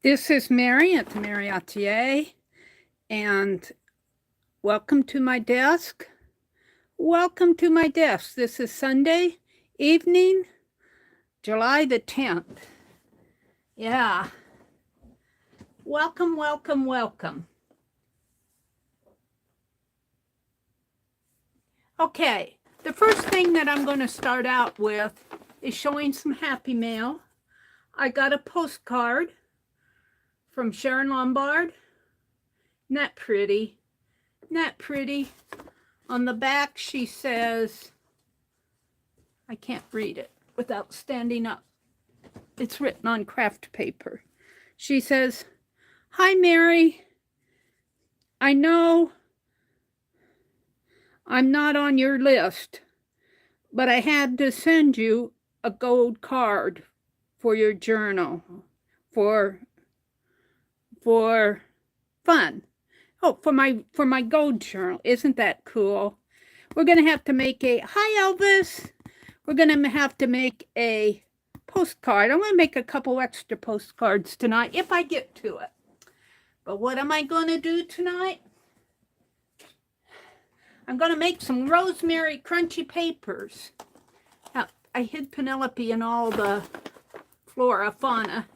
This is Meri at the Meri Atelier, and welcome to my desk. Welcome to my desk. This is Sunday evening, July the 10th. Yeah. Welcome, welcome, welcome. Okay, the first thing that I'm going to start out with is showing some happy mail. I got a postcard from Sharon Lombard. Isn't that pretty? Isn't that pretty? On the back, she says, I can't read it without standing up. It's written on craft paper. She says, "Hi, Meri. I know I'm not on your list, but I had to send you a gold card for your journal, for fun. Oh, for my gold journal. Isn't that cool? We're going to have to make a, hi Elvis, we're going to have to make a postcard. I'm going to make a couple extra postcards tonight if I get to it. But what am I going to do tonight? I'm going to make some rosemary crunchy papers. Now, I hid Penelope in all the flora, fauna.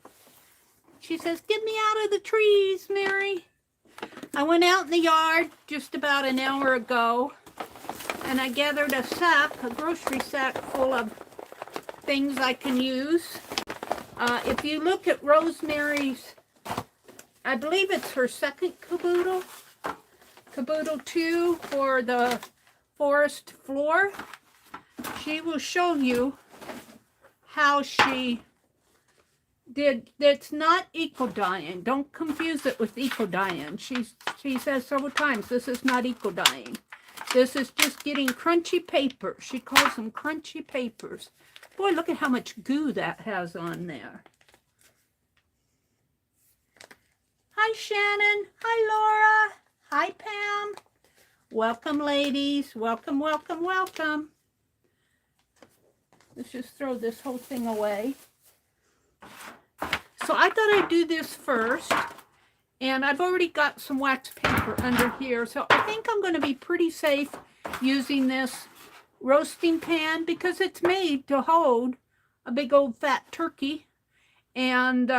She says, get me out of the trees, Meri. I went out in the yard just about an hour ago, and I gathered a grocery sack full of things I can use. If you look at Rosemary's, I believe it's her second caboodle 2 for the forest floor, she will show you how she did. It's not eco dyeing. Don't confuse it with eco dyeing. She says several times this is not eco dyeing. This is just getting crunchy paper. She calls them crunchy papers. Boy, look at how much goo that has on there. Hi, Shannon. Hi, Laura. Hi, Pam. Welcome, ladies. Welcome, welcome, welcome. Let's just throw this whole thing away. So I thought I'd do this first, and I've already got some wax paper under here, so I think I'm going to be pretty safe using this roasting pan because it's made to hold a big old fat turkey, and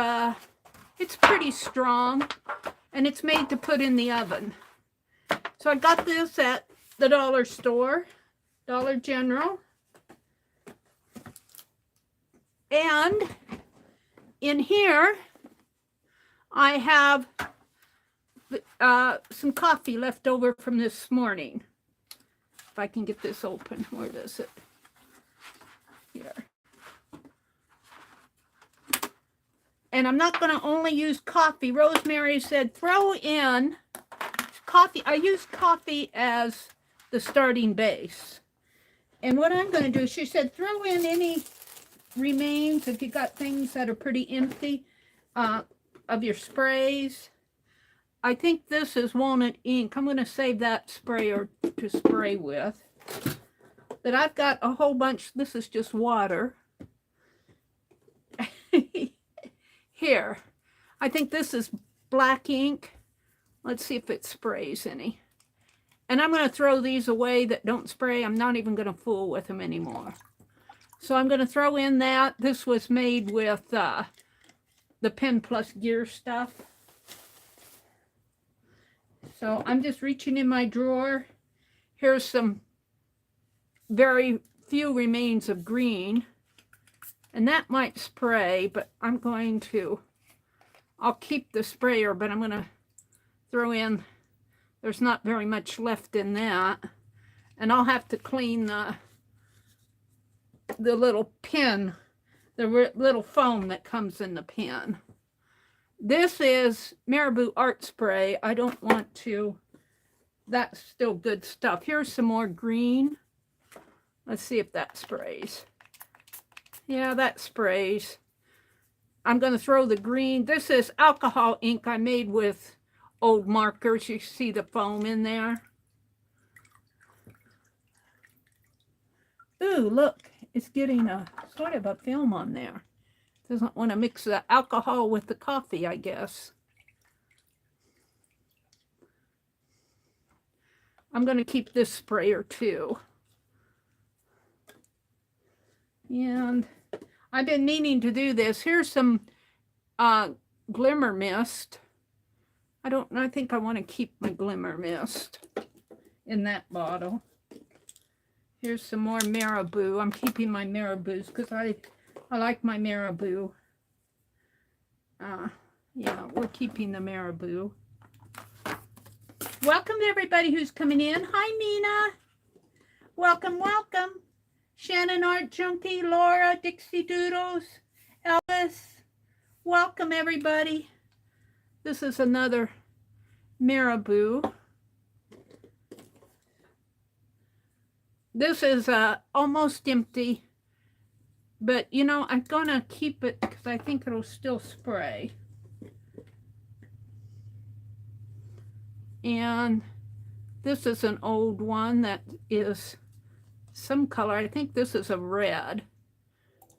it's pretty strong, and it's made to put in the oven. So I got this at the dollar store, Dollar General, and in here, I have some coffee left over from this morning. If I can get this open, where is it? Here. And I'm not going to only use coffee. Rosemary said throw in coffee. I use coffee as the starting base. And what I'm going to do, she said throw in any remains, if you got things that are pretty empty, of your sprays. I think this is walnut ink. I'm going to save that sprayer to spray with. But I've got a whole bunch. This is just water. Here. I think this is black ink. Let's see if it sprays any. And I'm going to throw these away that don't spray. I'm not even going to fool with them anymore. So I'm going to throw in that. This was made with the Pen Plus Gear stuff. So I'm just reaching in my drawer. Here's some very few remains of green. And that might spray, but I'll keep the sprayer, but I'm going to throw in, there's not very much left in that. And I'll have to clean the little pen, the little foam that comes in the pen. This is Marabou Art Spray. I don't want to, that's still good stuff. Here's some more green. Let's see if that sprays. Yeah, that sprays. I'm going to throw the green. This is alcohol ink I made with old markers. You see the foam in there. Ooh, look. It's getting a sort of a film on there. Doesn't want to mix the alcohol with the coffee, I guess. I'm going to keep this sprayer too. And I've been meaning to do this. Here's some glimmer mist. I think I want to keep my glimmer mist in that bottle. Here's some more marabou. I'm keeping my marabous because I like my marabou. Yeah, we're keeping the marabou. Welcome to everybody who's coming in. Hi, Nina. Welcome, welcome. Shannon Art Junkie, Laura, Dixie Doodles, Elvis. Welcome, everybody. This is another marabou. This is almost empty, but you know, I'm gonna keep it because I think it'll still spray. And this is an old one that is some color. I think this is a red.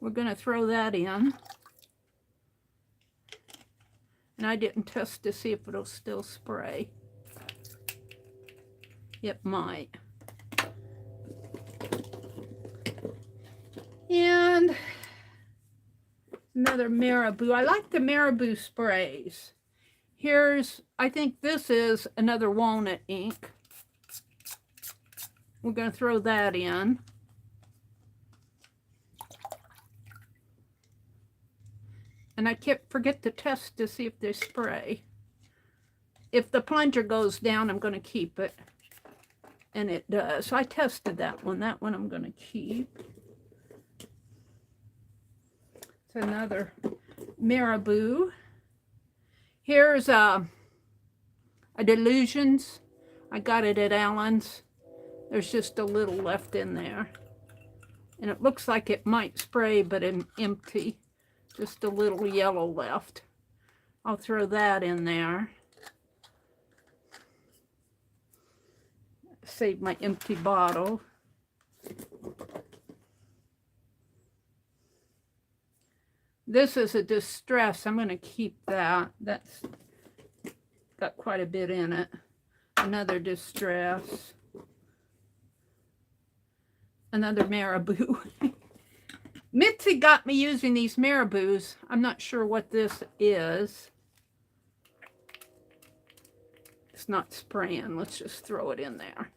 We're gonna throw that in. And I didn't test to see if it'll still spray. It might. And another marabou. I like the marabou sprays. Here's, I think this is another walnut ink. We're going to throw that in. And I forget to test to see if they spray. If the plunger goes down, I'm going to keep it. And it does. So I tested that one. That one I'm going to keep. It's another marabou. Here's a Delusions. I got it at Allen's. There's just a little left in there. And it looks like it might spray, but it's empty. Just a little yellow left. I'll throw that in there. Save my empty bottle. This is a Distress. I'm going to keep that. That's got quite a bit in it. Another Distress. Another marabou. Mitzi got me using these marabous. I'm not sure what this is. It's not spraying. Let's just throw it in there.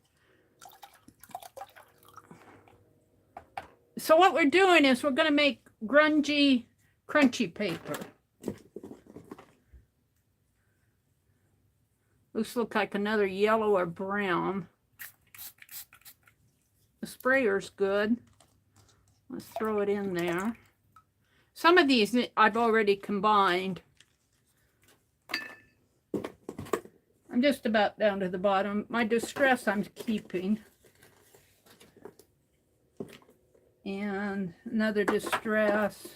So what we're doing is we're going to make grungy, crunchy paper. Looks like another yellow or brown. The sprayer's good. Let's throw it in there. Some of these I've already combined. I'm just about down to the bottom. My Distress I'm keeping. And another Distress.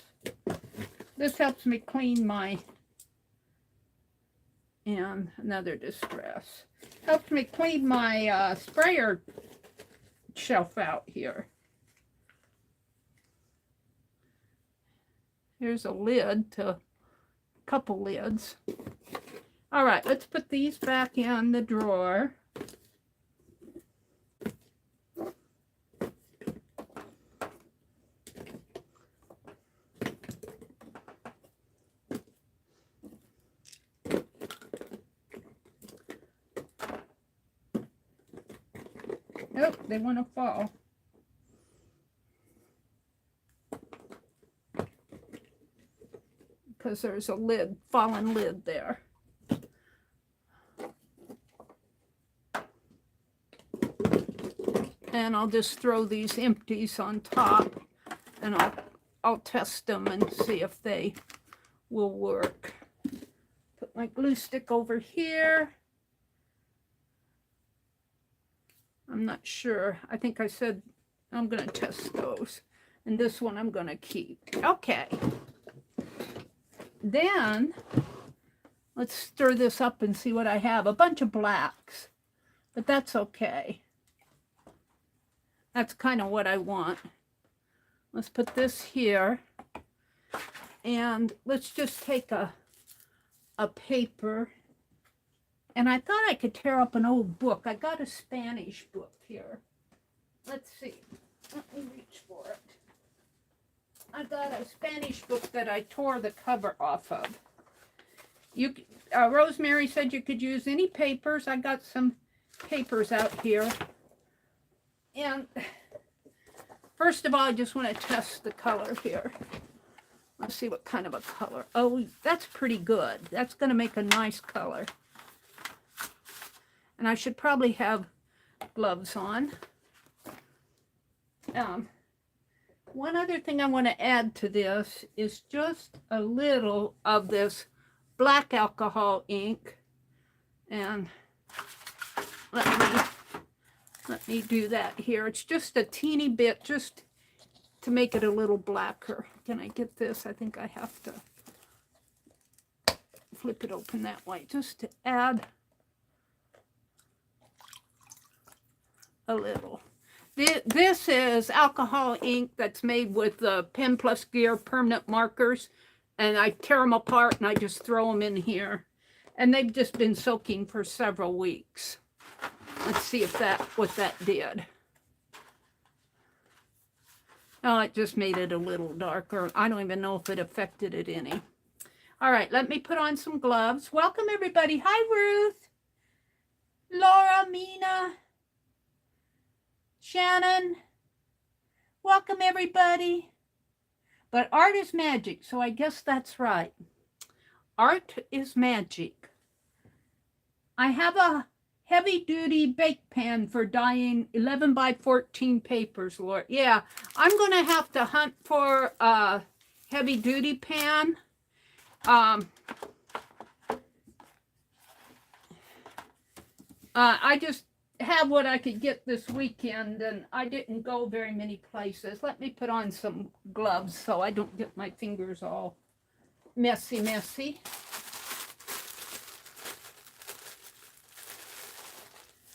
This helps me clean my... And another Distress. Helps me clean my sprayer shelf out here. Here's a lid to a couple lids. All right, let's put these back in the drawer. Oh, they want to fall. Because there's a lid, fallen lid there. And I'll just throw these empties on top, and I'll test them and see if they will work. Put my glue stick over here. I'm not sure. I think I said I'm going to test those. And this one I'm going to keep. Okay. Then, let's stir this up and see what I have. A bunch of blacks. But that's okay. That's kind of what I want. Let's put this here. And let's just take a paper. And I thought I could tear up an old book. I got a Spanish book here. Let's see. Let me reach for it. I got a Spanish book that I tore the cover off of. Rosemary said you could use any papers. I got some papers out here. And first of all, I just want to test the color here. Let's see what kind of a color. Oh, that's pretty good. That's going to make a nice color. And I should probably have gloves on. One other thing I want to add to this is just a little of this black alcohol ink. And let me do that here. It's just a teeny bit, just to make it a little blacker. Can I get this? I think I have to flip it open that way, just to add a little. This is alcohol ink that's made with the Pen Plus Gear permanent markers, and I tear them apart and I just throw them in here, and they've just been soaking for several weeks. Let's see if what that did. Oh, it just made it a little darker. I don't even know if it affected it any. All right, let me put on some gloves. Welcome everybody. Hi Ruth, Laura, Mina, Shannon. Welcome everybody. But art is magic, so I guess that's right. Art is magic. I have a heavy-duty bake pan for dyeing 11 by 14 papers, Laura. Yeah, I'm going to have to hunt for a heavy-duty pan. I just have what I could get this weekend, and I didn't go very many places. Let me put on some gloves so I don't get my fingers all messy.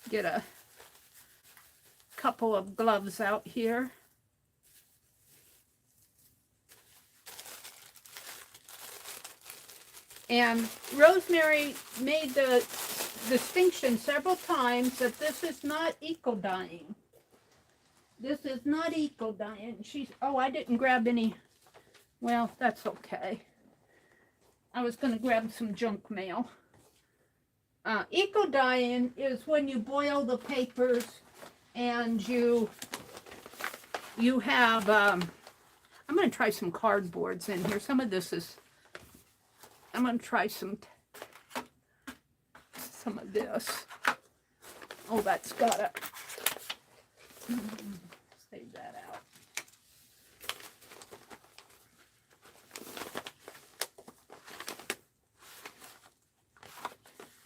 Get a couple of gloves out here. And Rosemary made the distinction several times that this is not eco-dyeing. This is not eco-dyeing. Oh, I didn't grab any. Well, that's okay. I was going to grab some junk mail. Eco-dyeing is when you boil the papers and you have, I'm going to try some cardboards in here. Some of this is, I'm going to try some of this. Oh, that's got to, save that out.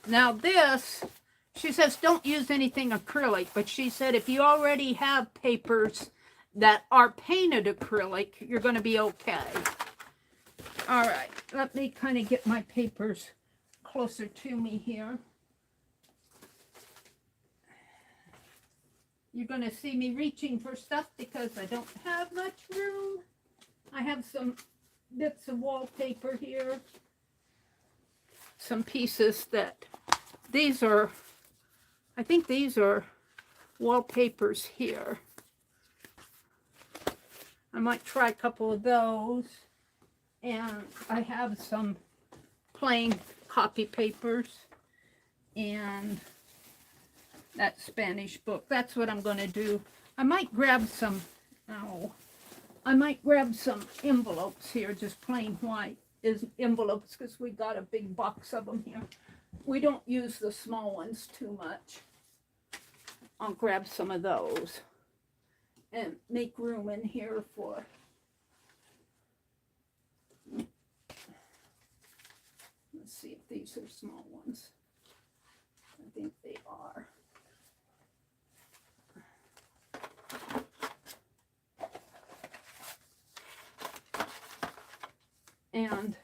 Now this, she says don't use anything acrylic, but she said if you already have papers that are painted acrylic, you're going to be okay. All right, let me kind of get my papers closer to me here. You're going to see me reaching for stuff because I don't have much room. I have some bits of wallpaper here. Some pieces that, these are, I think these are wallpapers here. I might try a couple of those. And I have some plain copy papers and that Spanish book. That's what I'm going to do. I might grab some, I might grab some envelopes here, just plain white envelopes, because we got a big box of them here. We don't use the small ones too much. I'll grab some of those and make room in here for, let's see if these are small ones. I think they are. And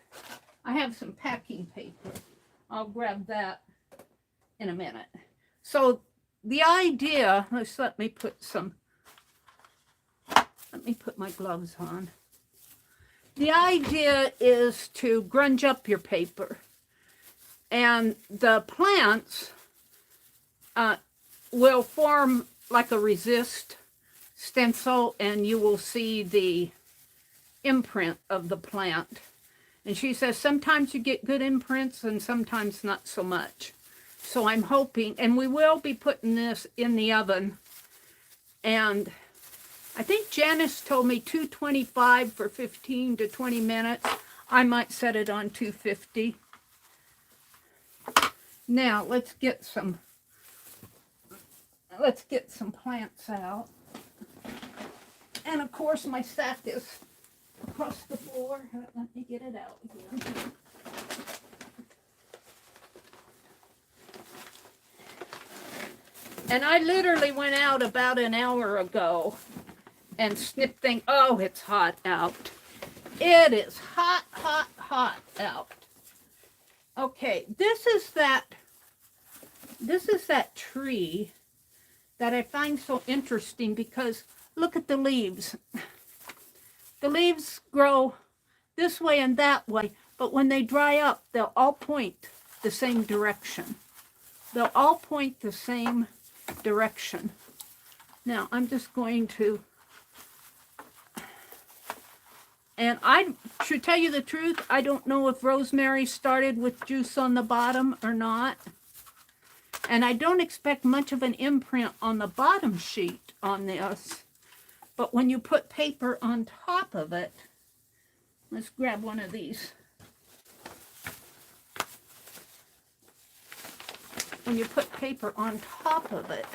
I have some packing paper. I'll grab that in a minute. So the idea, let me put my gloves on. The idea is to grunge up your paper. And the plants will form like a resist stencil, and you will see the imprint of the plant. And she says sometimes you get good imprints and sometimes not so much. So I'm hoping, and we will be putting this in the oven. And I think Janice told me 225 for 15 to 20 minutes. I might set it on 250. Now let's get some plants out. And of course my sack is across the floor. Let me get it out again. And I literally went out about an hour ago and snipped things. Oh, it's hot out. It is hot, hot, hot out. Okay, this is that tree that I find so interesting because look at the leaves. The leaves grow this way and that way, but when they dry up, they'll all point the same direction. They'll all point the same direction. Now, I'm just going to, and I should tell you the truth, I don't know if rosemary started with juice on the bottom or not. And I don't expect much of an imprint on the bottom sheet on this. But when you put paper on top of it, let's grab one of these. When you put paper on top of it,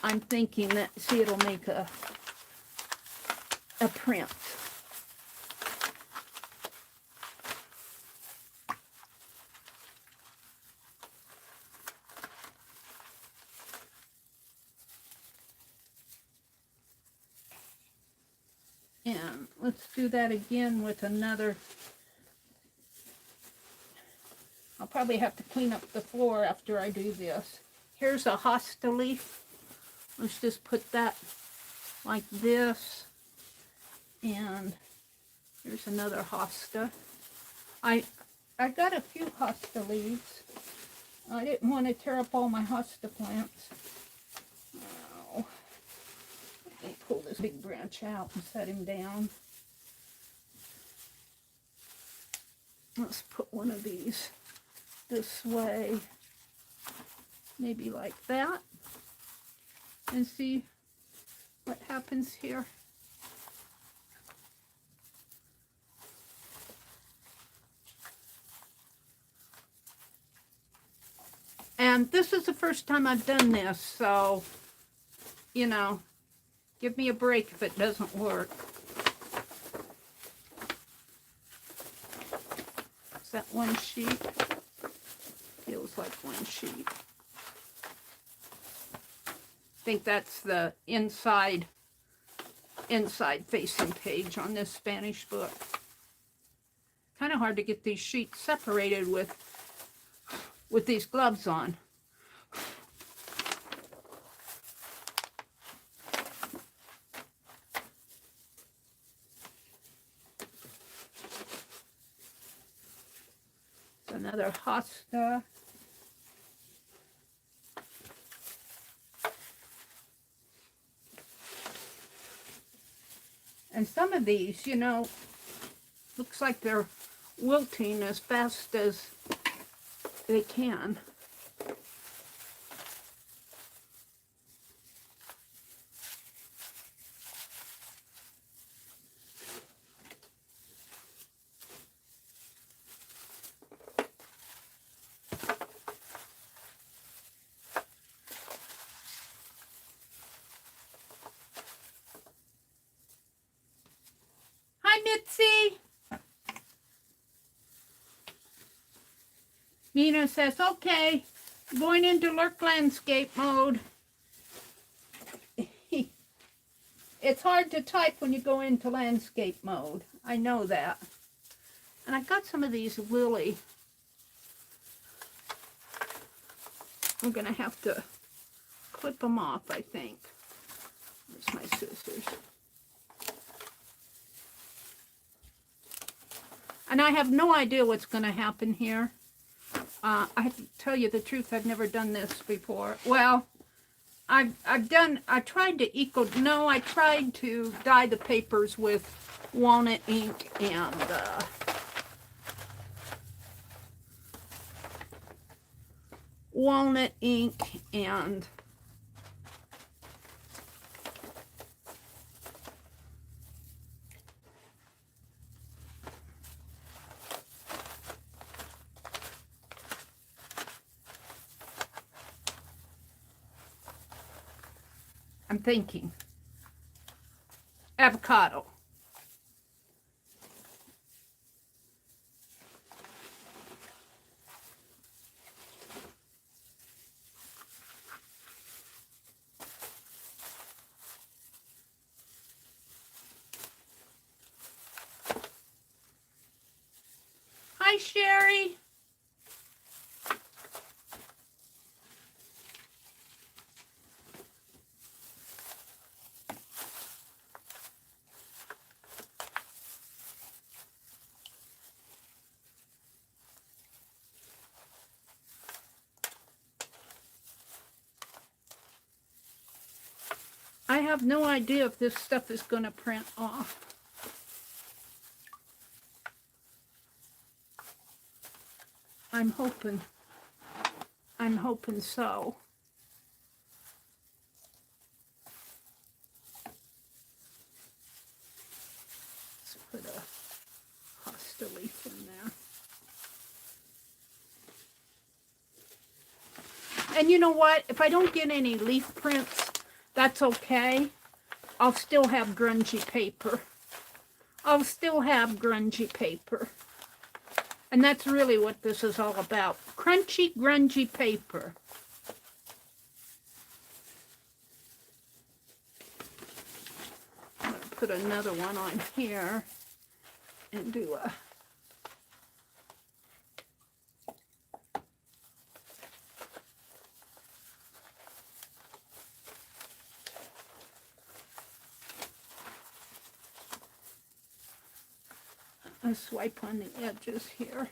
I'm thinking that, see, it'll make a print. And let's do that again with another. I'll probably have to clean up the floor after I do this. Here's a hosta leaf. Let's just put that like this. And here's another hosta. I got a few hosta leaves. I didn't want to tear up all my hosta plants. Oh. Let me pull this big branch out and set him down. Let's put one of these this way, maybe like that, and see what happens here. And this is the first time I've done this, so, you know, give me a break if it doesn't work. Is that one sheet? Feels like one sheet. I think that's the inside facing page on this Spanish book. Kind of hard to get these sheets separated with these gloves on. Another hosta. And some of these, you know, looks like they're wilting as fast as they can. Mitzi. Mina says, okay, going into lurk landscape mode. It's hard to type when you go into landscape mode. I know that. And I got some of these lily. I'm going to have to clip them off, I think. Where's my scissors? And I have no idea what's going to happen here. I have to tell you the truth, I've never done this before. Well, I tried to dye the papers with walnut ink and I'm thinking avocado. Hi, Sherry. I have no idea if this stuff is going to print off. I'm hoping so. Let's put a hosta leaf in there. And you know what? If I don't get any leaf prints, that's okay. I'll still have grungy paper. And that's really what this is all about. Crunchy, grungy paper. I'm going to put another one on here and do a swipe on the edges here.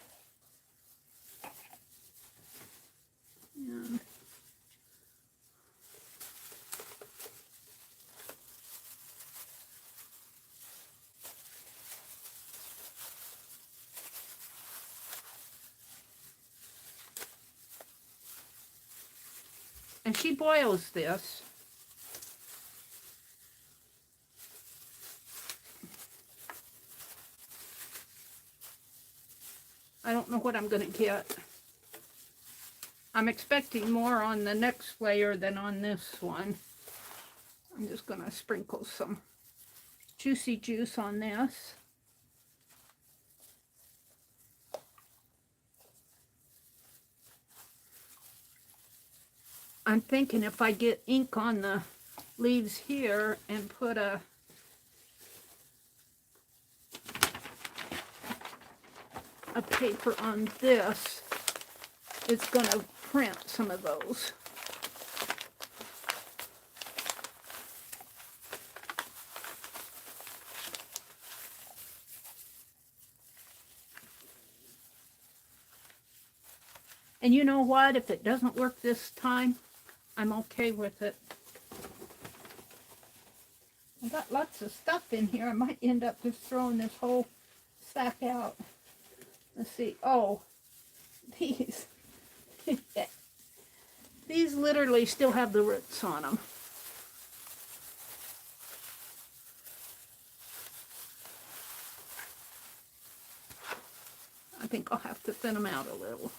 And she boils this. I don't know what I'm going to get. I'm expecting more on the next layer than on this one. I'm just going to sprinkle some juicy juice on this. I'm thinking if I get ink on the leaves here and put a paper on this, it's going to print some of those. And you know what? If it doesn't work this time, I'm okay with it. I got lots of stuff in here. I might end up just throwing this whole sack out. Let's see. Oh, these. These literally still have the roots on them. I think I'll have to thin them out a little.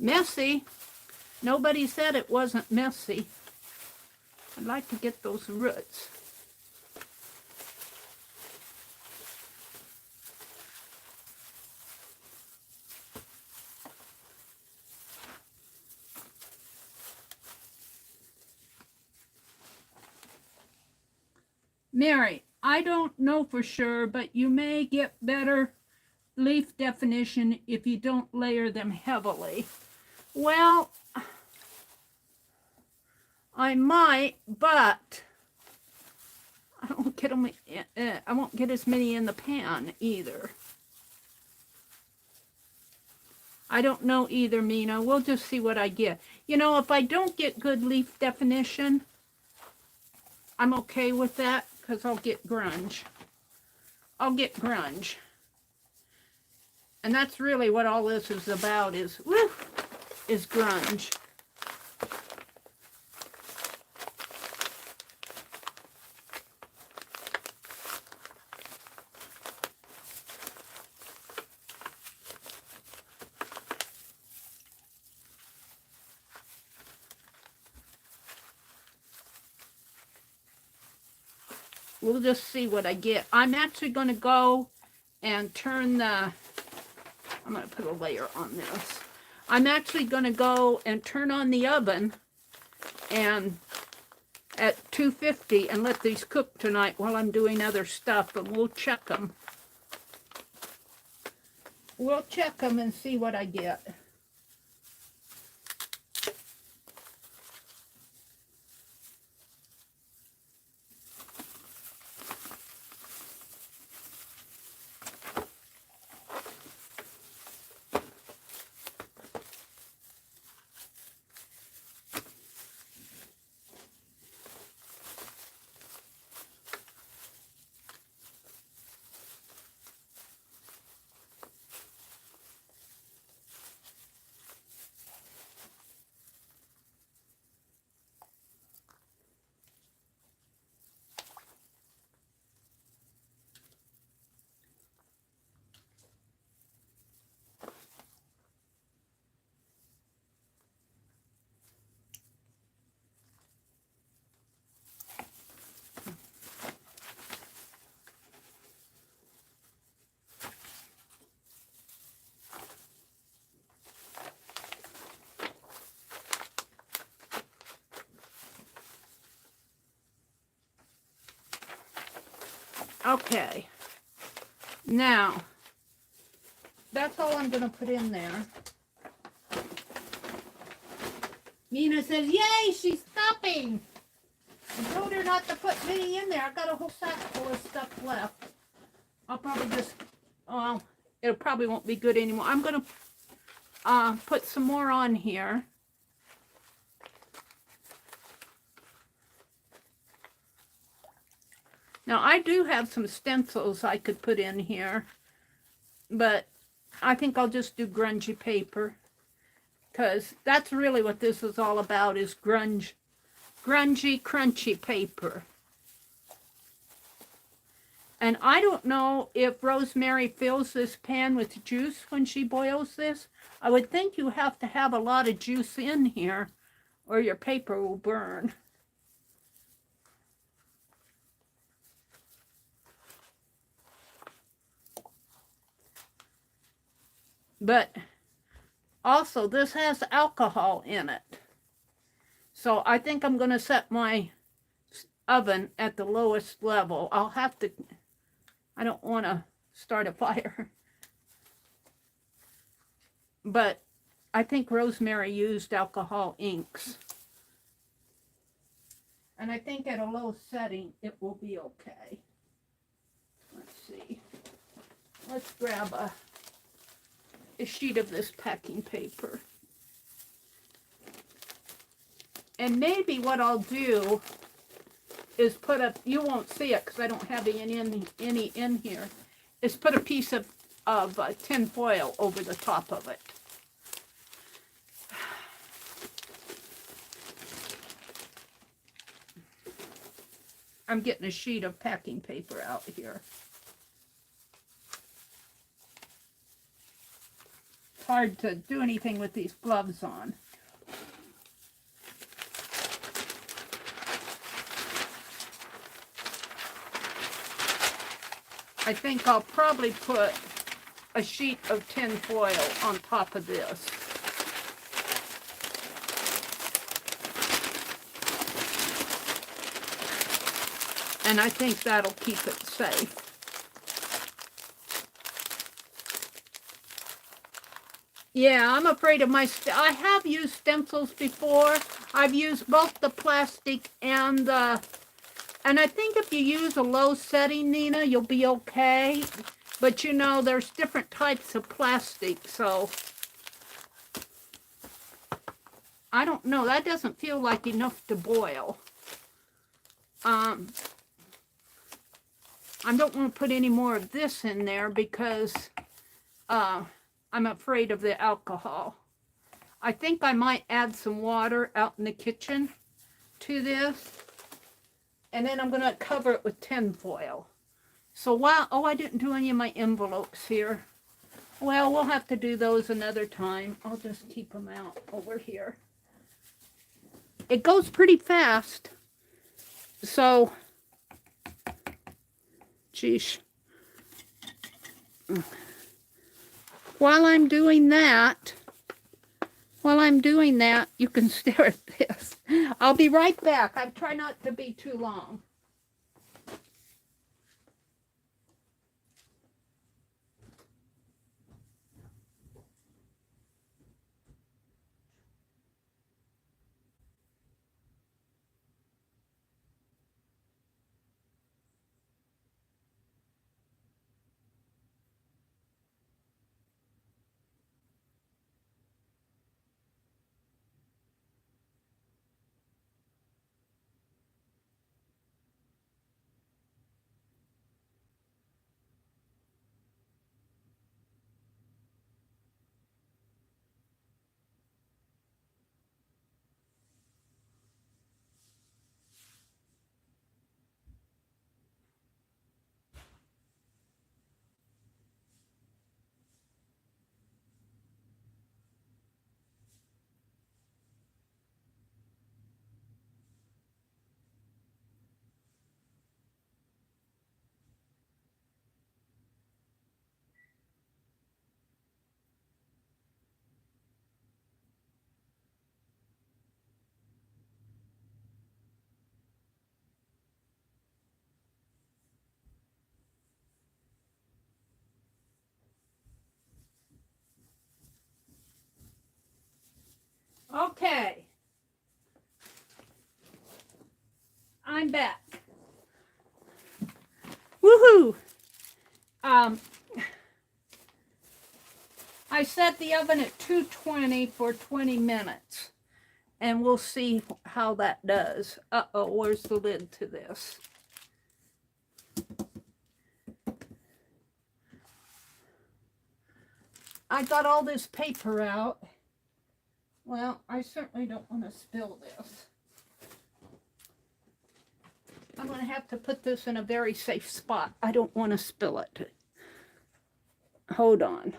Messy. Nobody said it wasn't messy. I'd like to get those roots. Mary, I don't know for sure, but you may get better leaf definition if you don't layer them heavily. Well, I might, but I won't get them. I won't get as many in the pan either. I don't know either, Mina. We'll just see what I get. You know, if I don't get good leaf definition, I'm okay with that because I'll get grunge. I'll get grunge. And that's really what all this is about is grunge. We'll just see what I get. I'm actually going to go and turn the, I'm going to put a layer on this. I'm actually going to go and turn on the oven and at 250 and let these cook tonight while I'm doing other stuff, and we'll check them. We'll check them and see what I get. Okay, now, that's all I'm going to put in there. Mina says, yay, she's stopping. I told her not to put many in there. I've got a whole sack full of stuff left. I'll probably just, well, it probably won't be good anymore. I'm going to put some more on here. Now, I do have some stencils I could put in here, but I think I'll just do grungy paper, because that's really what this is all about, is grungy, crunchy paper. And I don't know if Rosemary fills this pan with juice when she boils this. I would think you have to have a lot of juice in here, or your paper will burn. But also, this has alcohol in it. So I think I'm going to set my oven at the lowest level. I'll have to, I don't want to start a fire. But I think Rosemary used alcohol inks. And I think at a low setting, it will be okay. Let's see. Let's grab a sheet of this packing paper. And maybe what I'll do is put a, you won't see it because I don't have any in here, is put a piece of tin foil over the top of it. I'm getting a sheet of packing paper out here. Hard to do anything with these gloves on. I think I'll probably put a sheet of tin foil on top of this. And I think that'll keep it safe. Yeah, I'm afraid of my, I have used stencils before. I've used both the plastic and the, and I think if you use a low setting, Nina, you'll be okay. But you know, there's different types of plastic, so I don't know. That doesn't feel like enough to boil. I don't want to put any more of this in there because I'm afraid of the alcohol. I think I might add some water out in the kitchen to this. And then I'm going to cover it with tin foil. So while, oh, I didn't do any of my envelopes here. Well, we'll have to do those another time. I'll just keep them out over here. It goes pretty fast. So, geez. While I'm doing that, you can stare at this. I'll be right back. I try not to be too long. Okay. I'm back. Woohoo! I set the oven at 220 for 20 minutes. And we'll see how that does. Uh-oh, where's the lid to this? I got all this paper out. Well, I certainly don't want to spill this. I'm going to have to put this in a very safe spot. I don't want to spill it. Hold on.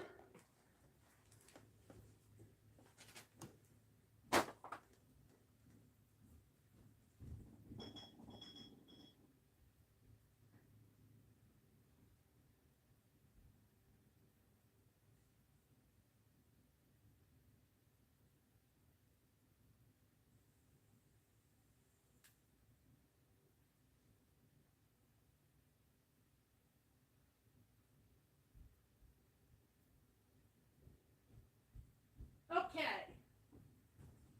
Okay.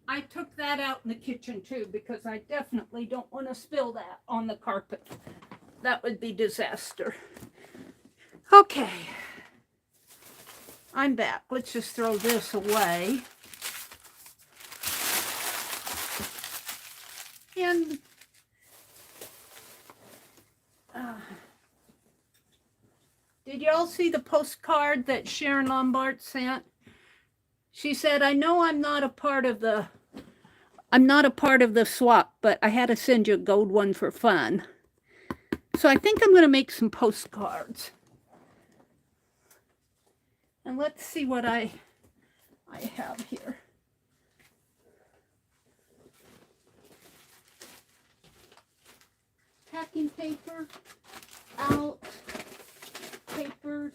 I took that out in the kitchen too because I definitely don't want to spill that on the carpet. That would be disaster. Okay. I'm back. Let's just throw this away. And did y'all see the postcard that Sharon Lombard sent? She said, I know I'm not a part of the swap, but I had to send you a gold one for fun. So I think I'm going to make some postcards. And let's see what I have here. Packing paper, out, papers,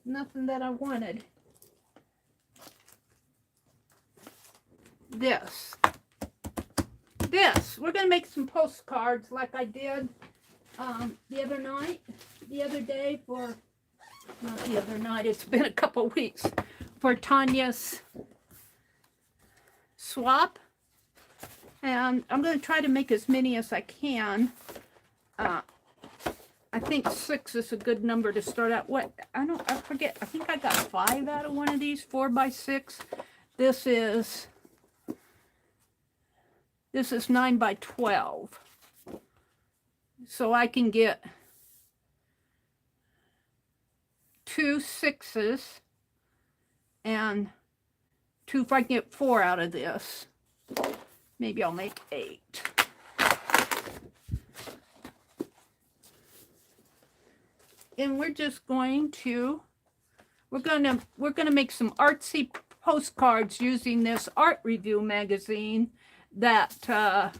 nothing that I wanted. This. this. We're going to make some postcards like I did the other day for, not the other night, it's been a couple weeks, for Tanya's swap. And I'm going to try to make as many as I can. I think 6 is a good number to start out. I forget. I think I got 5 out of one of these, 4 by 6. This is 9 by 12. So I can get 2 6s and 2, if I can get 4 out of this. Maybe I'll make 8. And we're just going to, we're gonna make some artsy postcards using this art review magazine that I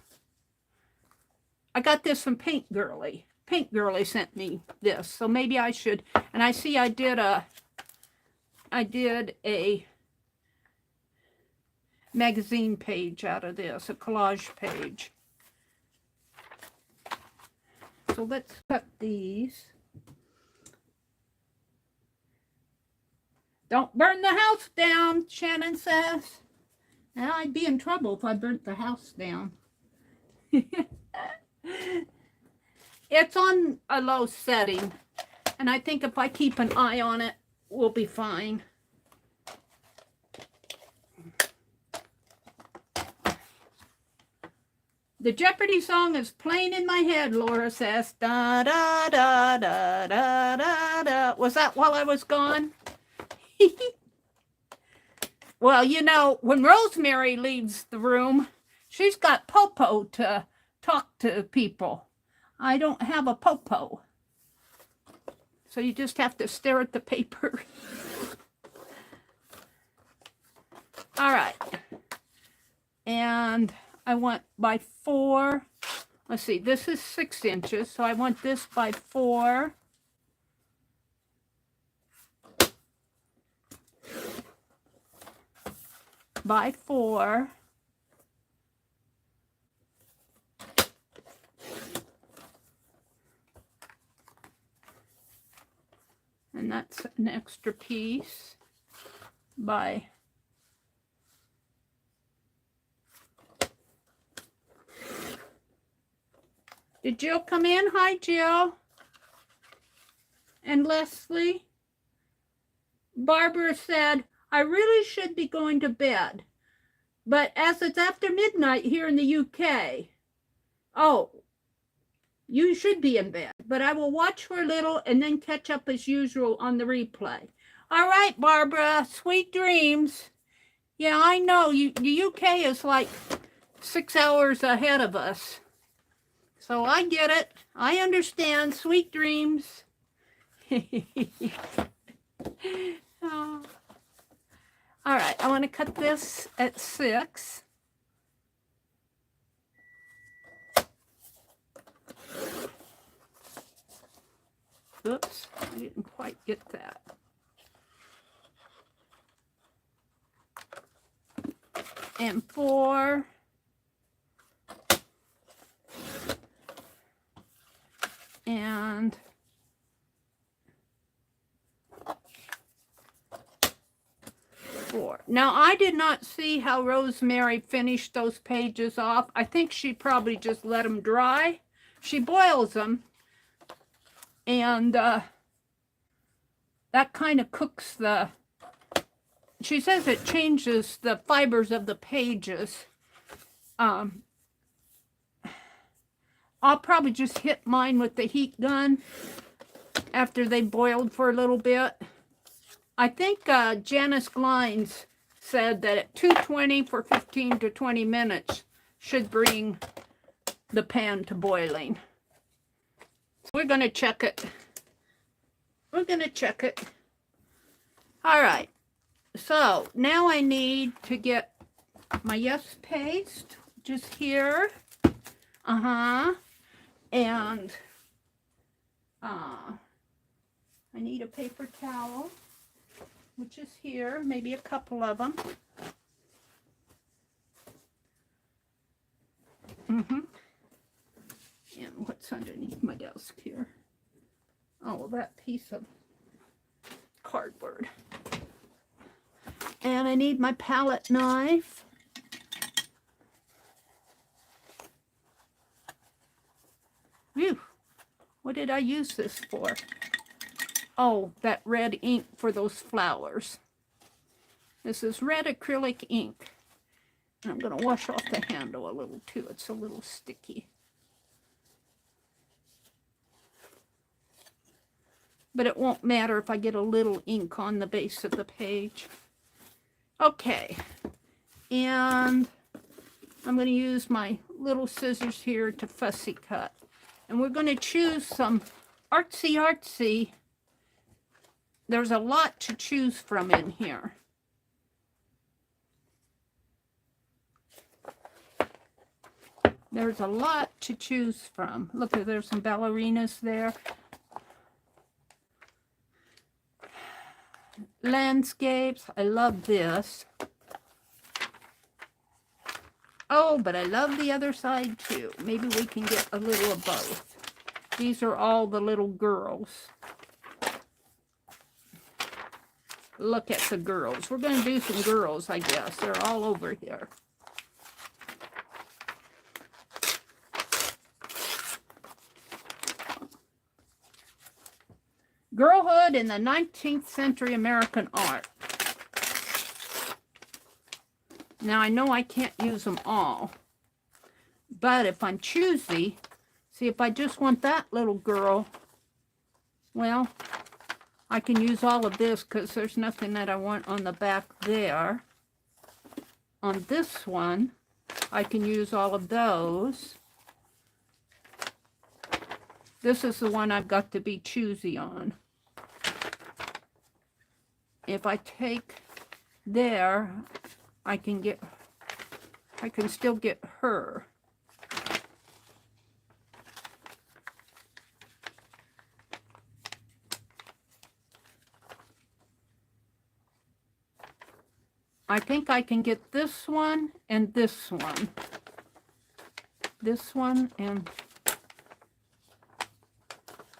got this from Paint Girly. Paint Girly sent me this, so maybe I should. And I see I did a magazine page out of this, a collage page. So let's cut these. Don't burn the house down, Shannon says. Now I'd be in trouble if I burnt the house down. It's on a low setting, and I think if I keep an eye on it, we'll be fine. The Jeopardy song is playing in my head, Laura says. Da da da da da da da. Was that while I was gone? Well, you know, when Rosemary leaves the room, she's got Popo to talk to people. I don't have a Popo. So you just have to stare at the paper. All right. And I want by 4. Let's see, this is 6 inches. So I want this by 4. By 4. And that's an extra piece by Did Jill come in? Hi, Jill. And Leslie. Barbara said, I really should be going to bed, but as it's after midnight here in the UK, oh, you should be in bed, but I will watch for a little and then catch up as usual on the replay. All right, Barbara, sweet dreams. Yeah, I know, the UK is like 6 hours ahead of us. So I get it. I understand. Sweet dreams. Oh. All right, I want to cut this at 6. Oops, I didn't quite get that. And 4. And 4. Now, I did not see how Rosemary finished those pages off. I think she probably just let them dry. She boils them, and that kind of cooks the... She says it changes the fibers of the pages. I'll probably just hit mine with the heat gun after they boiled for a little bit. I think Janice Glines said that at 220 for 15 to 20 minutes should bring the pan to boiling. So we're going to check it. We're going to check it. All right. So now I need to get my Yes paste, just here. And I need a paper towel, which is here, maybe a couple of them. Mm-hmm. And what's underneath my desk here? Oh, that piece of cardboard. And I need my palette knife. Phew. What did I use this for? Oh, that red ink for those flowers. This is red acrylic ink. And I'm going to wash off the handle a little too. It's a little sticky. But it won't matter if I get a little ink on the base of the page. Okay. And I'm going to use my little scissors here to fussy cut. And we're going to choose some artsy. There's a lot to choose from in here. There's a lot to choose from. Look, there's some ballerinas there. Landscapes. I love this. Oh, but I love the other side too. Maybe we can get a little of both. These are all the little girls. Look at the girls. We're going to do some girls, I guess. They're all over here. Girlhood in the 19th century American art. Now, I know I can't use them all, but if I'm choosy, see, if I just want that little girl, well, I can use all of this because there's nothing that I want on the back there. On this one, I can use all of those. This is the one I've got to be choosy on. If I take there, I can still get her. I think I can get this one and this one. This one and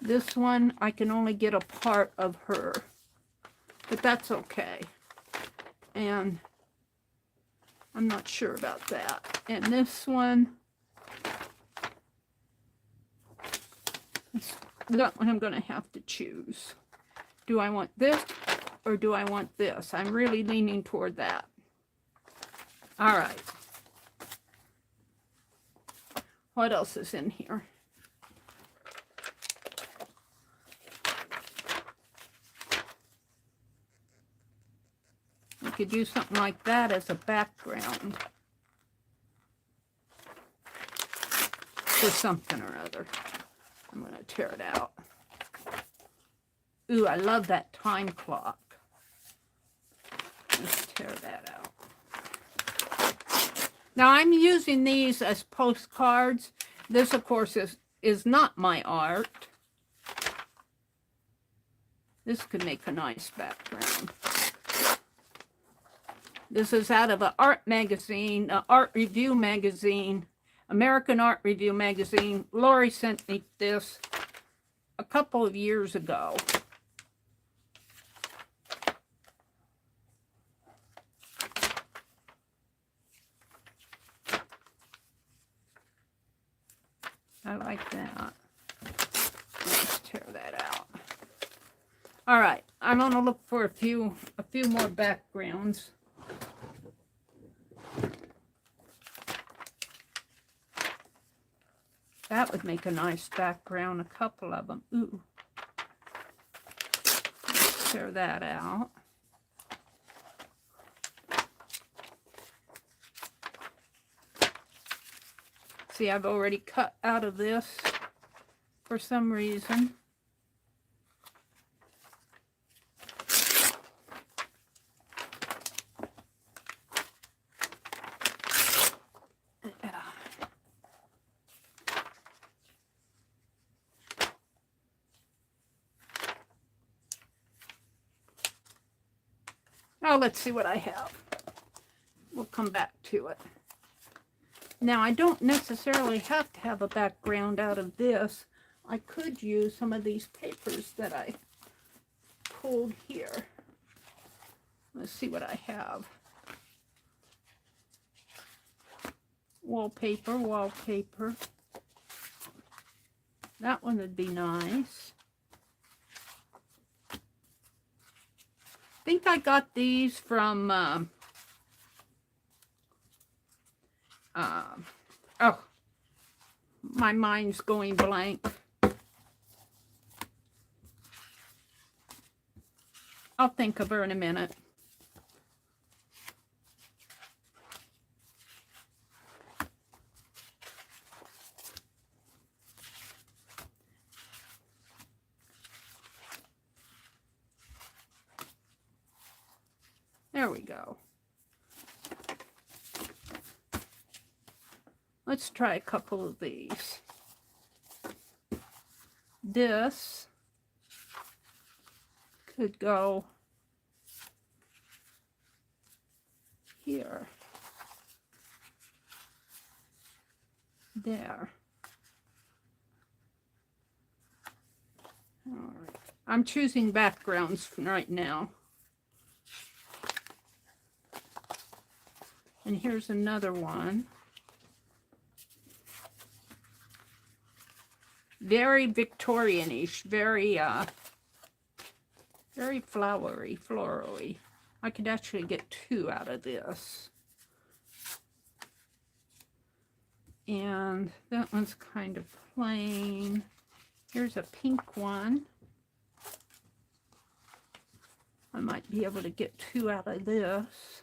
this one, I can only get a part of her. But that's okay. And I'm not sure about that. And this one, that one I'm going to have to choose. Do I want this or do I want this? I'm really leaning toward that. All right. What else is in here? We could use something like that as a background for something or other. I'm going to tear it out. Ooh, I love that time clock. Let's tear that out. Now, I'm using these as postcards. This, of course, is not my art. This could make a nice background. This is out of an art magazine, art review magazine, American Art Review magazine. Lori sent me this a couple of years ago. I like that. Let's tear that out. All right, I'm going to look for a few more backgrounds. That would make a nice background, a couple of them. Ooh. Let's tear that out. See, I've already cut out of this for some reason. Now let's see what I have. We'll come back to it. Now, I don't necessarily have to have a background out of this. I could use some of these papers that I pulled here. Let's see what I have. Wallpaper, wallpaper. That one would be nice. I think I got these from, oh, my mind's going blank. I'll think of her in a minute. There we go. Let's try a couple of these. This could go here, there. All right. I'm choosing backgrounds right now. And here's another one. Very Victorian-ish, very flowery, florally. I could actually get two out of this. And that one's kind of plain. Here's a pink one. I might be able to get two out of this.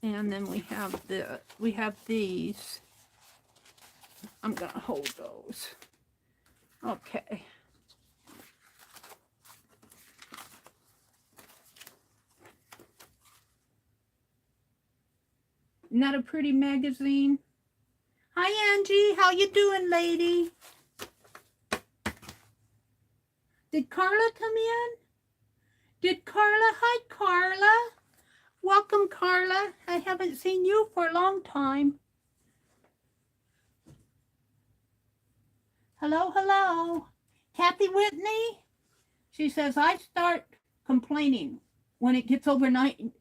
And then we have these. I'm gonna hold those. Okay. Isn't that a pretty magazine? Hi Angie, how you doing, lady? Did Carla come in? Hi Carla. Welcome, Carla. I haven't seen you for a long time. Hello, hello. Kathy Whitney. She says, I start complaining when it gets over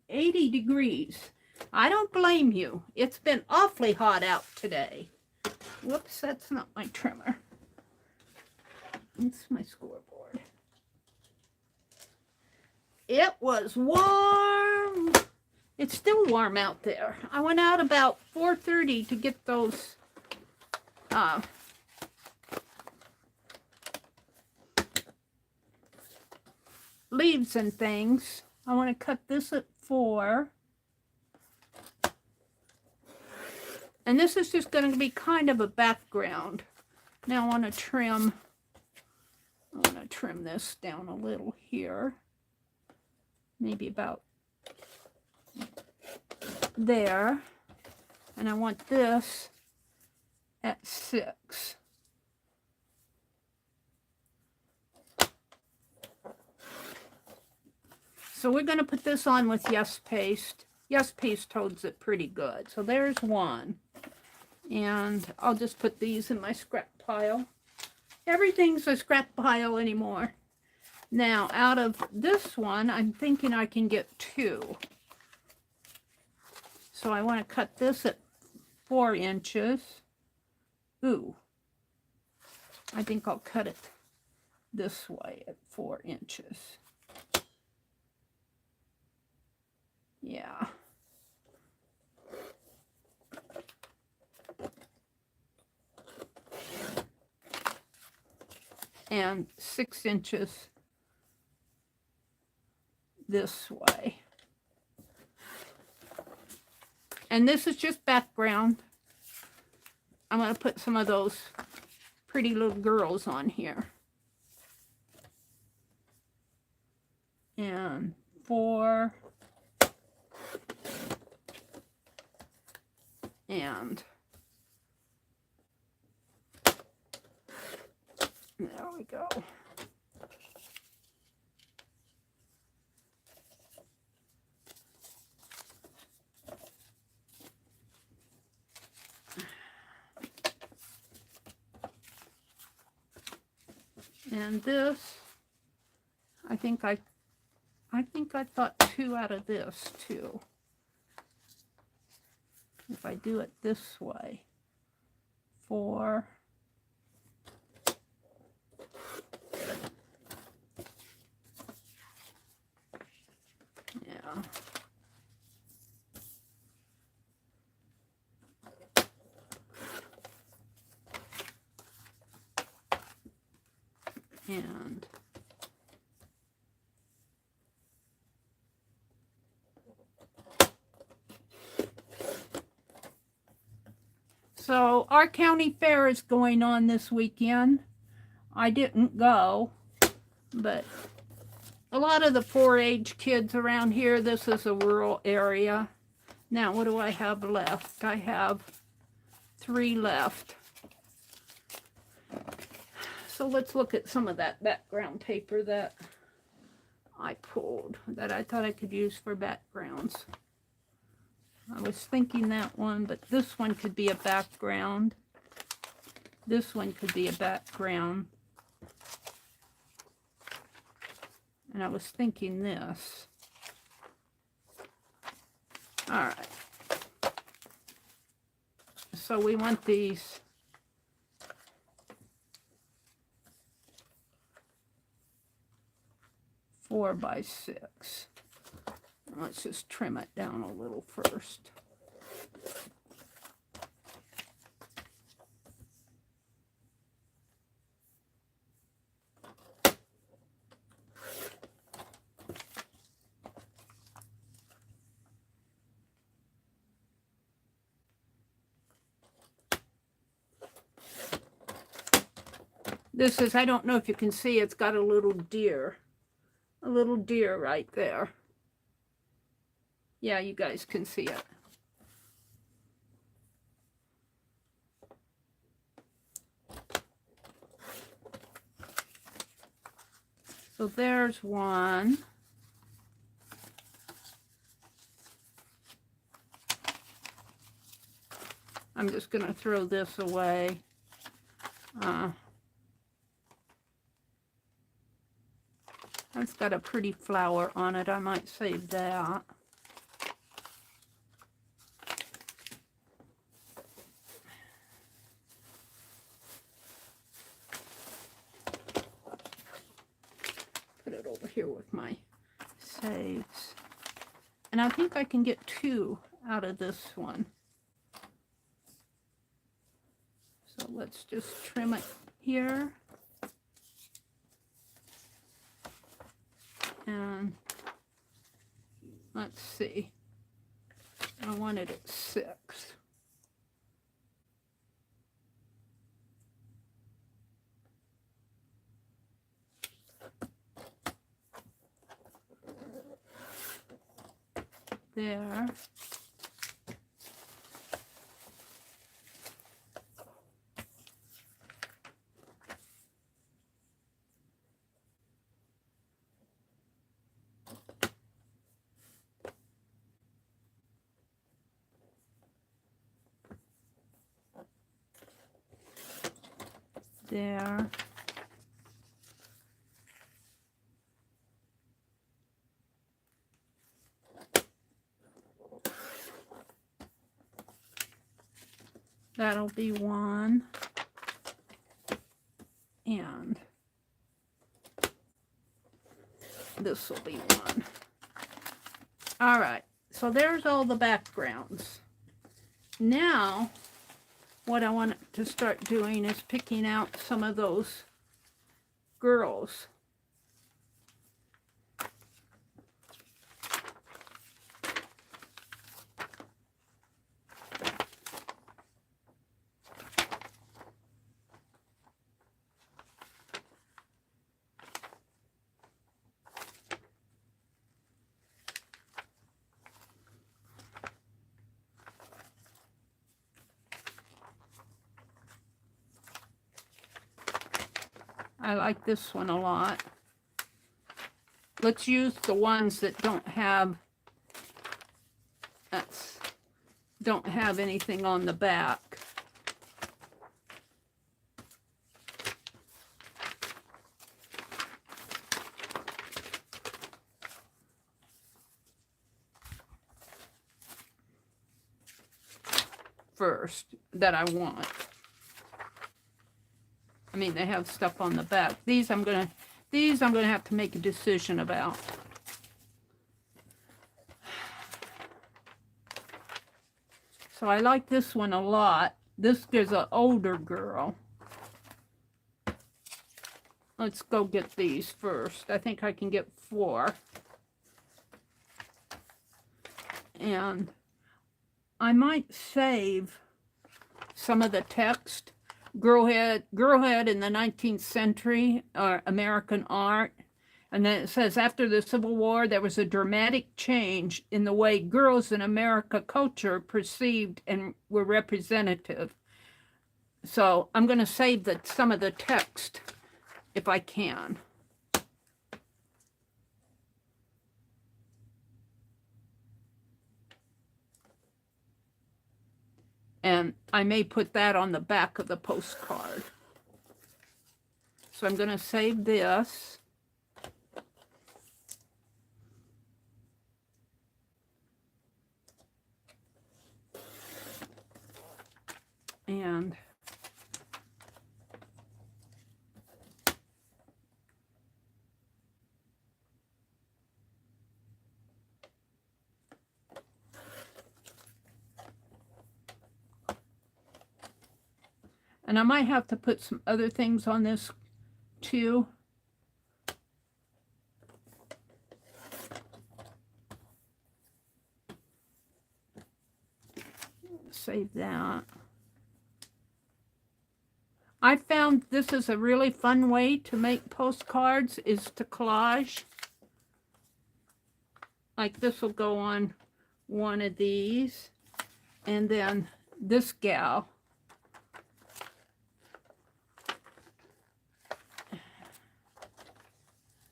80 degrees. I don't blame you. It's been awfully hot out today. Whoops, that's not my trimmer. It's my scoreboard. It was warm. It's still warm out there. I went out about 4:30 to get those leaves and things. I want to cut this at 4. And this is just going to be kind of a background. Now I want to trim this down a little here. Maybe about there. And I want this at 6. So we're going to put this on with Yes Paste. Yes Paste holds it pretty good. So there's one. And I'll just put these in my scrap pile. Everything's a scrap pile anymore. Now, out of this one, I'm thinking I can get 2. So I want to cut this at 4 inches. Ooh. I think I'll cut it this way at 4 inches. Yeah. And 6 inches this way. And this is just background. I'm going to put some of those pretty little girls on here. And 4. And there we go. And this, I think I thought 2 out of this too. If I do it this way, 4. Yeah. And so our county fair is going on this weekend. I didn't go, but a lot of the 4-H kids around here, this is a rural area. Now, what do I have left? I have 3 left. So let's look at some of that background paper that I pulled that I thought I could use for backgrounds. I was thinking that one, but this one could be a background. This one could be a background. And I was thinking this. All right. So we want these. Four by 6. Let's just trim it down a little first. This is, I don't know if you can see, it's got a little deer. A little deer right there. Yeah, you guys can see it. So there's one. I'm just going to throw this away. It's got a pretty flower on it. I might save that. Put it over here with my saves. And I think I can get 2 out of this one. So let's just trim it here. And let's see, I wanted it 6. There. There. That'll be 1. And this will be 1. All right, so there's all the backgrounds. Now, what I want to start doing is picking out some of those girls. I like this one a lot. Let's use the ones that don't have anything on the back. first that I want. I mean, they have stuff on the back. These I'm gonna have to make a decision about. So I like this one a lot. There's an older girl. Let's go get these first. I think I can get 4. And I might save some of the text. Girlhead in the 19th century, American art. And then it says, after the Civil War, there was a dramatic change in the way girls in American culture perceived and were representative. So I'm going to save some of the text if I can. And I may put that on the back of the postcard. So I'm going to save this. And I might have to put some other things on this too. Save that. I found this is a really fun way to make postcards, is to collage. Like this will go on one of these. And then this gal.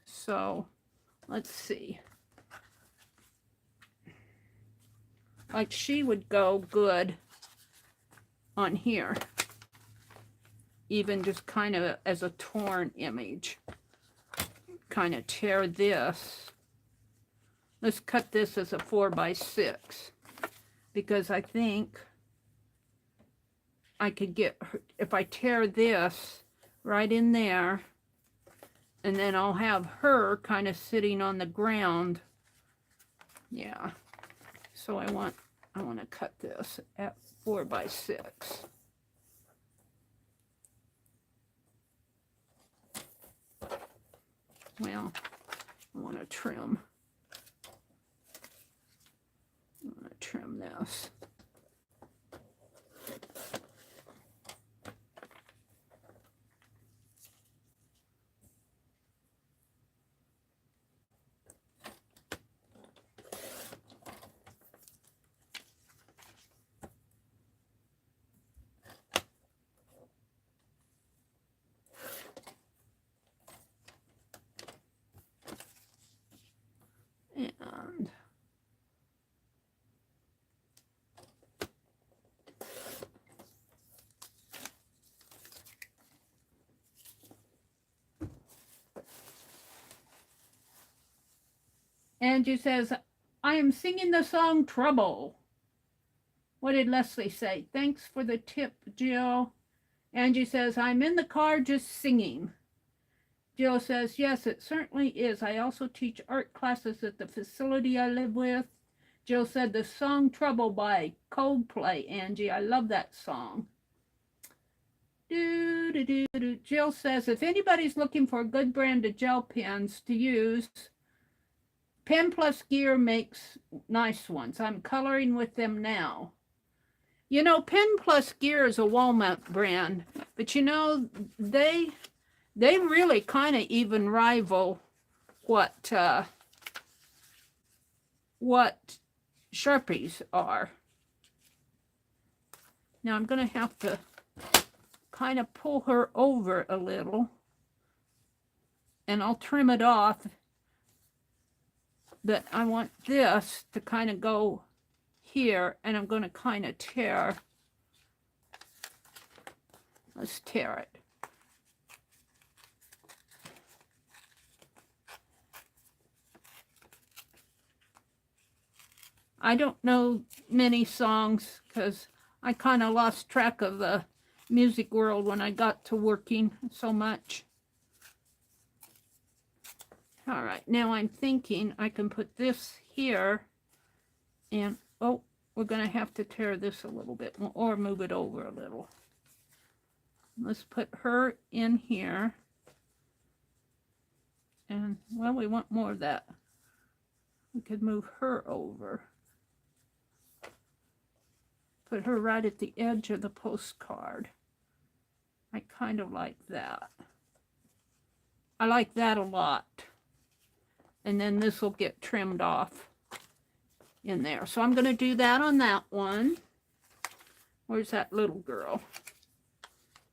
So let's see. Like she would go good on here. Even just kind of as a torn image. Kind of tear this. Let's cut this as a 4x6. Because I think I could get, if I tear this right in there, and then I'll have her kind of sitting on the ground. Yeah. So I want to cut this at 4x6. Well, I want to trim. I want to trim this. Angie says, I am singing the song Trouble. What did Leslie say? Thanks for the tip, Jill. Angie says, I'm in the car just singing. Jill says, yes, it certainly is. I also teach art classes at the facility I live with. Jill said, the song Trouble by Coldplay, Angie. I love that song. Jill says, if anybody's looking for a good brand of gel pens to use, Pen Plus Gear makes nice ones. I'm coloring with them now. You know, Pen Plus Gear is a Walmart brand, but you know, they really kind of even rival what Sharpies are. Now I'm going to have to kind of pull her over a little, and I'll trim it off. But I want this to kind of go here, and I'm going to kind of tear. Let's tear it. I don't know many songs because I kind of lost track of the music world when I got to working so much. All right, now I'm thinking I can put this here, and oh, we're going to have to tear this a little bit or move it over a little. Let's put her in here. And, well, we want more of that. We could move her over. Put her right at the edge of the postcard. I kind of like that. I like that a lot. And then this will get trimmed off in there. So I'm going to do that on that one. Where's that little girl?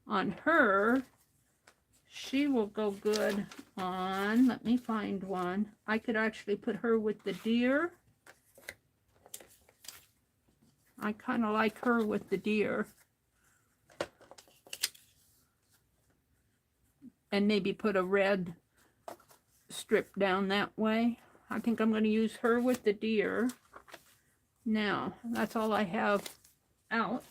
On her, she will go good on, let me find one. I could actually put her with the deer. I kind of like her with the deer. And maybe put a red strip down that way. I think I'm going to use her with the deer. Now, that's all I have out.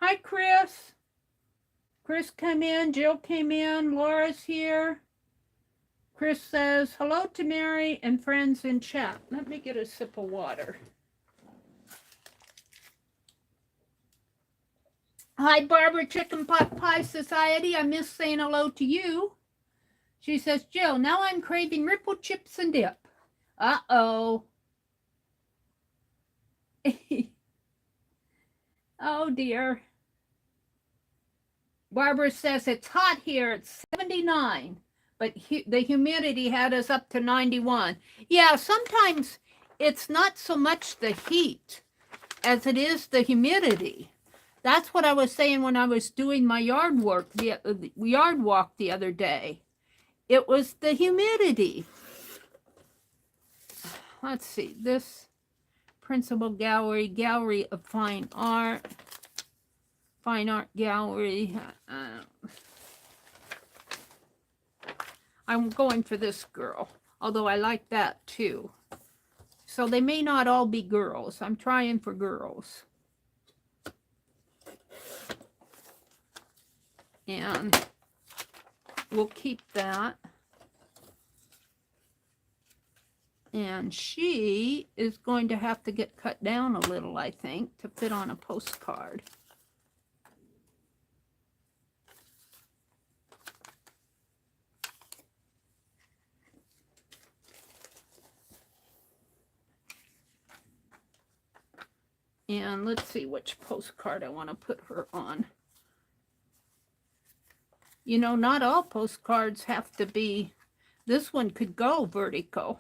Hi, Chris. Chris came in. Jill came in. Laura's here. Chris says, hello to Meri and friends in chat. Let me get a sip of water. Hi, Barbara, Chicken Pot Pie Society. I miss saying hello to you. She says, Jill, now I'm craving ripple chips and dip. Uh-oh. Oh, dear. Barbara says, it's hot here. It's 79. But the humidity had us up to 91. Yeah, sometimes it's not so much the heat as it is the humidity. That's what I was saying when I was doing my yard walk the other day. It was the humidity. Let's see, this Principal Gallery, Gallery of Fine Art Gallery. I'm going for this girl, although I like that too. So they may not all be girls. I'm trying for girls. And we'll keep that. And she is going to have to get cut down a little, I think, to fit on a postcard. And let's see which postcard I want to put her on. You know, not all postcards have to be, this one could go vertical.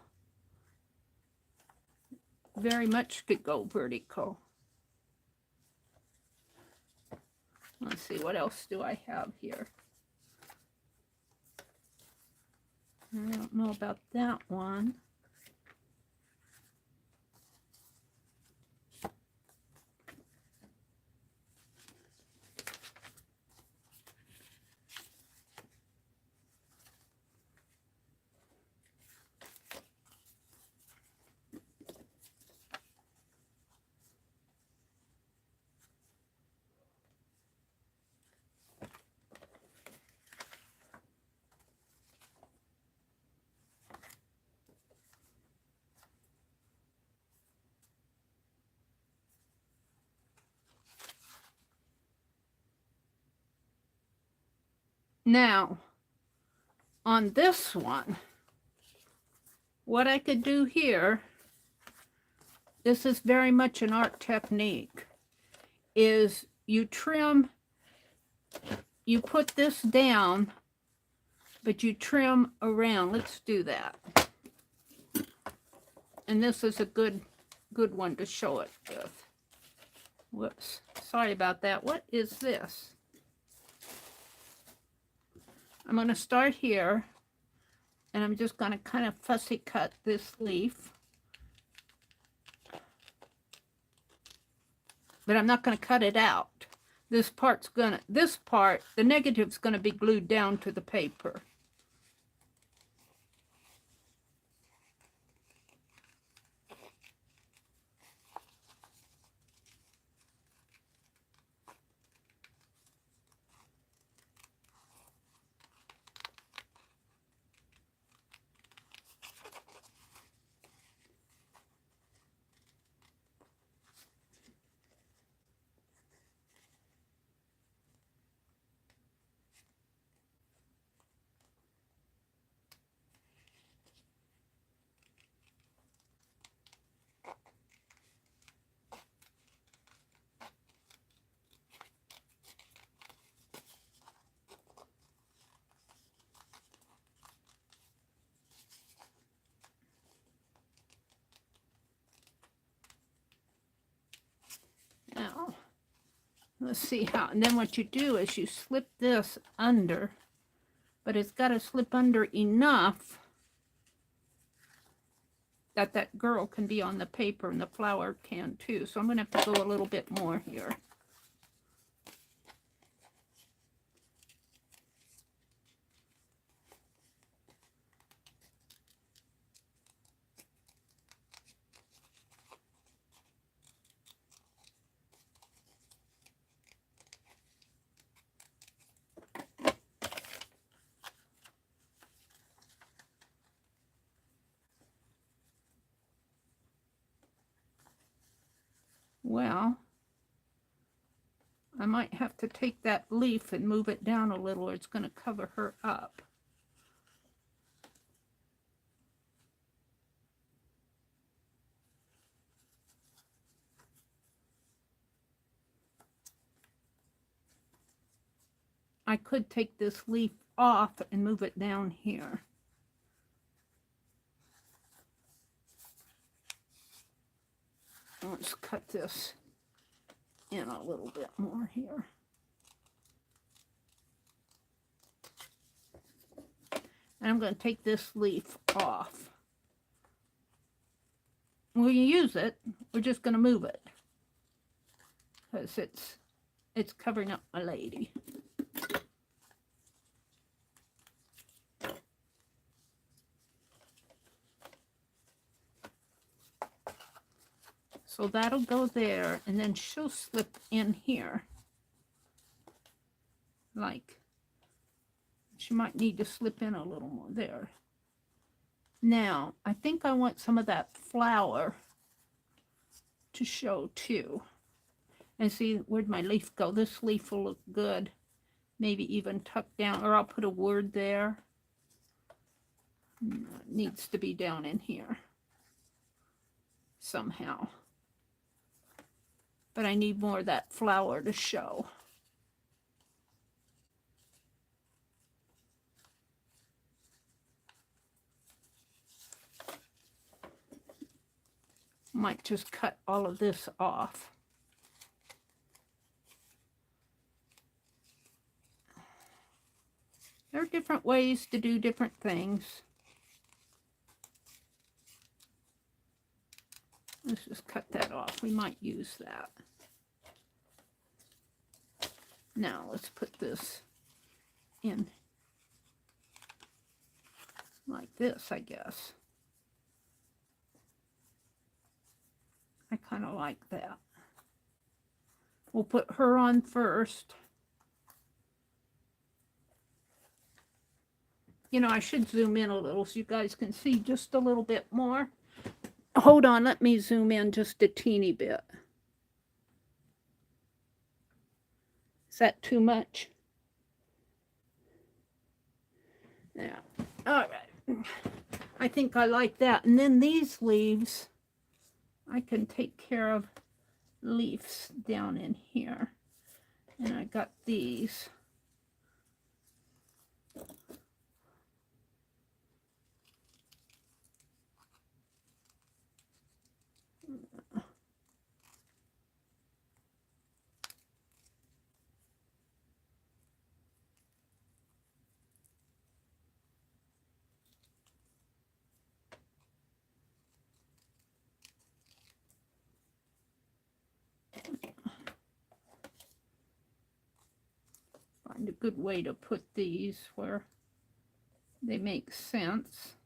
Very much could go vertical. Let's see, what else do I have here? I don't know about that one. Now, on this one, what I could do here, this is very much an art technique, is you trim, you put this down, but you trim around. Let's do that. And this is a good one to show it with. Whoops, sorry about that. What is this? I'm going to start here, and I'm just going to kind of fussy cut this leaf. But I'm not going to cut it out. This part, the negative's going to be glued down to the paper. Let's see how, and then what you do is you slip this under, but it's got to slip under enough that that girl can be on the paper and the flower can too. So I'm going to have to go a little bit more here. Well, I might have to take that leaf and move it down a little, or it's going to cover her up. I could take this leaf off and move it down here. Let's cut this in a little bit more here. And I'm going to take this leaf off. When you use it, we're just going to move it, because it's covering up my lady. So that'll go there, and then she'll slip in here. Like, she might need to slip in a little more there. Now, I think I want some of that flower to show too. And see, where'd my leaf go? This leaf will look good. Maybe even tucked down, or I'll put a word there. It needs to be down in here somehow. But I need more of that flower to show. Might just cut all of this off. There are different ways to do different things. Let's just cut that off. We might use that. Now let's put this in like this, I guess. I kind of like that. We'll put her on first. You know, I should zoom in a little so you guys can see just a little bit more. Hold on, let me zoom in just a teeny bit. Is that too much? Yeah. All right. I think I like that. And then these leaves, I can take care of leaves down in here. And I got these. Find a good way to put these where they make sense.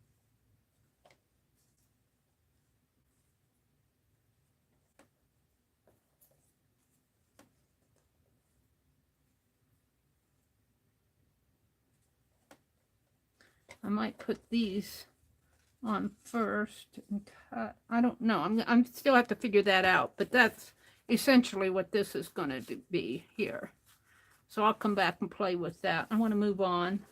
I might put these on first and cut. I don't know. I'm still have to figure that out, but that's essentially what this is going to be here. So I'll come back and play with that. I want to move on.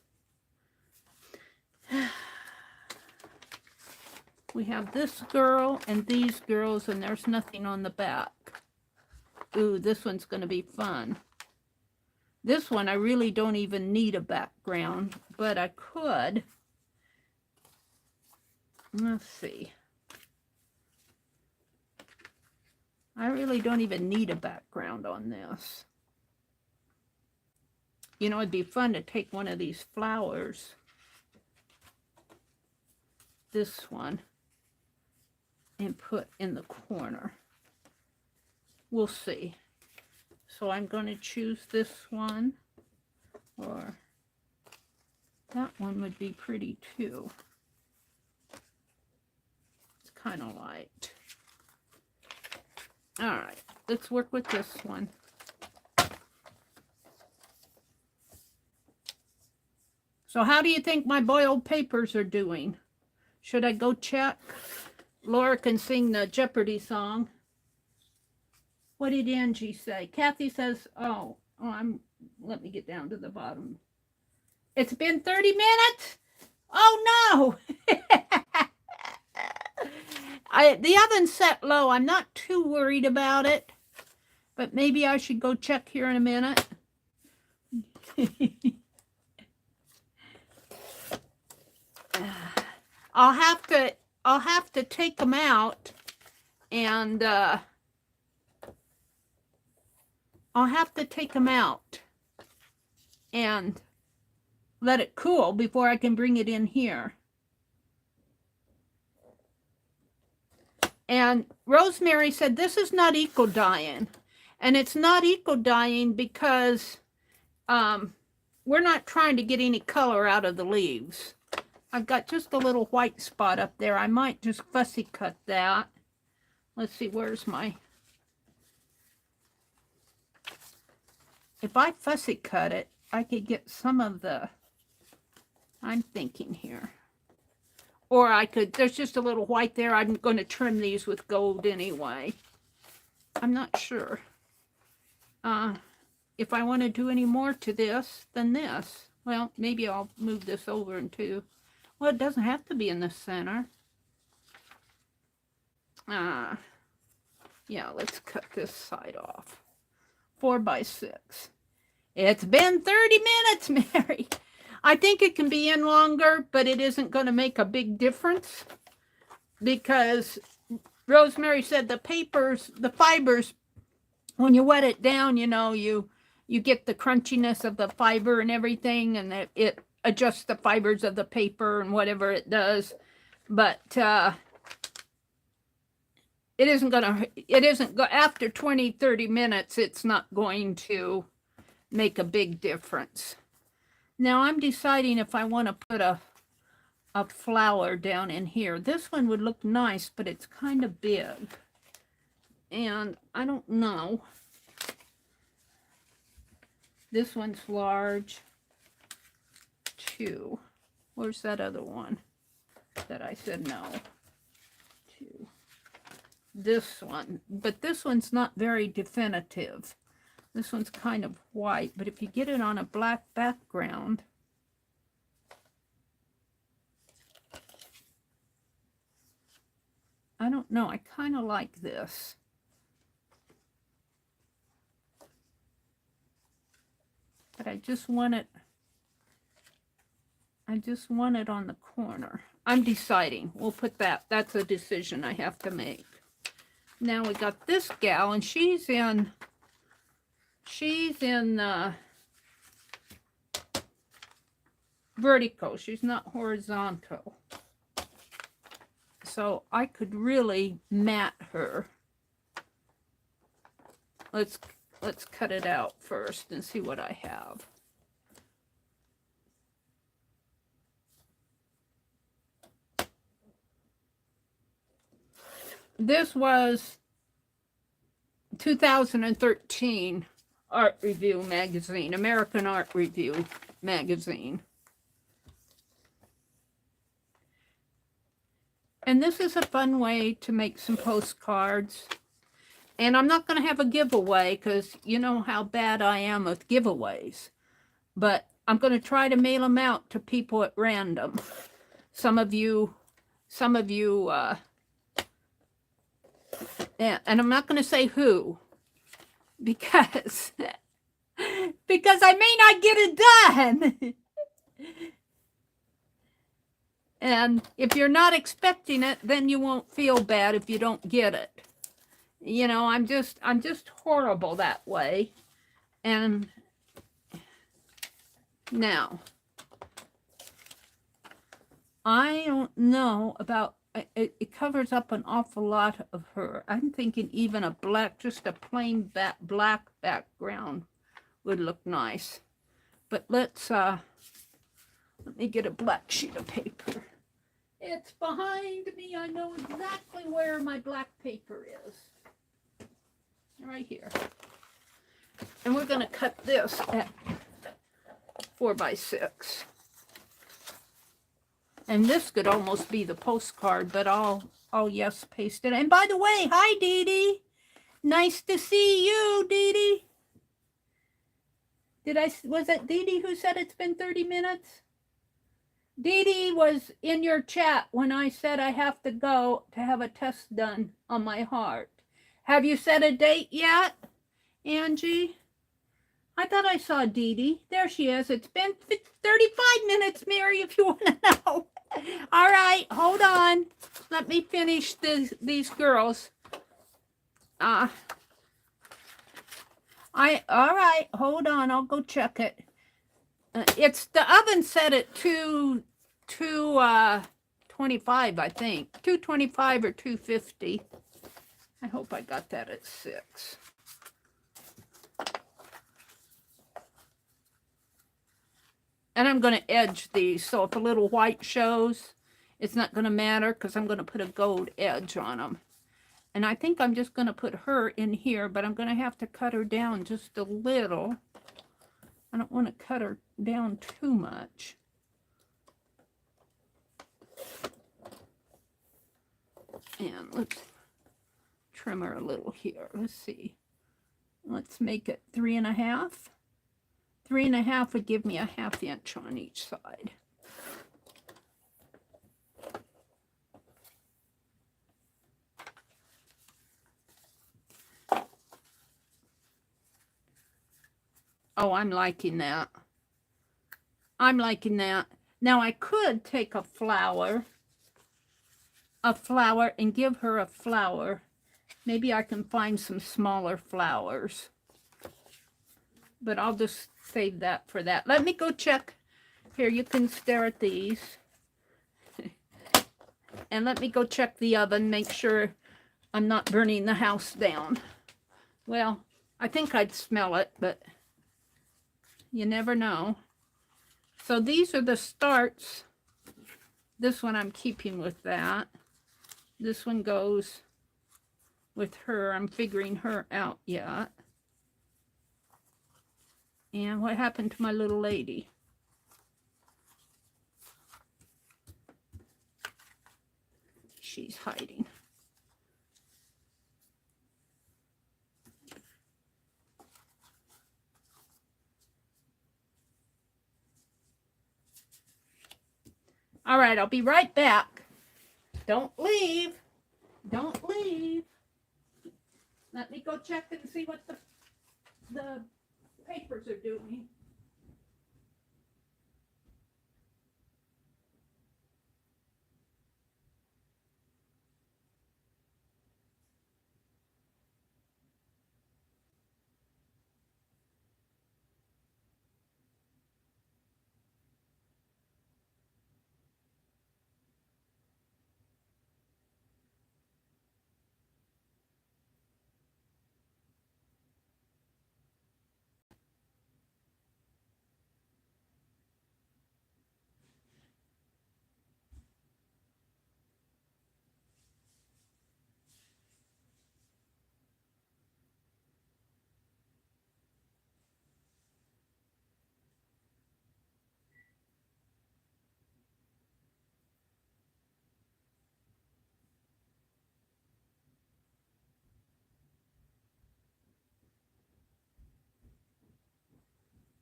We have this girl and these girls, and there's nothing on the back. Ooh, this one's going to be fun. This one, I really don't even need a background, but I could. Let's see. I really don't even need a background on this. You know, it'd be fun to take one of these flowers, this one, and put in the corner. We'll see. So I'm going to choose this one, or that one would be pretty too. It's kind of light. All right, let's work with this one. So how do you think my boiled papers are doing? Should I go check? Laura can sing the Jeopardy song. What did Angie say? Kathy says, let me get down to the bottom. It's been 30 minutes? Oh no! The oven's set low. I'm not too worried about it, but maybe I should go check here in a minute. I'll have to take them out, and I'll have to take them out and let it cool before I can bring it in here. And Rosemary said this is not eco-dyeing, and it's not eco-dyeing because we're not trying to get any color out of the leaves. I've got just a little white spot up there. I might just fussy cut that. Let's see, where's my... If I fussy cut it, I could get some of the... I'm thinking here. Or I could, there's just a little white there. I'm going to trim these with gold anyway. I'm not sure. If I want to do any more to this than this, well, maybe I'll move this over into... Well, it doesn't have to be in the center. Yeah, let's cut this side off. 4 by 6. It's been 30 minutes, Mary. I think it can be in longer, but it isn't going to make a big difference because Rosemary said the papers, the fibers, when you wet it down, you know, you get the crunchiness of the fiber and everything, and it adjusts the fibers of the paper and whatever it does. But it isn't after 20, 30 minutes, it's not going to make a big difference. Now I'm deciding if I want to put a flower down in here. This one would look nice, but it's kind of big. And I don't know. This one's large too. Where's that other one that I said no to? This one. But this one's not very definitive. This one's kind of white, but if you get it on a black background, I don't know. I kind of like this. But I just want it on the corner. I'm deciding. We'll put that. That's a decision I have to make. Now we got this gal, and she's in vertical. She's not horizontal. So I could really mat her. Let's cut it out first and see what I have. This was 2013 Art Review magazine, American Art Review magazine. And this is a fun way to make some postcards. And I'm not going to have a giveaway because you know how bad I am with giveaways. But I'm going to try to mail them out to people at random. Some of you, yeah, and I'm not going to say who. Because I may not get it done. And if you're not expecting it, then you won't feel bad if you don't get it. You know, I'm just horrible that way. And Now, I don't know about, it covers up an awful lot of her. I'm thinking even a black, just a plain black background would look nice. But let me get a black sheet of paper. It's behind me. I know exactly where my black paper is. Right here. And we're going to cut this at 4 by 6. And this could almost be the postcard, but I'll yes paste it. And by the way, hi Dee Dee. Nice to see you, Dee Dee. Was it Dee Dee who said it's been 30 minutes? Dee Dee was in your chat when I said I have to go to have a test done on my heart. Have you set a date yet, Angie? I thought I saw Dee Dee. There she is. It's been 35 minutes, Meri, if you want to know. All right, hold on. Let me finish these girls. All right, hold on. I'll go check it. It's the oven set at 225, I think. 225 or 250. I hope I got that at 6. And I'm going to edge these, so if a little white shows, it's not going to matter because I'm going to put a gold edge on them. And I think I'm just going to put her in here, but I'm going to have to cut her down just a little. I don't want to cut her down too much. And let's trim her a little here. Let's see. Let's make it 3.5. 3.5 would give me a 1/2 inch on each side. Oh, I'm liking that. I'm liking that. Now I could take a flower and give her a flower. Maybe I can find some smaller flowers. But I'll just save that for that. Let me go check. Here, you can stare at these. And let me go check the oven, make sure I'm not burning the house down. Well, I think I'd smell it, but you never know. So these are the starts. This one I'm keeping with that. This one goes with her. I'm figuring her out yet. And what happened to my little lady? She's hiding. All right, I'll be right back. Don't leave. Don't leave. Let me go check and see what the papers are doing.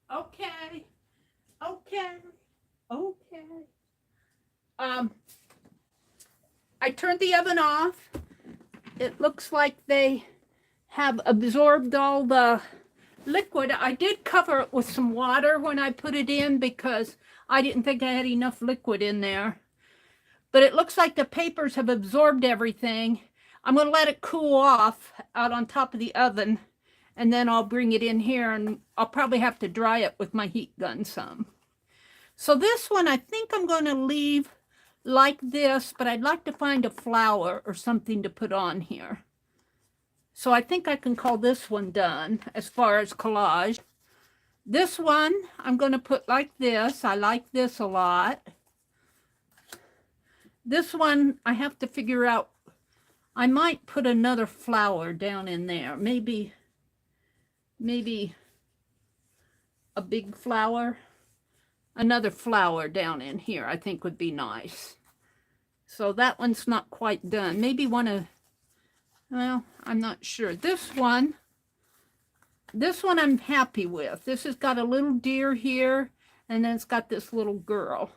Okay. I turned the oven off. It looks like they have absorbed all the liquid. I did cover it with some water when I put it in because I didn't think I had enough liquid in there. But it looks like the papers have absorbed everything. I'm going to let it cool off out on top of the oven, and then I'll bring it in here, and I'll probably have to dry it with my heat gun some. So this one, I think I'm going to leave like this, but I'd like to find a flower or something to put on here. So I think I can call this one done as far as collage. This one, I'm going to put like this. I like this a lot. This one, I have to figure out. I might put another flower down in there. Maybe a big flower. Another flower down in here, I think would be nice. So that one's not quite done. Maybe one of, well, I'm not sure. This one I'm happy with. This has got a little deer here, and then it's got this little girl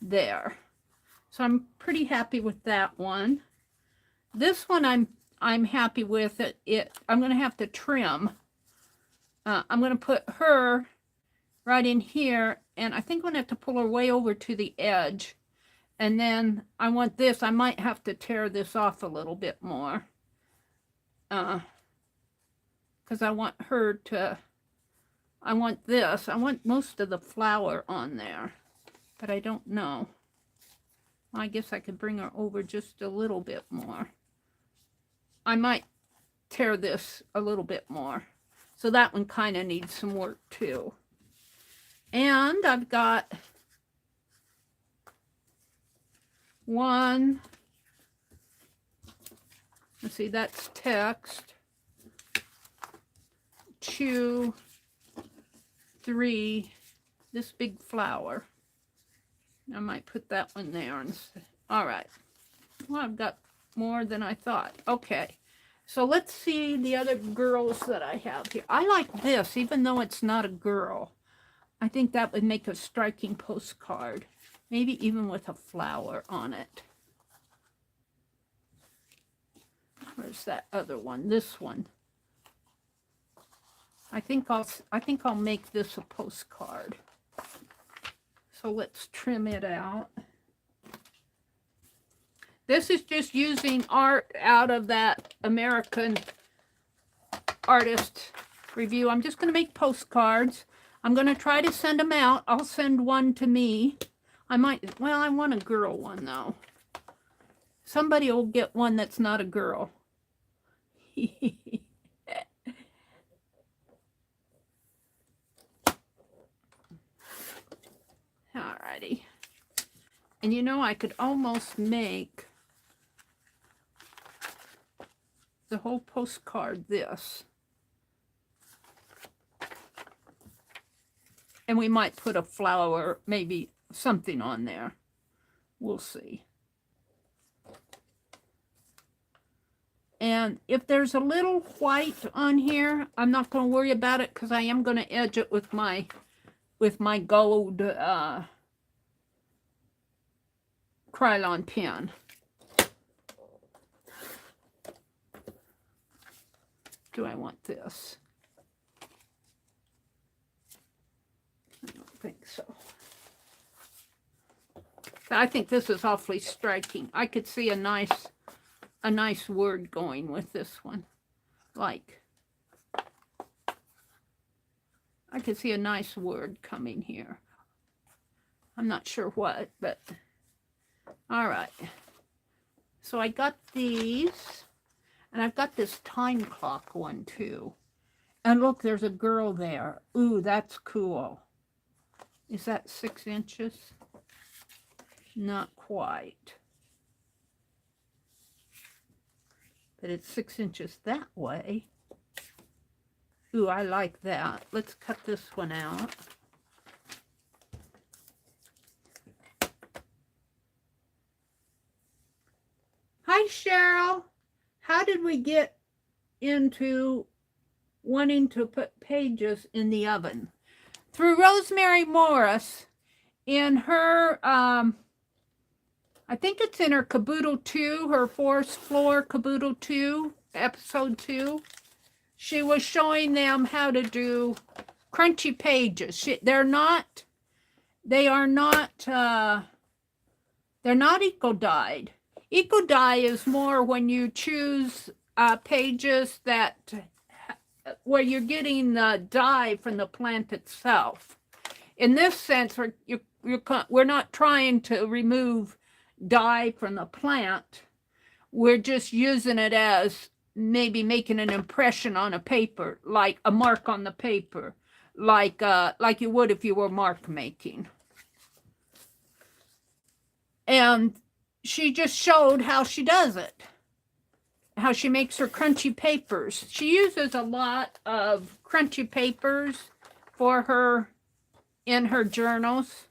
there. So I'm pretty happy with that one. This one I'm happy with it. I'm going to have to trim. I'm going to put her right in here, and I think I'm going to have to pull her way over to the edge. And then I want this. I might have to tear this off a little bit more. Because I want her to, I want this. I want most of the flower on there. But I don't know. I guess I could bring her over just a little bit more. I might tear this a little bit more. So that one kind of needs some work too. And I've got one, let's see, that's text, 2, 3, this big flower. I might put that one there. All right. Well, I've got more than I thought. Okay. So let's see the other girls that I have here. I like this, even though it's not a girl. I think that would make a striking postcard. Maybe even with a flower on it. Where's that other one? This one. I think I'll make this a postcard. So let's trim it out. This is just using art out of that American artist review. I'm just going to make postcards. I'm going to try to send them out. I'll send one to me. I might, well, I want a girl one though. Somebody will get one that's not a girl. Alrighty. And you know, I could almost make the whole postcard this. And we might put a flower, maybe something on there. We'll see. And if there's a little white on here, I'm not going to worry about it because I am going to edge it with my gold Krylon pen. Do I want this? I don't think so. I think this is awfully striking. I could see a nice word going with this one. Like, I could see a nice word coming here. I'm not sure what, but all right. So I got these, and I've got this time clock one too. And look, there's a girl there. Ooh, that's cool. Is that 6 inches? Not quite. But it's 6 inches that way. Ooh, I like that. Let's cut this one out. Hi, Cheryl. How did we get into wanting to put pages in the oven? Through Rosemary Morris in her, I think it's in her Caboodle 2, her 4th floor Caboodle 2, episode 2. She was showing them how to do crunchy pages. They are not eco-dyed. Eco-dye is more when you choose pages that where you're getting the dye from the plant itself. In this sense, we're not trying to remove dye from the plant. We're just using it as maybe making an impression on a paper, like a mark on the paper, like you would if you were mark making. And she just showed how she does it, how she makes her crunchy papers. She uses a lot of crunchy papers for her in her journals.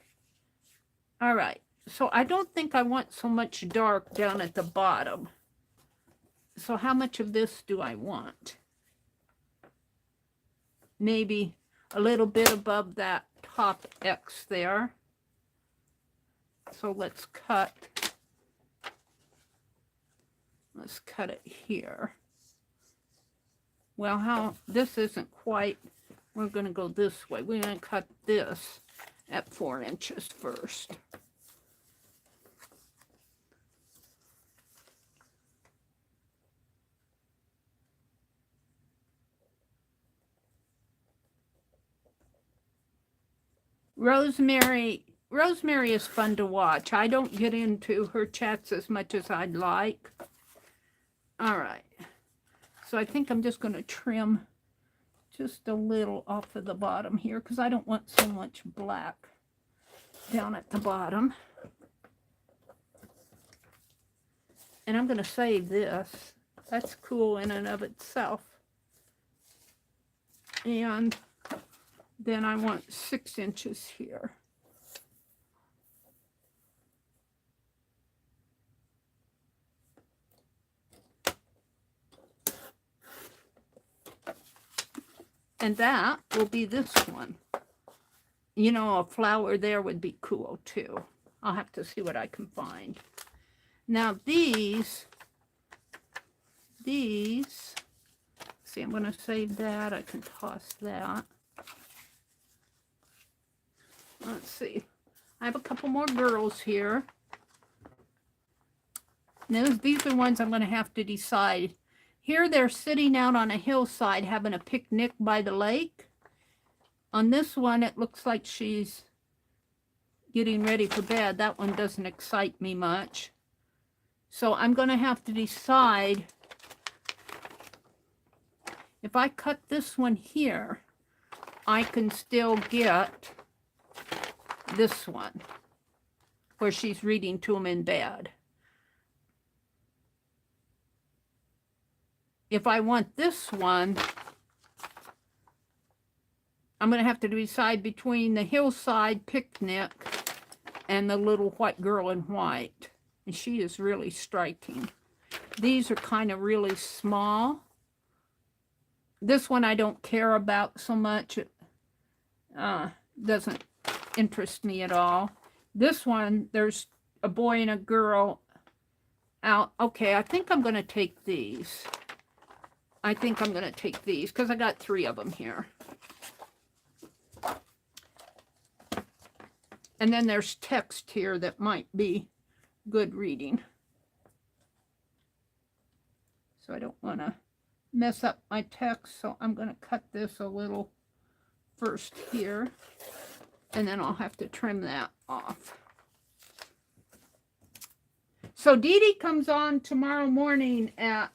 All right, so I don't think I want so much dark down at the bottom. So how much of this do I want? Maybe a little bit above that top X there. So let's cut it here. Well, this isn't quite, we're going to go this way. We're going to cut this at 4 inches first. Rosemary is fun to watch. I don't get into her chats as much as I'd like. All right. So I think I'm just going to trim just a little off of the bottom here because I don't want so much black down at the bottom. And I'm going to save this. That's cool in and of itself. And then I want 6 inches here. And that will be this one. You know, a flower there would be cool too. I'll have to see what I can find. Now these, see, I'm going to save that. I can toss that. Let's see. I have a couple more girls here. Now, these are ones I'm going to have to decide. Here they're sitting out on a hillside having a picnic by the lake. On this one, it looks like she's getting ready for bed. That one doesn't excite me much. So I'm going to have to decide if I cut this one here, I can still get this one where she's reading to him in bed. If I want this one, I'm going to have to decide between the hillside picnic and the little white girl in white. And she is really striking. These are kind of really small. This one I don't care about so much. It doesn't interest me at all. This one, there's a boy and a girl out. Okay, I think I'm going to take these. I think I'm going to take these because I got 3 of them here. And then there's text here that might be good reading. So I don't want to mess up my text. So I'm going to cut this a little first here. And then I'll have to trim that off. So Dee Dee comes on tomorrow morning at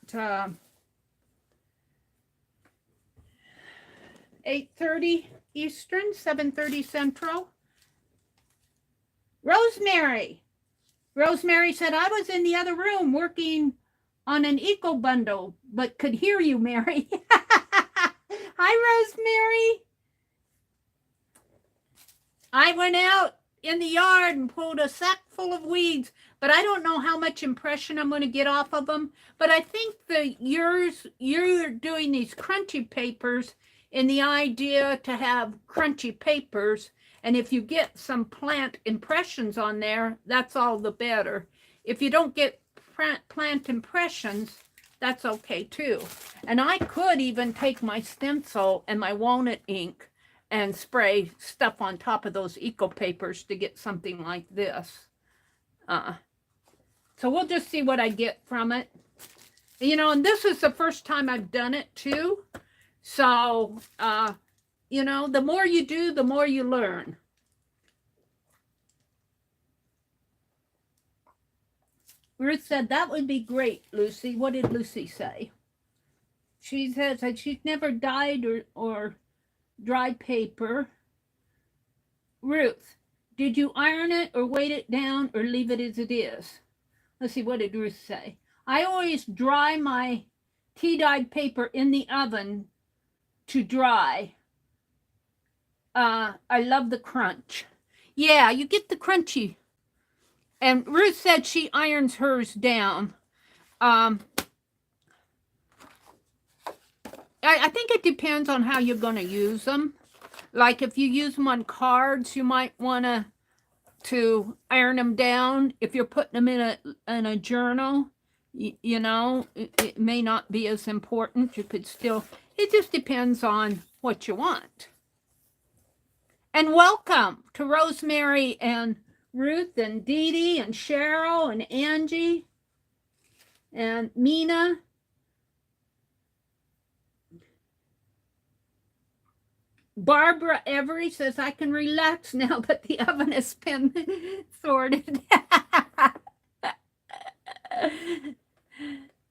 8:30 Eastern, 7:30 Central. Rosemary said, I was in the other room working on an eco bundle, but could hear you, Meri. Hi, Rosemary. I went out in the yard and pulled a sack full of weeds, but I don't know how much impression I'm going to get off of them. But I think you're doing these crunchy papers in the idea to have crunchy papers. And if you get some plant impressions on there, that's all the better. If you don't get plant impressions, that's okay too. And I could even take my stencil and my walnut ink and spray stuff on top of those eco papers to get something like this. So we'll just see what I get from it. You know, and this is the first time I've done it too. So, you know, the more you do, the more you learn. Ruth said, that would be great, Lucy. What did Lucy say? She says that she's never dyed or dried paper. Ruth, did you iron it or weight it down or leave it as it is? Let's see, what did Ruth say? I always dry my tea-dyed paper in the oven to dry. I love the crunch. Yeah, you get the crunchy. And Ruth said she irons hers down. I think it depends on how you're going to use them. Like if you use them on cards, you might want to iron them down. If you're putting them in a journal, you know, it may not be as important. You could still, it just depends on what you want. And welcome to Rosemary and Ruth and Dee Dee and Cheryl and Angie and Mina. Barbara Every says, I can relax now, but the oven has been sorted.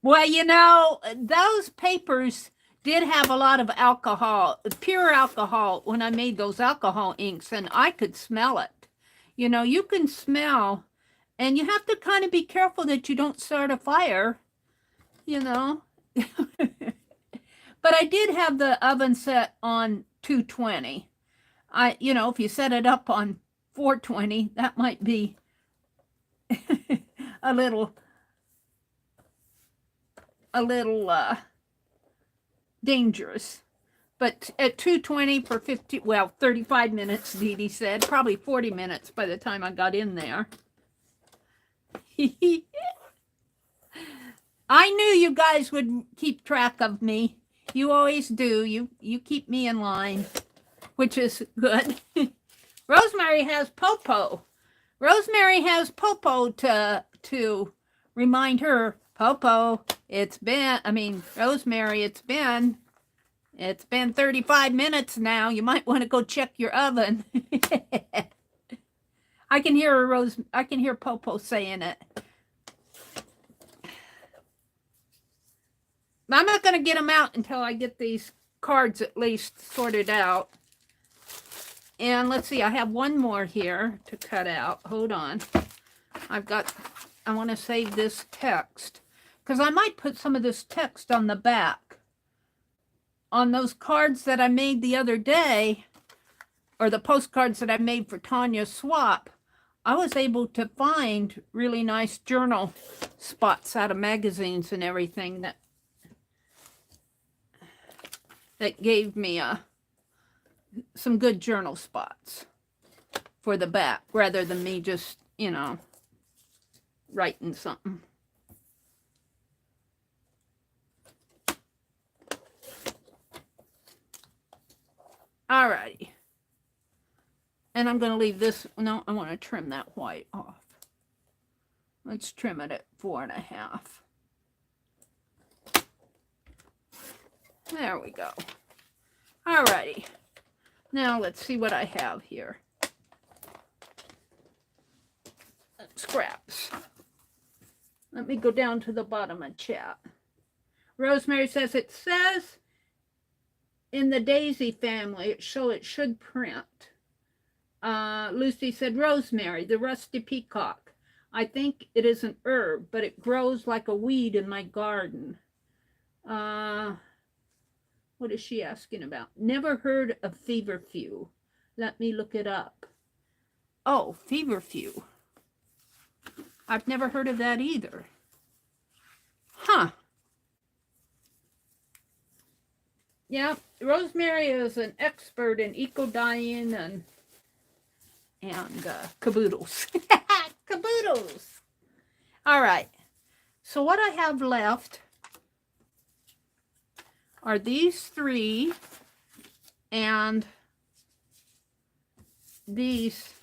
Well, you know, those papers did have a lot of alcohol, pure alcohol, when I made those alcohol inks, and I could smell it. You know, you can smell, and you have to kind of be careful that you don't start a fire, you know. But I did have the oven set on 220. You know, if you set it up on 420, that might be a little dangerous. But at 220 for 35 minutes, Dee Dee said, probably 40 minutes by the time I got in there. I knew you guys would keep track of me. You always do. You keep me in line, which is good. Rosemary has Popo. Rosemary has Popo to remind her, Popo, Rosemary, it's been 35 minutes now. You might want to go check your oven. I can hear Popo saying it. I'm not going to get them out until I get these cards at least sorted out. And let's see, I have one more here to cut out. Hold on. I want to save this text, because I might put some of this text on the back. On those cards that I made the other day, or the postcards that I made for Tanya's swap, I was able to find really nice journal spots out of magazines and everything that gave me some good journal spots for the back, rather than me just, you know, writing something. Alrighty. And I'm going to leave this. No, I want to trim that white off. Let's trim it at 4.5. There we go. Alrighty. Now let's see what I have here. Scraps. Let me go down to the bottom of chat. Rosemary says, it says in the Daisy family, so it should print. Lucy said, Rosemary, the rusty peacock. I think it is an herb, but it grows like a weed in my garden. What is she asking about? Never heard of feverfew. Let me look it up. Oh, feverfew. I've never heard of that either. Huh. Yeah, Rosemary is an expert in eco-dyeing and caboodles. Caboodles. All right. So what I have left are these three and these.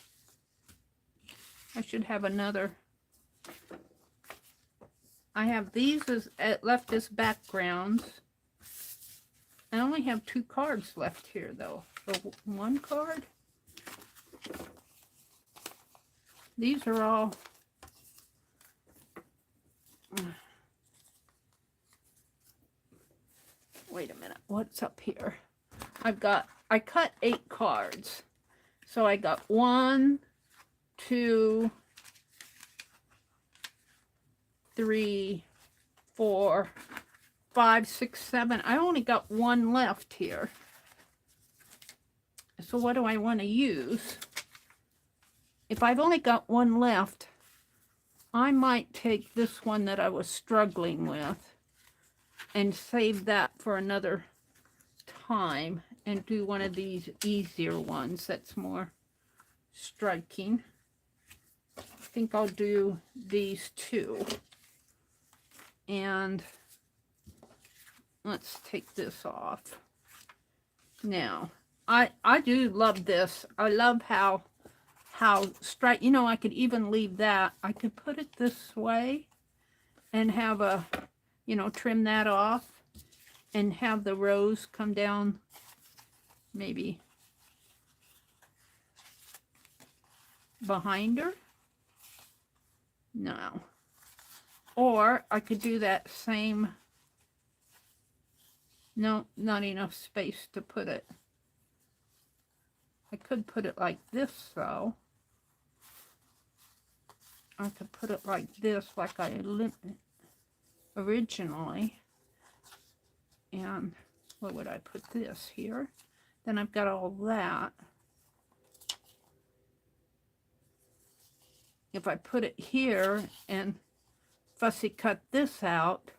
I should have another. I have these as left as backgrounds. I only have 2 cards left here, though. So 1 card. These are all what's up here? I cut 8 cards. So I got 1, 2, 3, 4, 5, 6, 7. I only got 1 left here. So what do I want to use? If I've only got 1 left, I might take this one that I was struggling with and save that for another time and do one of these easier ones that's more striking. I think I'll do these 2. And let's take this off. Now, I do love this. I love how straight, you know, I could even leave that. I could put it this way and have a, you know, trim that off and have the rose come down maybe behind her. No. Or I could do that same, no, not enough space to put it. I could put it like this though. I could put it like this, like I originally. And where would I put this? Here. Then I've got all that. If I put it here and fussy cut this out,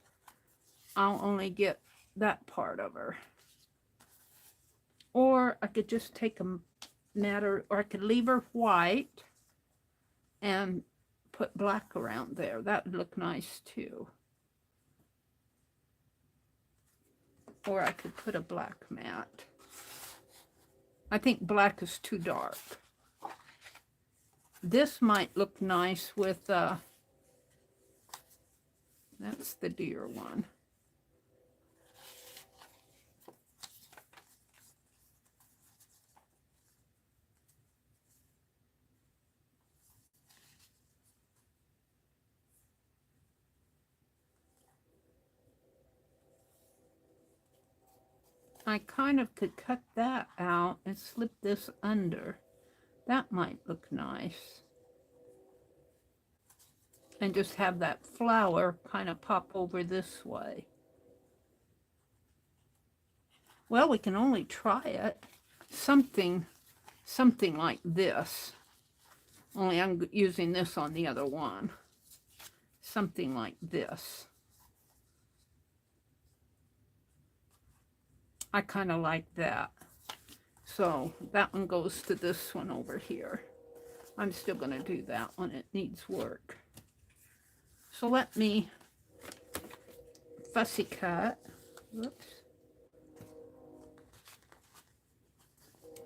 I'll only get that part of her. Or I could just take a matter, or I could leave her white and put black around there. That would look nice too. Or I could put a black mat. I think black is too dark. This might look nice with, that's the deer one. I kind of could cut that out and slip this under. That might look nice. And just have that flower kind of pop over this way. Well, we can only try it. Something like this. Only I'm using this on the other one. Something like this. I kind of like that. So that one goes to this one over here. I'm still going to do that one. It needs work. So let me fussy cut. Whoops.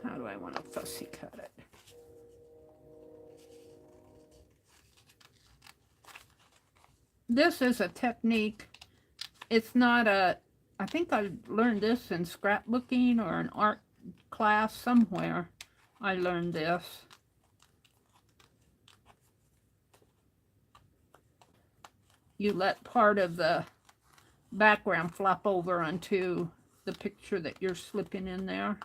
How do I want to fussy cut it? This is a technique. It's not a, I think I learned this in scrapbooking or an art class somewhere. I learned this. You let part of the background flop over onto the picture that you're slipping in there.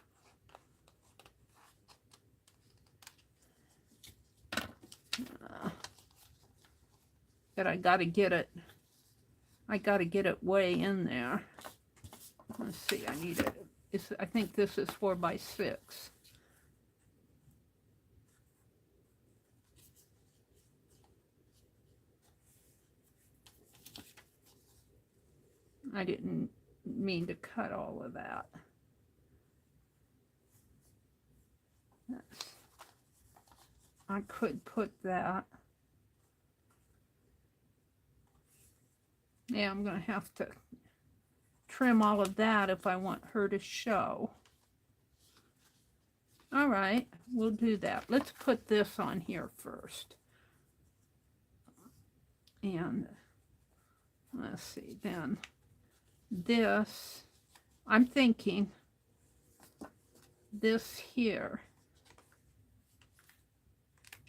But I gotta get it way in there. Let's see, I need it. I think this is 4 by 6. I didn't mean to cut all of that. I could put that. Yeah, I'm going to have to trim all of that if I want her to show. All right, we'll do that. Let's put this on here first. And let's see, then this, I'm thinking this here.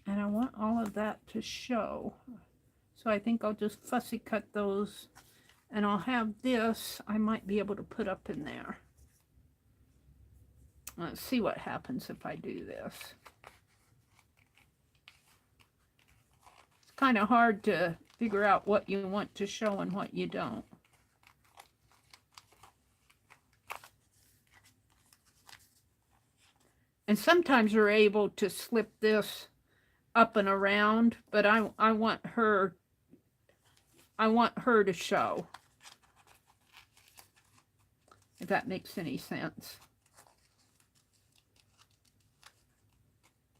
And I want all of that to show. So I think I'll just fussy cut those, and I'll have this, I might be able to put up in there. Let's see what happens if I do this. It's kind of hard to figure out what you want to show and what you don't. And sometimes you're able to slip this up and around, but I want her to show. If that makes any sense.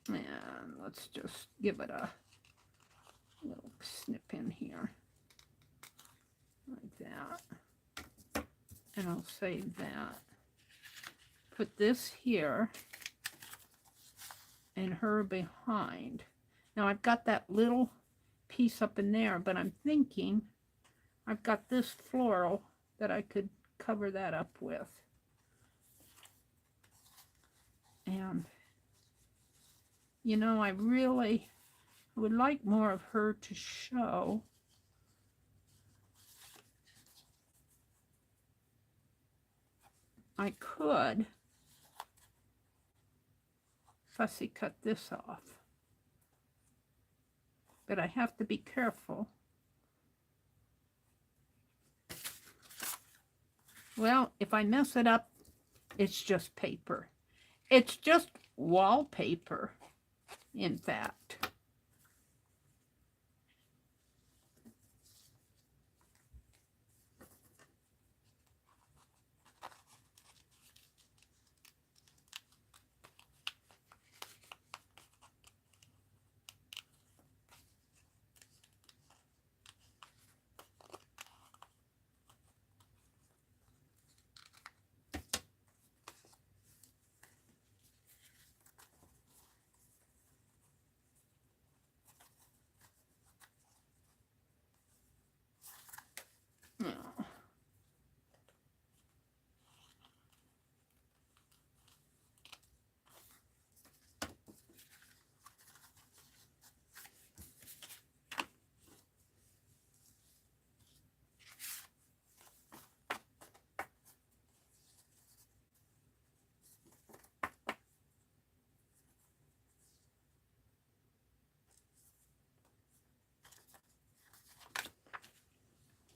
And let's just give it a little snip in here. Like that. And I'll save that. Put this here. And her behind. Now I've got that little piece up in there, but I'm thinking I've got this floral that I could cover that up with. And you know, I would like more of her to show. I could fussy cut this off, but I have to be careful. Well, if I mess it up, it's just paper. It's just wallpaper, in fact.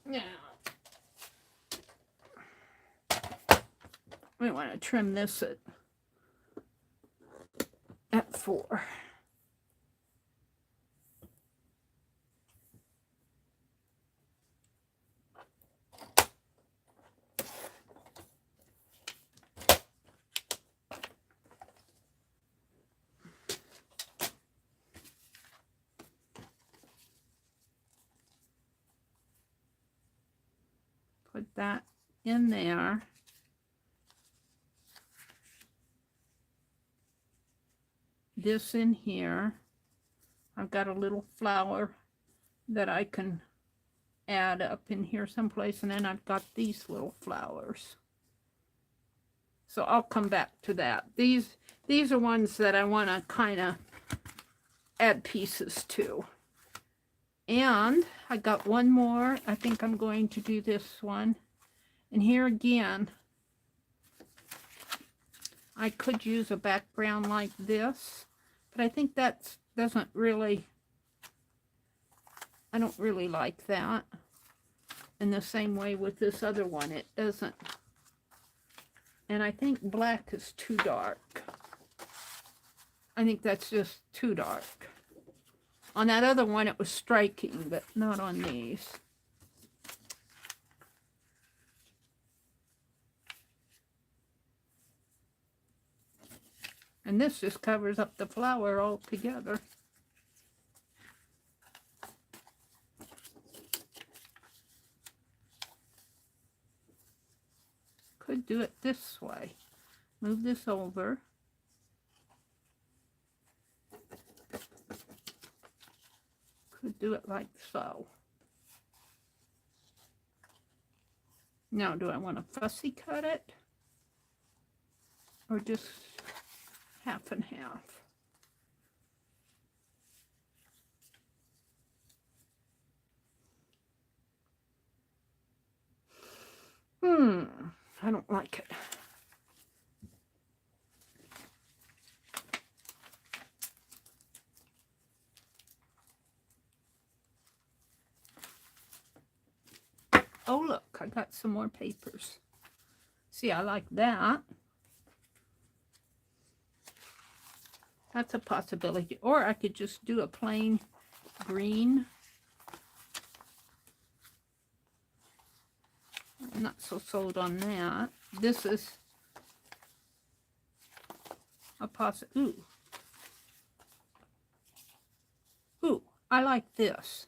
Now, we want to trim this at 4. Put that in there. This in here. I've got a little flower that I can add up in here someplace, and then I've got these little flowers. So I'll come back to that. These are ones that I want to kind of add pieces to. And I got one more. I think I'm going to do this one. And here again, I could use a background like this, but I think that doesn't really, I don't really like that. In the same way with this other one, it doesn't. And I think black is too dark. I think that's just too dark. On that other one, it was striking, but not on these. And this just covers up the flower altogether. Could do it this way. Move this over. Could do it like so. Now, do I want to fussy cut it? Or just half and half? I don't like it. Oh, look, I got some more papers. See, I like that. That's a possibility. Or I could just do a plain green. I'm not so sold on that. This is a possibility. Ooh, I like this.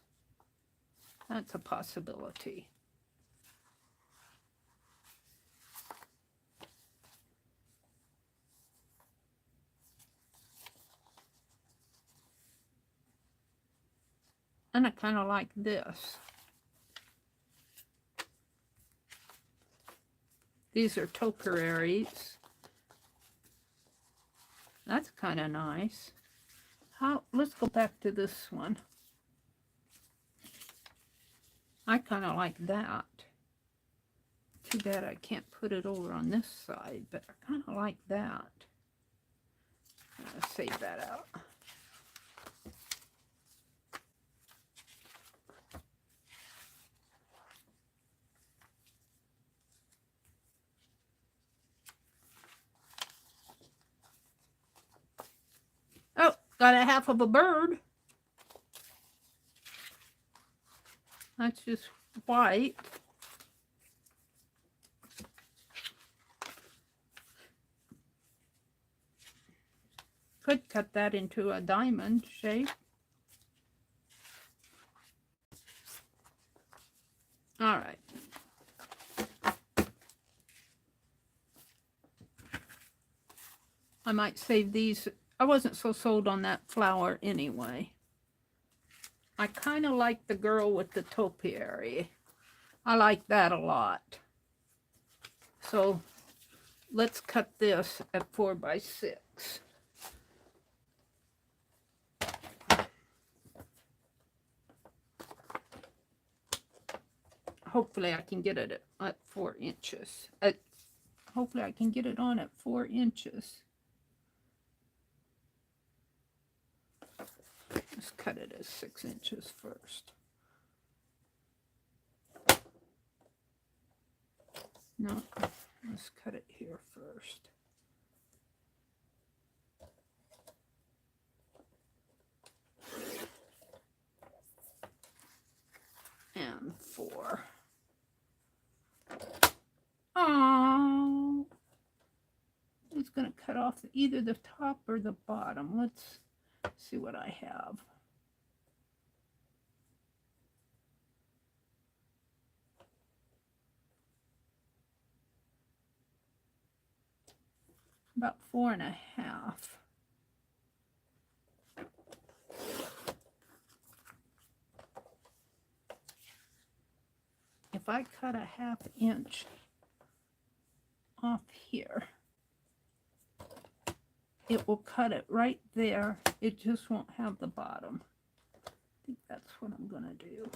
That's a possibility. And I kind of like this. These are topiaries. That's kind of nice. Let's go back to this one. I kind of like that. Too bad I can't put it over on this side, but I kind of like that. I'm going to save that out. Oh, got a half of a bird. That's just white. Could cut that into a diamond shape. All right. I might save these. I wasn't so sold on that flower anyway. I kind of like the girl with the topiary. I like that a lot. So let's cut this at 4 by 6. Hopefully I can get it at 4 inches. Hopefully I can get it on at 4 inches. Let's cut it at 6 inches first. No, let's cut it here first. And 4. Oh, it's going to cut off either the top or the bottom. Let's see what I have. About 4.5. If I cut a 1/2 inch off here, it will cut it right there. It just won't have the bottom. I think that's what I'm going to do.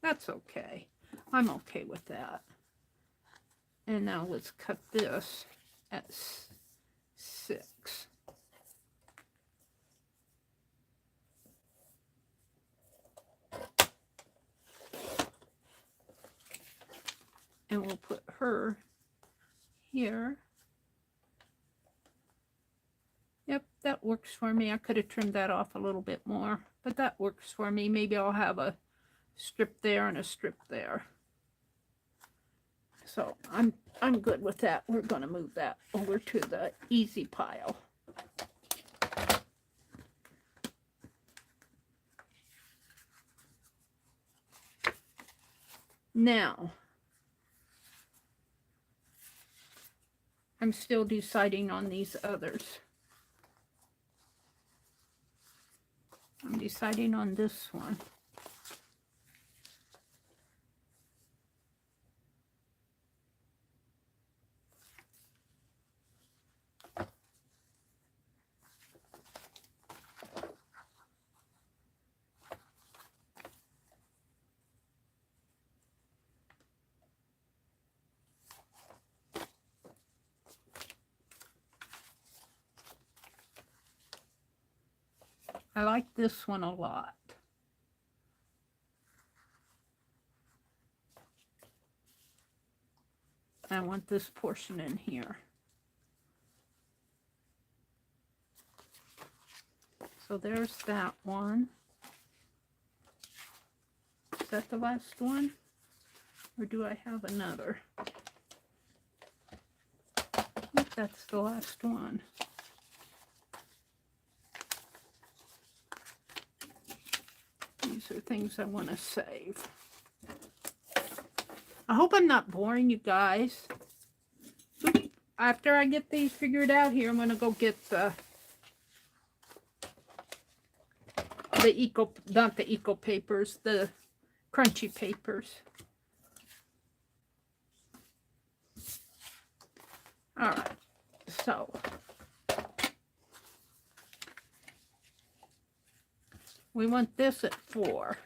That's okay. I'm okay with that. And now let's cut this at 6. And we'll put her here. Yep, that works for me. I could have trimmed that off a little bit more, but that works for me. Maybe I'll have a strip there and a strip there. So I'm good with that. We're going to move that over to the easy pile. Now, I'm still deciding on these others. I'm deciding on this one. I like this one a lot. I want this portion in here. So there's that one. Is that the last one? Or do I have another? I think that's the last one. These are things I want to save. I hope I'm not boring you guys. After I get these figured out here, I'm going to go get the not the eco papers, the crunchy papers. All right, so we want this at 4.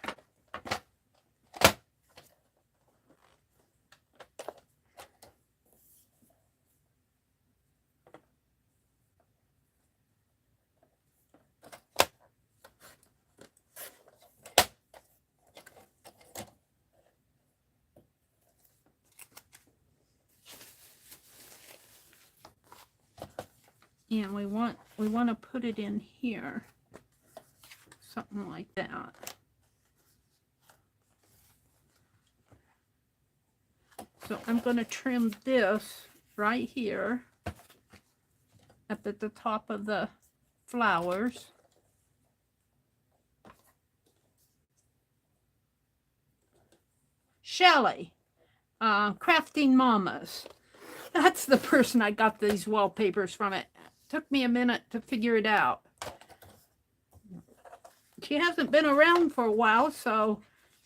And we want to put it in here, something like that. So I'm going to trim this right here up at the top of the flowers. Shelley, Crafting Mamas. That's the person I got these wallpapers from. It took me a minute to figure it out. She hasn't been around for a while, so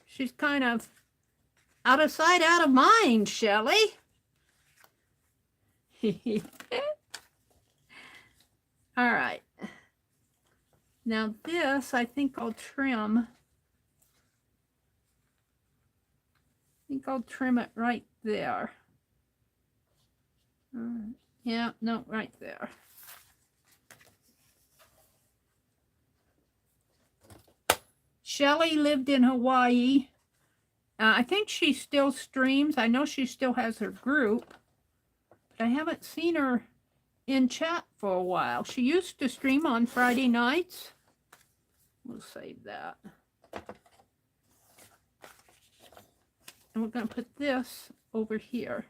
she's kind of out of sight, out of mind, Shelley. All right. Now this, I think I'll trim. I think I'll trim it right there. Yeah, no, right there. Shelley lived in Hawaii. I think she still streams. I know she still has her group, but I haven't seen her in chat for a while. She used to stream on Friday nights. We'll save that. And we're going to put this over here.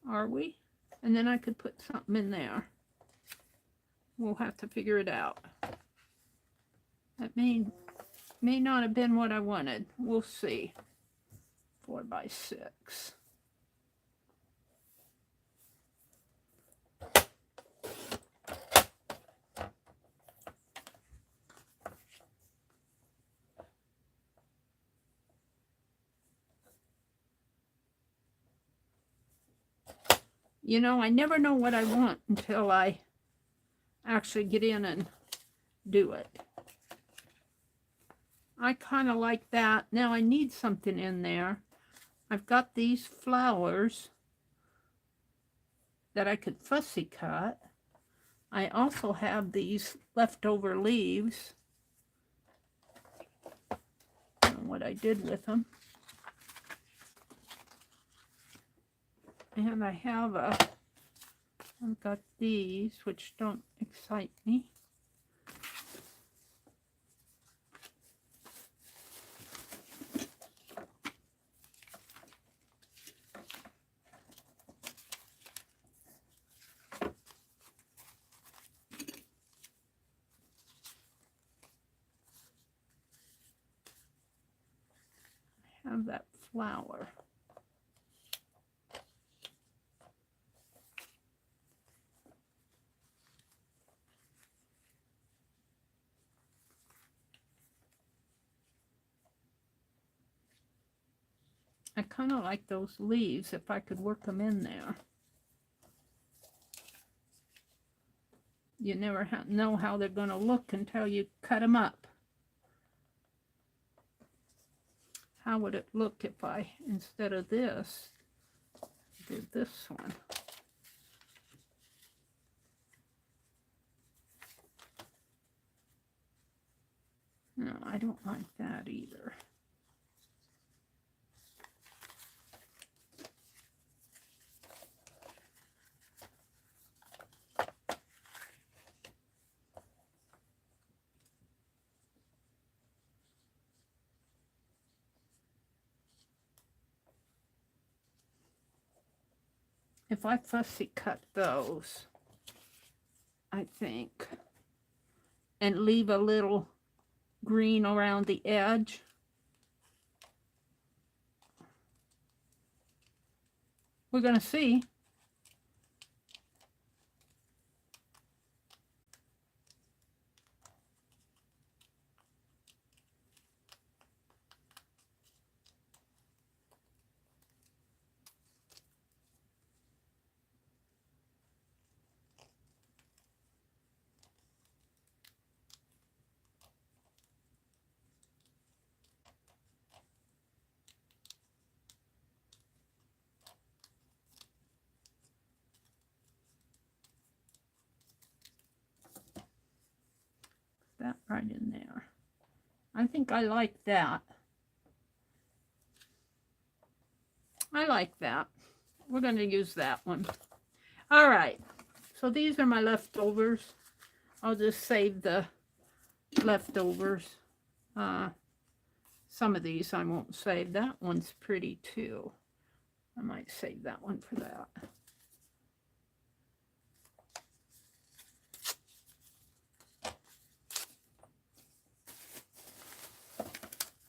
Are we? And then I could put something in there. We'll have to figure it out. That may not have been what I wanted. We'll see. 4 by 6. You know, I never know what I want until I actually get in and do it. I kind of like that. Now I need something in there. I've got these flowers that I could fussy cut. I also have these leftover leaves. I don't know what I did with them. And I've got these, which don't excite me. I have that flower. I kind of like those leaves if I could work them in there. You never know how they're going to look until you cut them up. How would it look if I, instead of this, did this one? No, I don't like that either. if I fussy cut those, I think, and leave a little green around the edge. We're going to see. That right in there. I think I like that. I like that. We're going to use that one. All right. So these are my leftovers. I'll just save the leftovers. Some of these I won't save. That one's pretty too. I might save that one for that.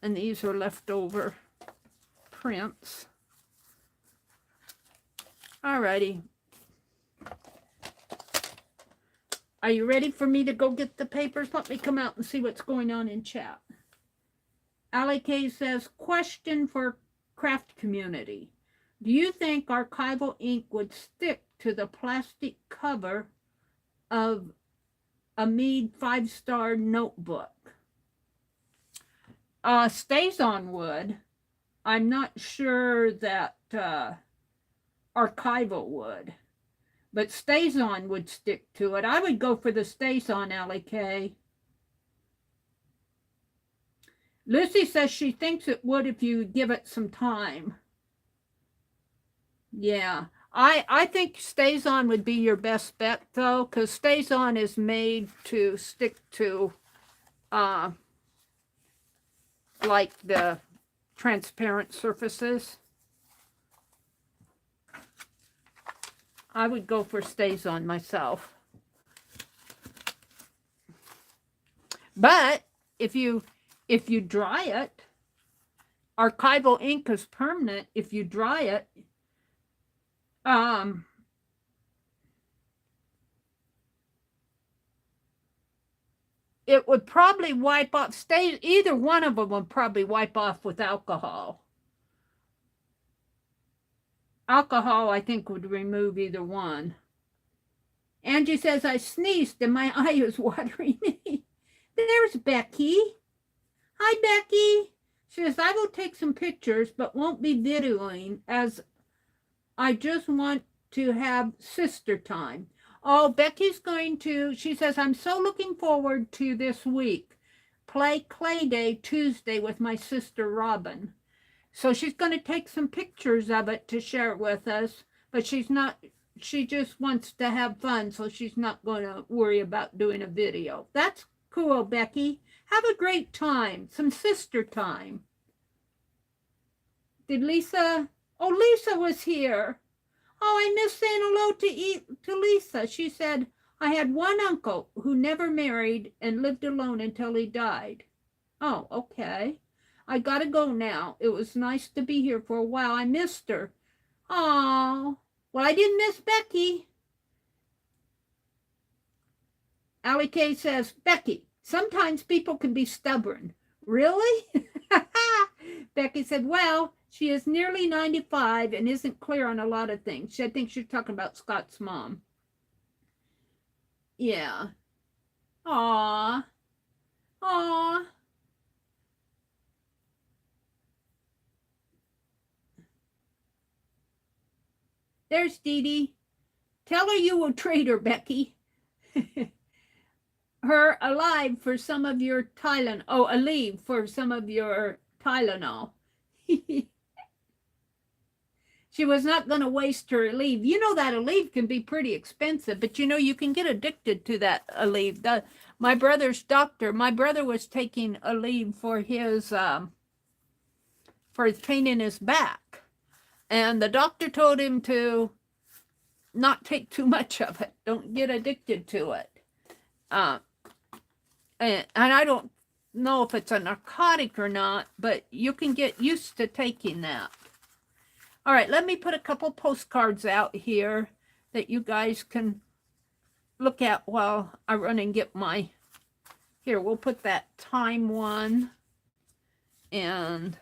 And these are leftover prints. Alrighty. Are you ready for me to go get the papers? Let me come out and see what's going on in chat. Ali K says, question for craft community. Do you think archival ink would stick to the plastic cover of a Mead 5-star notebook? StazOn would. I'm not sure that archival would, but StazOn would stick to it. I would go for the StazOn, Ali K. Lucy says she thinks it would if you give it some time. Yeah, I think StazOn would be your best bet though, because StazOn is made to stick to like the transparent surfaces. I would go for StazOn myself. But if you dry it, archival ink is permanent. If you dry it, it would probably wipe off. Either one of them would probably wipe off with alcohol. Alcohol, I think, would remove either one. Angie says, I sneezed and my eye is watering. There's Becky. Hi, Becky. She says, I will take some pictures, but won't be videoing, as I just want to have sister time. Oh, Becky's going to, she says, I'm so looking forward to this week. Play Clay Day Tuesday with my sister Robin. So she's going to take some pictures of it to share it with us, but she's not, she just wants to have fun, so she's not going to worry about doing a video. That's cool, Becky. Have a great time, some sister time. Did Lisa, oh, Lisa was here. Oh, I missed saying hello to Lisa. She said, I had one uncle who never married and lived alone until he died. Oh, okay. I gotta go now. It was nice to be here for a while. I missed her. Oh, well, I didn't miss Becky. Ali K says, Becky, sometimes people can be stubborn. Really? Becky said, well, she is nearly 95 and isn't clear on a lot of things. I think she's talking about Scott's mom. Yeah. Aw. Aw. There's Dee Dee. Tell her you will trade her, Becky. Her alive for some of your Tylenol. Oh, Aleve for some of your Tylenol. She was not going to waste her Aleve. You know that Aleve can be pretty expensive, but you know you can get addicted to that Aleve. My brother's doctor, my brother was taking Aleve for his pain in his back. And the doctor told him to not take too much of it. Don't get addicted to it. And I don't know if it's a narcotic or not, but you can get used to taking that. All right, let me put a couple postcards out here that you guys can look at while I run and get my, here, we'll put that time one, and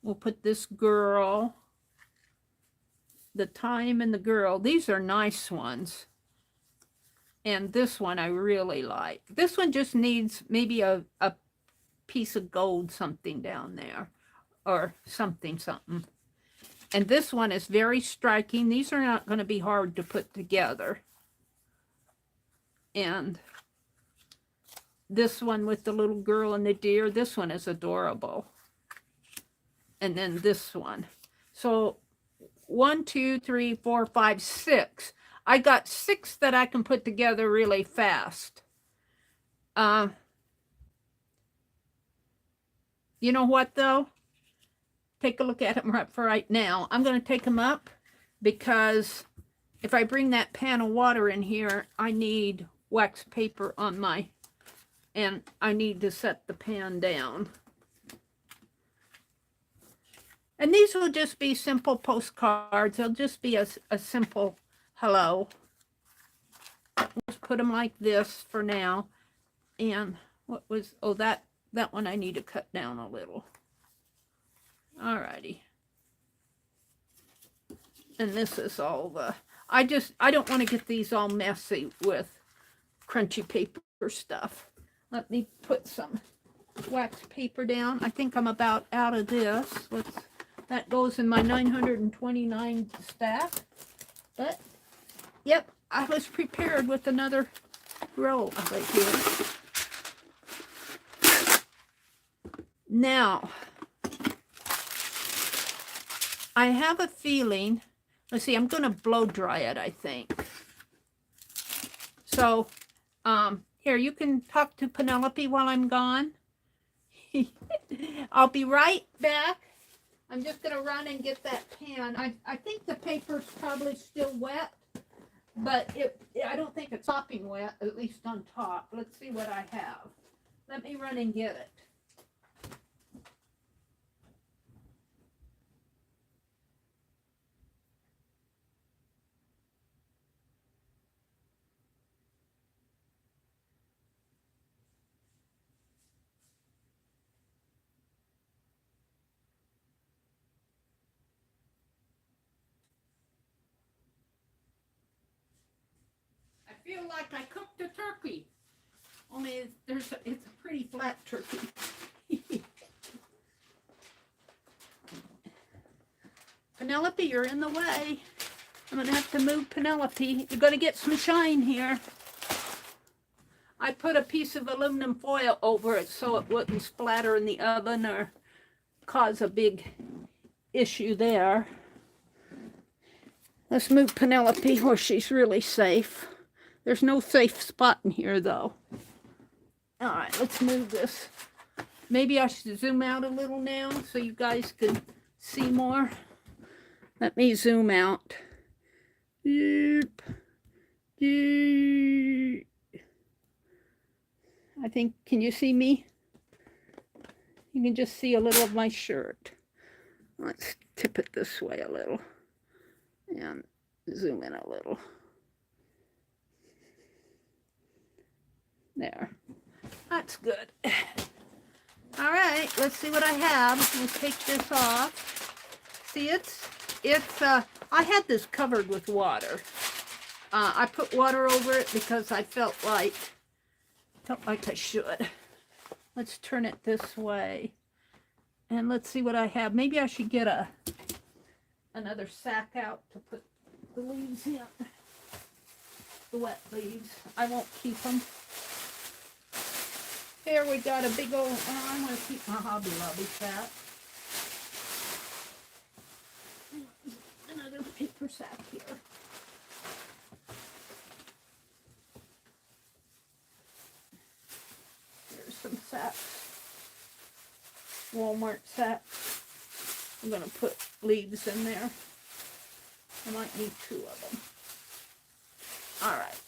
we'll put this girl, the time and the girl. These are nice ones. And this one I really like. This one just needs maybe a piece of gold something down there, or something. And this one is very striking. These are not going to be hard to put together. And this one with the little girl and the deer, this one is adorable. And then this one. So 1, 2, 3, 4, 5, 6. I got 6 that I can put together really fast. You know what, though? Take a look at them right for right now. I'm going to take them up because if I bring that pan of water in here, I need wax paper on my, and I need to set the pan down. And these will just be simple postcards. They'll just be a simple hello. Just put them like this for now. And what was, oh, that one I need to cut down a little. Alrighty. And this is all the, I don't want to get these all messy with crunchy paper stuff. Let me put some wax paper down. I think I'm about out of this. That goes in my 929 stack. But, yep, I was prepared with another roll of it here. Now, I have a feeling, let's see, I'm going to blow dry it, I think. So, here, you can talk to Penelope while I'm gone. I'll be right back. I'm just going to run and get that pan. I think the paper's probably still wet, but I don't think it's sopping wet, at least on top. Let's see what I have. Let me run and get it. I feel like I cooked a turkey, only it's a pretty flat turkey. Penelope, you're in the way. I'm going to have to move Penelope. You're going to get some shine here. I put a piece of aluminum foil over it so it wouldn't splatter in the oven or cause a big issue there. Let's move Penelope where she's really safe. There's no safe spot in here, though. All right, let's move this. Maybe I should zoom out a little now so you guys can see more. Let me zoom out. I think, can you see me? You can just see a little of my shirt. Let's tip it this way a little and zoom in a little. There. That's good. All right, let's see what I have. Let's take this off. See, it's I had this covered with water. I put water over it because I felt like I should. Let's turn it this way. And let's see what I have. Maybe I should get another sack out to put the leaves in. The wet leaves. I won't keep them. Here we got a big old, I want to keep my Hobby Lobby sack. Another paper sack here. Here's some sacks. Walmart sacks. I'm going to put leaves in there. I might need 2 of them. All right.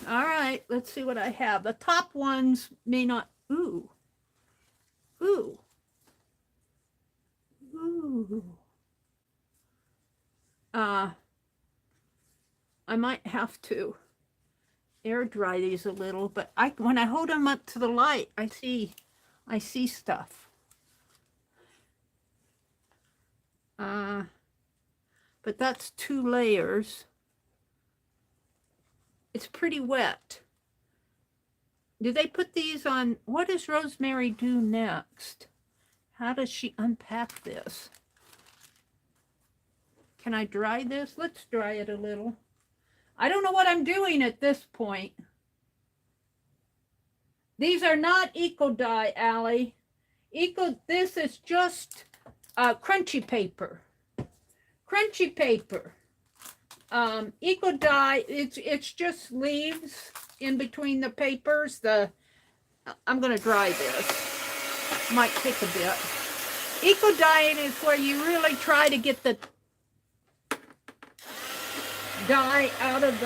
All right, let's see what I have. The top ones may not, ooh, ooh, ooh. I might have to air dry these a little, but when I hold them up to the light, I see stuff. But that's 2 layers. It's pretty wet. Do they put these on? What does Rosemary do next? How does she unpack this? Can I dry this? Let's dry it a little. I don't know what I'm doing at this point. These are not eco dye, Allie. This is just crunchy paper. Crunchy paper. Eco dye, it's just leaves in between the papers. I'm gonna dry this. Might take a bit. Eco dyeing is where you really try to get the dye out of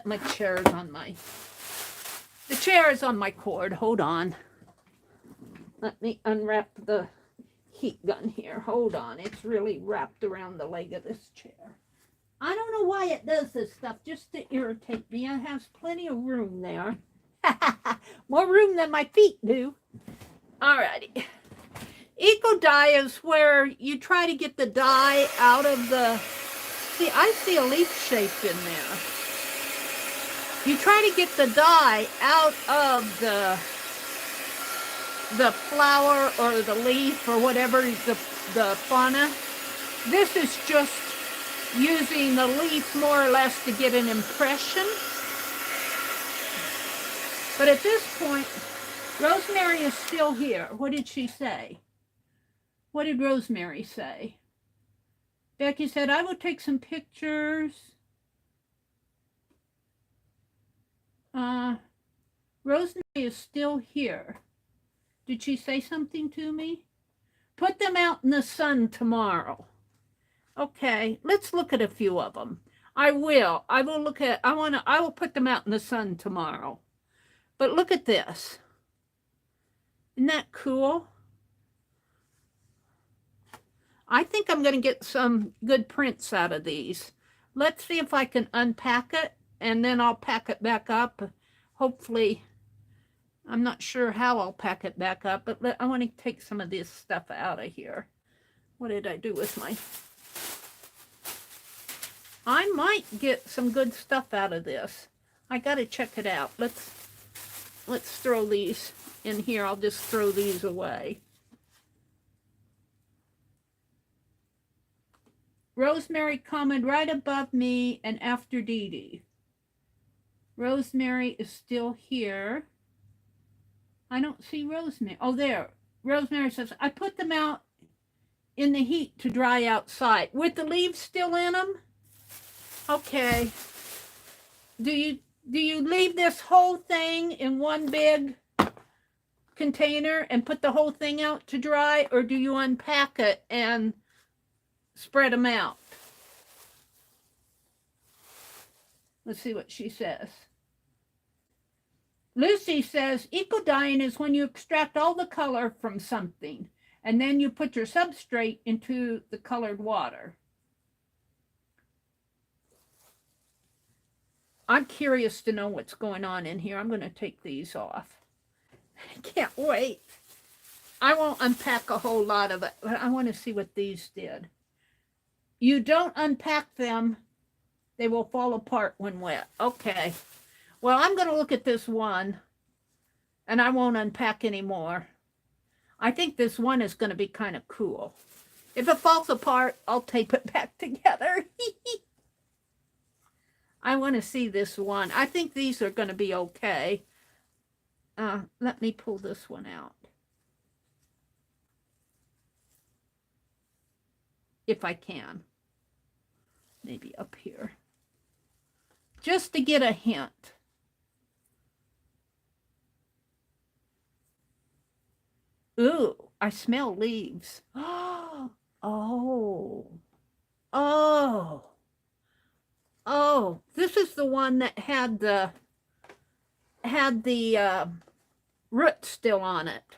my chair is on the chair is on my cord. Hold on. Let me unwrap the heat gun here. Hold on. It's really wrapped around the leg of this chair. I don't know why it does this stuff, just to irritate me. It has plenty of room there. More room than my feet do. Alrighty. Eco dye is where you try to get the dye out of the... See, I see a leaf shape in there. You try to get the dye out of the flower or the leaf or whatever, the fauna. This is just using the leaf more or less to get an impression. But at this point, Rosemary is still here. What did she say? What did Rosemary say? Becky said, I will take some pictures. Rosemary is still here. Did she say something to me? Put them out in the sun tomorrow. Okay, let's look at a few of them. I will look at, I will put them out in the sun tomorrow. But look at this. Isn't that cool? I think I'm going to get some good prints out of these. Let's see if I can unpack it, and then I'll pack it back up. Hopefully, I'm not sure how I'll pack it back up, but I want to take some of this stuff out of here. What did I do with my... I might get some good stuff out of this. I got to check it out. Let's throw these in here. I'll just throw these away. Rosemary commented right above me and after Dee Dee. Rosemary is still here. I don't see Rosemary. Oh, there. Rosemary says, I put them out in the heat to dry outside. With the leaves still in them? Okay. Do you leave this whole thing in one big container and put the whole thing out to dry, or do you unpack it and spread them out? Let's see what she says. Lucy says, eco-dyeing is when you extract all the color from something, and then you put your substrate into the colored water. I'm curious to know what's going on in here. I'm going to take these off. I can't wait. I won't unpack a whole lot of it, but I want to see what these did. You don't unpack them. They will fall apart when wet. Okay. Well, I'm going to look at this one, and I won't unpack anymore. I think this one is going to be kind of cool. If it falls apart, I'll tape it back together. I want to see this one. I think these are going to be okay. Let me pull this one out. If I can. Maybe up here. Just to get a hint. Ooh, I smell leaves. Oh. Oh. Oh, this is the one that had the roots still on it.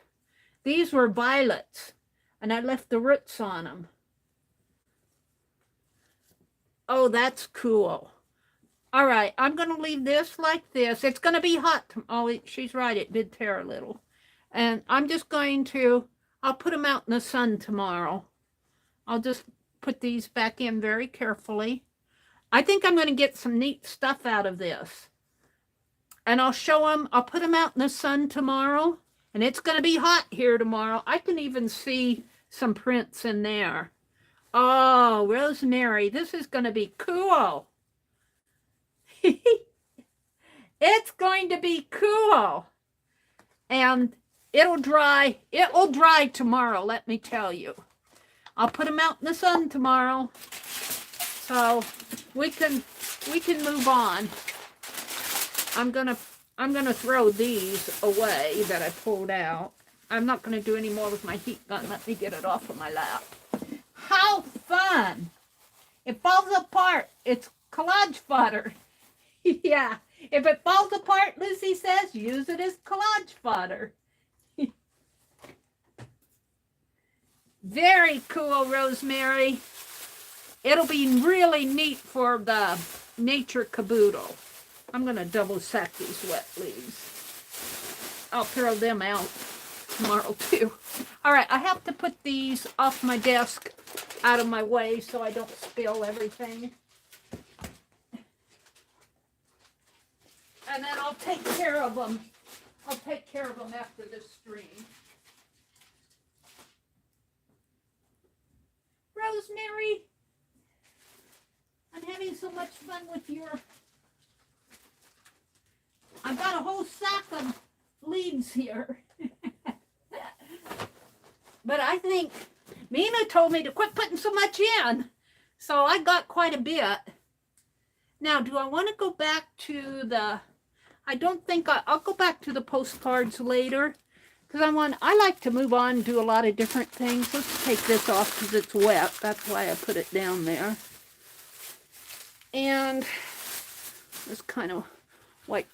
These were violets, and I left the roots on them. Oh, that's cool. All right, I'm going to leave this like this. It's going to be hot. Oh, she's right. It did tear a little. And I'm just going to, I'll put them out in the sun tomorrow. I'll just put these back in very carefully. I think I'm going to get some neat stuff out of this. And I'll show them, I'll put them out in the sun tomorrow. And it's going to be hot here tomorrow. I can even see some prints in there. Oh, Rosemary, this is going to be cool. It's going to be cool. And it'll dry tomorrow, let me tell you. I'll put them out in the sun tomorrow. So we can move on. I'm gonna throw these away that I pulled out. I'm not gonna do any more with my heat gun. Let me get it off of my lap. How fun! It falls apart. It's collage fodder. Yeah. If it falls apart, Lucy says, use it as collage fodder. Very cool, Rosemary. It'll be really neat for the nature caboodle. I'm going to double sack these wet leaves. I'll throw them out tomorrow too. All right, I have to put these off my desk out of my way so I don't spill everything. And then I'll take care of them. I'll take care of them after this stream. Rosemary, I'm having so much fun with your... I've got a whole sack of leaves here. But I think Mina told me to quit putting so much in. So I got quite a bit. Now, do I want to go back to the... I don't think I'll go back to the postcards later. Because I like to move on and do a lot of different things. Let's take this off because it's wet. That's why I put it down there. And just kind of wipe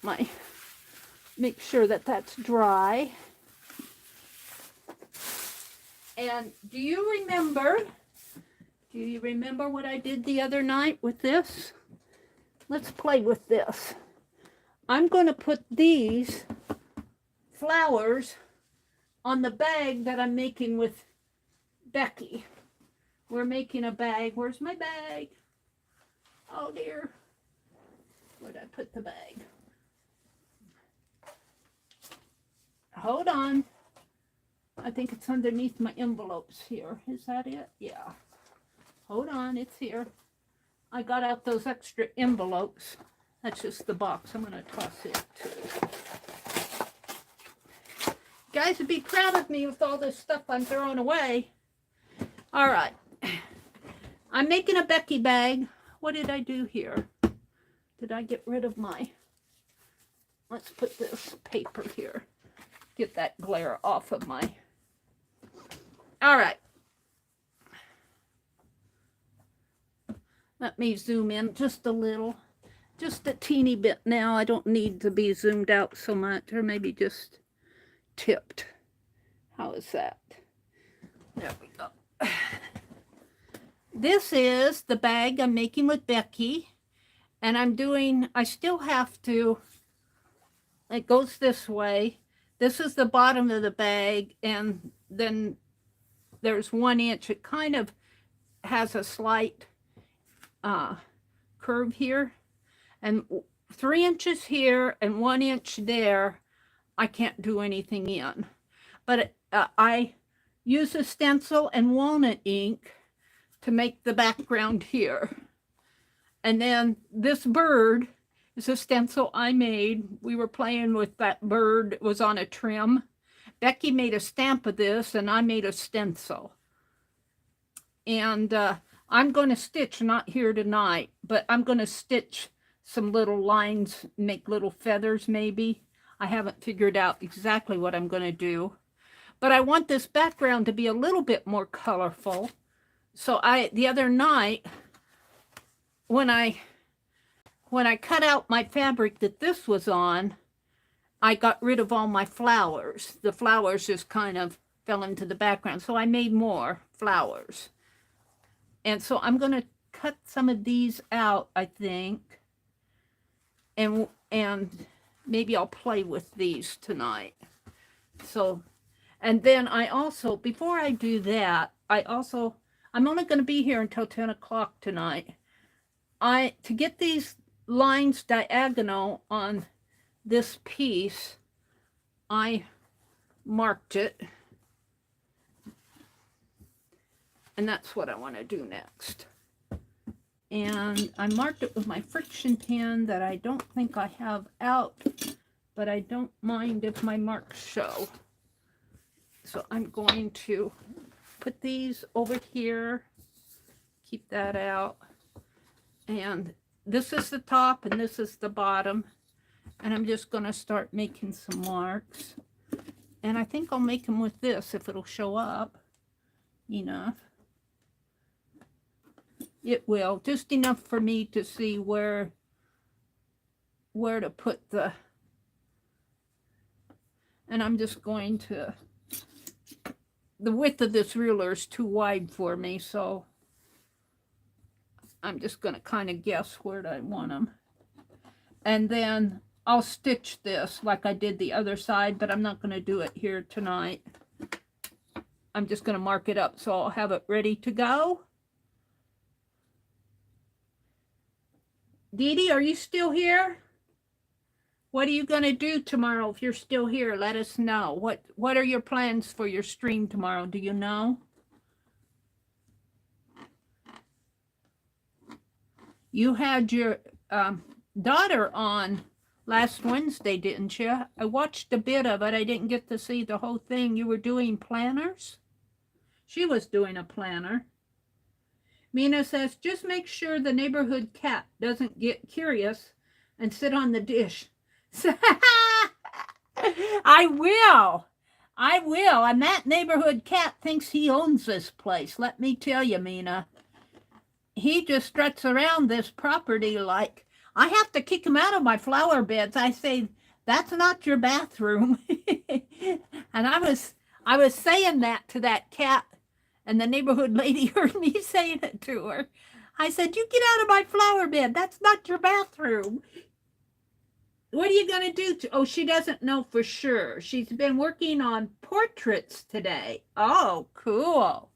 make sure that that's dry. And do you remember what I did the other night with this? Let's play with this. I'm going to put these flowers on the bag that I'm making with Becky. We're making a bag. Where's my bag? Oh dear. Where'd I put the bag? Hold on. I think it's underneath my envelopes here. Is that it? Yeah. Hold on, it's here. I got out those extra envelopes. That's just the box. I'm going to toss it too. You guys would be proud of me with all this stuff I'm throwing away. All right. I'm making a Becky bag. What did I do here? Did I get rid of my... Let's put this paper here. Get that glare off of my... All right. Let me zoom in just a little. Just a teeny bit now. I don't need to be zoomed out so much, or maybe just tipped. How is that? There we go. This is the bag I'm making with Becky, and I still have to, it goes this way. This is the bottom of the bag, and then there's 1 inch. It kind of has a slight curve here, and 3 inches here and 1 inch there I can't do anything in, but I use a stencil and walnut ink to make the background here. And then this bird is a stencil I made. We were playing with that bird. It was on a trim. Becky made a stamp of this and I made a stencil. And I'm going to stitch, not here tonight, but I'm going to stitch some little lines, make little feathers maybe. I haven't figured out exactly what I'm going to do. But I want this background to be a little bit more colorful. So the other night, when I when I cut out my fabric that this was on, I got rid of all my flowers. The flowers just kind of fell into the background. So I made more flowers. And so I'm going to cut some of these out, I think. And maybe I'll play with these tonight. So, and then I also, before I do that, I'm only going to be here until 10 o'clock tonight. To get these lines diagonal on this piece, I marked it. And that's what I want to do next. And I marked it with my friction pen that I don't think I have out, but I don't mind if my marks show. So I'm going to put these over here, keep that out. And this is the top and this is the bottom. And I'm just going to start making some marks. And I think I'll make them with this if it'll show up enough. It will, just enough for me to see where to put the, and I'm just going to, the width of this ruler is too wide for me, so I'm just going to kind of guess where I want them. And then I'll stitch this like I did the other side, but I'm not going to do it here tonight. I'm just going to mark it up so I'll have it ready to go. Dee Dee, are you still here? What are you going to do tomorrow if you're still here? Let us know. What are your plans for your stream tomorrow? Do you know? You had your daughter on last Wednesday, didn't you? I watched a bit of it. I didn't get to see the whole thing. You were doing planners? She was doing a planner. Mina says, just make sure the neighborhood cat doesn't get curious and sit on the dish. I will. And that neighborhood cat thinks he owns this place. Let me tell you, Mina. He just struts around this property like, I have to kick him out of my flower beds. I say, that's not your bathroom. And I was saying that to that cat. And the neighborhood lady heard me saying it to her. I said, you get out of my flower bed. That's not your bathroom. What are you going to do? Oh, she doesn't know for sure. She's been working on portraits today. Oh, cool.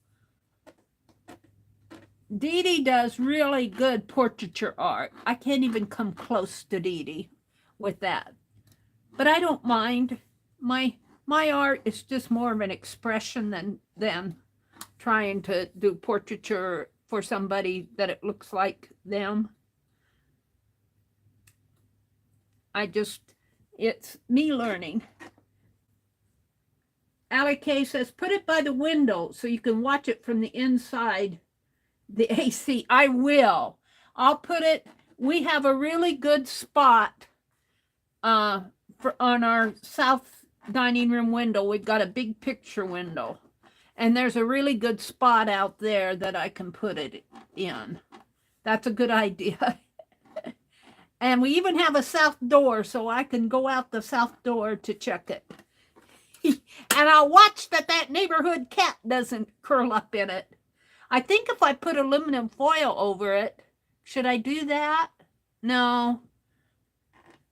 Dee Dee does really good portraiture art. I can't even come close to Dee Dee with that. But I don't mind. My art is just more of an expression than trying to do portraiture for somebody that it looks like them. It's me learning. Allie K says, put it by the window so you can watch it from the inside the AC. I will. I'll put it, we have a really good spot on our south dining room window. We've got a big picture window. And there's a really good spot out there that I can put it in. That's a good idea. And we even have a south door, so I can go out the south door to check it. And I'll watch that neighborhood cat doesn't curl up in it. I think if I put aluminum foil over it, should I do that? No.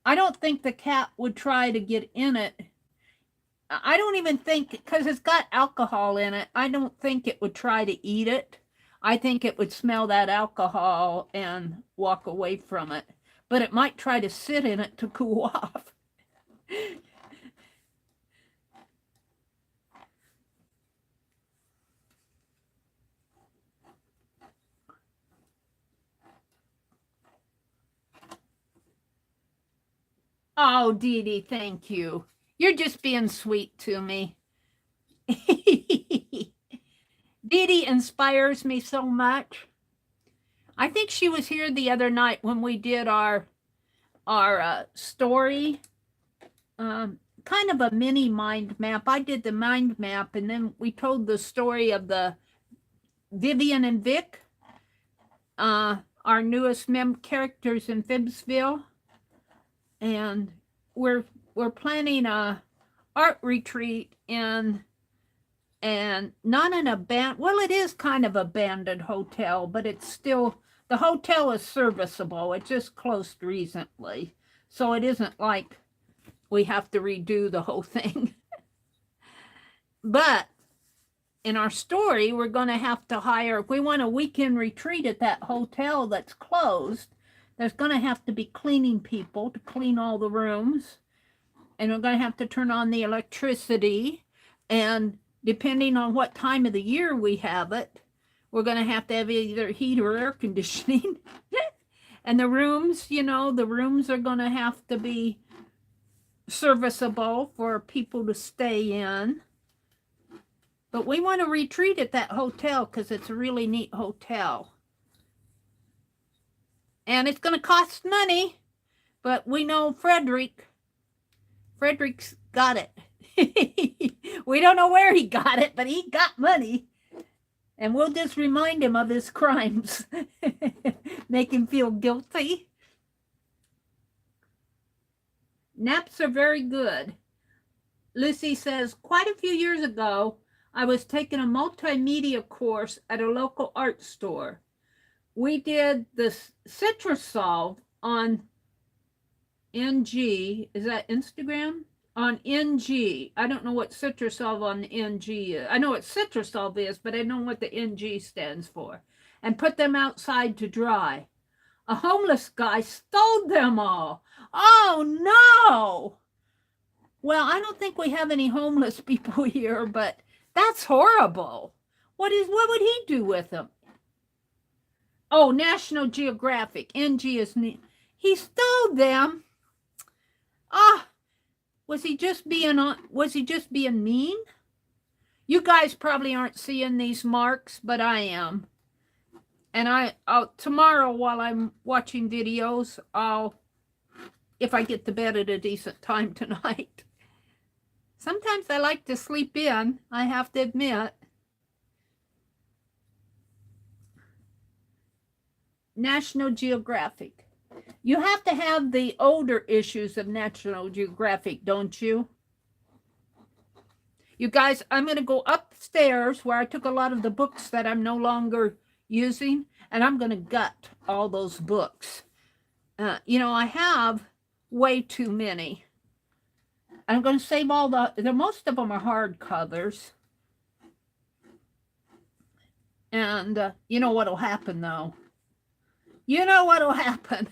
I don't think the cat would try to get in it. I don't even think, because it's got alcohol in it, I don't think it would try to eat it. I think it would smell that alcohol and walk away from it. But it might try to sit in it to cool off. Oh, Dee Dee, thank you. You're just being sweet to me. Dee Dee inspires me so much. I think she was here the other night when we did our story, kind of a mini mind map. I did the mind map, and then we told the story of the Vivian and Vic. our newest characters in Phibbsville. And we're planning a art retreat in, and not an abandoned, well, it is kind of abandoned hotel, but it's still, the hotel is serviceable. It just closed recently. So it isn't like we have to redo the whole thing. But in our story, we're going to have to hire, if we want a weekend retreat at that hotel that's closed, there's going to have to be cleaning people to clean all the rooms. And we're going to have to turn on the electricity. And depending on what time of the year we have it, we're going to have either heat or air conditioning. And the rooms, you know, the rooms are going to have to be serviceable for people to stay in. But we want to retreat at that hotel because it's a really neat hotel. And it's going to cost money, but we know Frederick's got it. We don't know where he got it, but he got money. And we'll just remind him of his crimes. Make him feel guilty. Naps are very good. Lucy says, quite a few years ago, I was taking a multimedia course at a local art store. We did the citrus solve on NG. Is that Instagram? On NG. I don't know what citrus solve on NG is. I know what citrus solve is, but I don't know what the NG stands for. And put them outside to dry. A homeless guy stole them all. Oh, no. Well, I don't think we have any homeless people here, but that's horrible. What would he do with them? Oh, National Geographic. NG is neat. He stole them. Ah, was he just being mean? You guys probably aren't seeing these marks, but I am. And I'll tomorrow while I'm watching videos, if I get to bed at a decent time tonight. Sometimes I like to sleep in, I have to admit. National Geographic. You have to have the older issues of National Geographic, don't you? You guys, I'm going to go upstairs where I took a lot of the books that I'm no longer using, and I'm going to gut all those books. You know, I have way too many. I'm going to save all most of them are hardcovers. And you know what'll happen, though? You know what'll happen.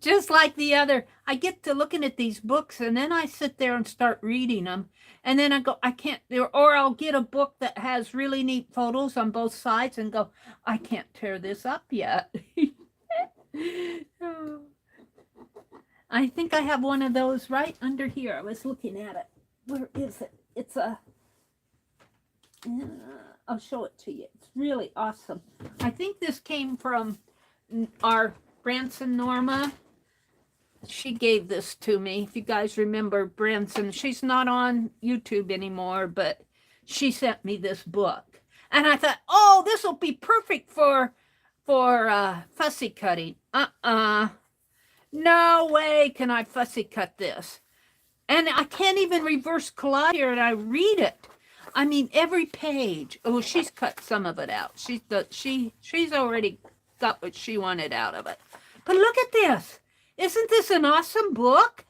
Just like the other, I get to looking at these books and then I sit there and start reading them. And then I go, I can't, or I'll get a book that has really neat photos on both sides and go, I can't tear this up yet. I think I have one of those right under here. I was looking at it. Where is it? It's I'll show it to you. It's really awesome. I think this came from our Branson Norma. She gave this to me. If you guys remember Branson, she's not on YouTube anymore, but she sent me this book. And I thought, oh, this will be perfect for fussy cutting. No way can I fussy cut this. And I can't even reverse collage here and I read it. I mean, every page. Oh, she's cut some of it out. She's already got what she wanted out of it. But look at this. Isn't this an awesome book?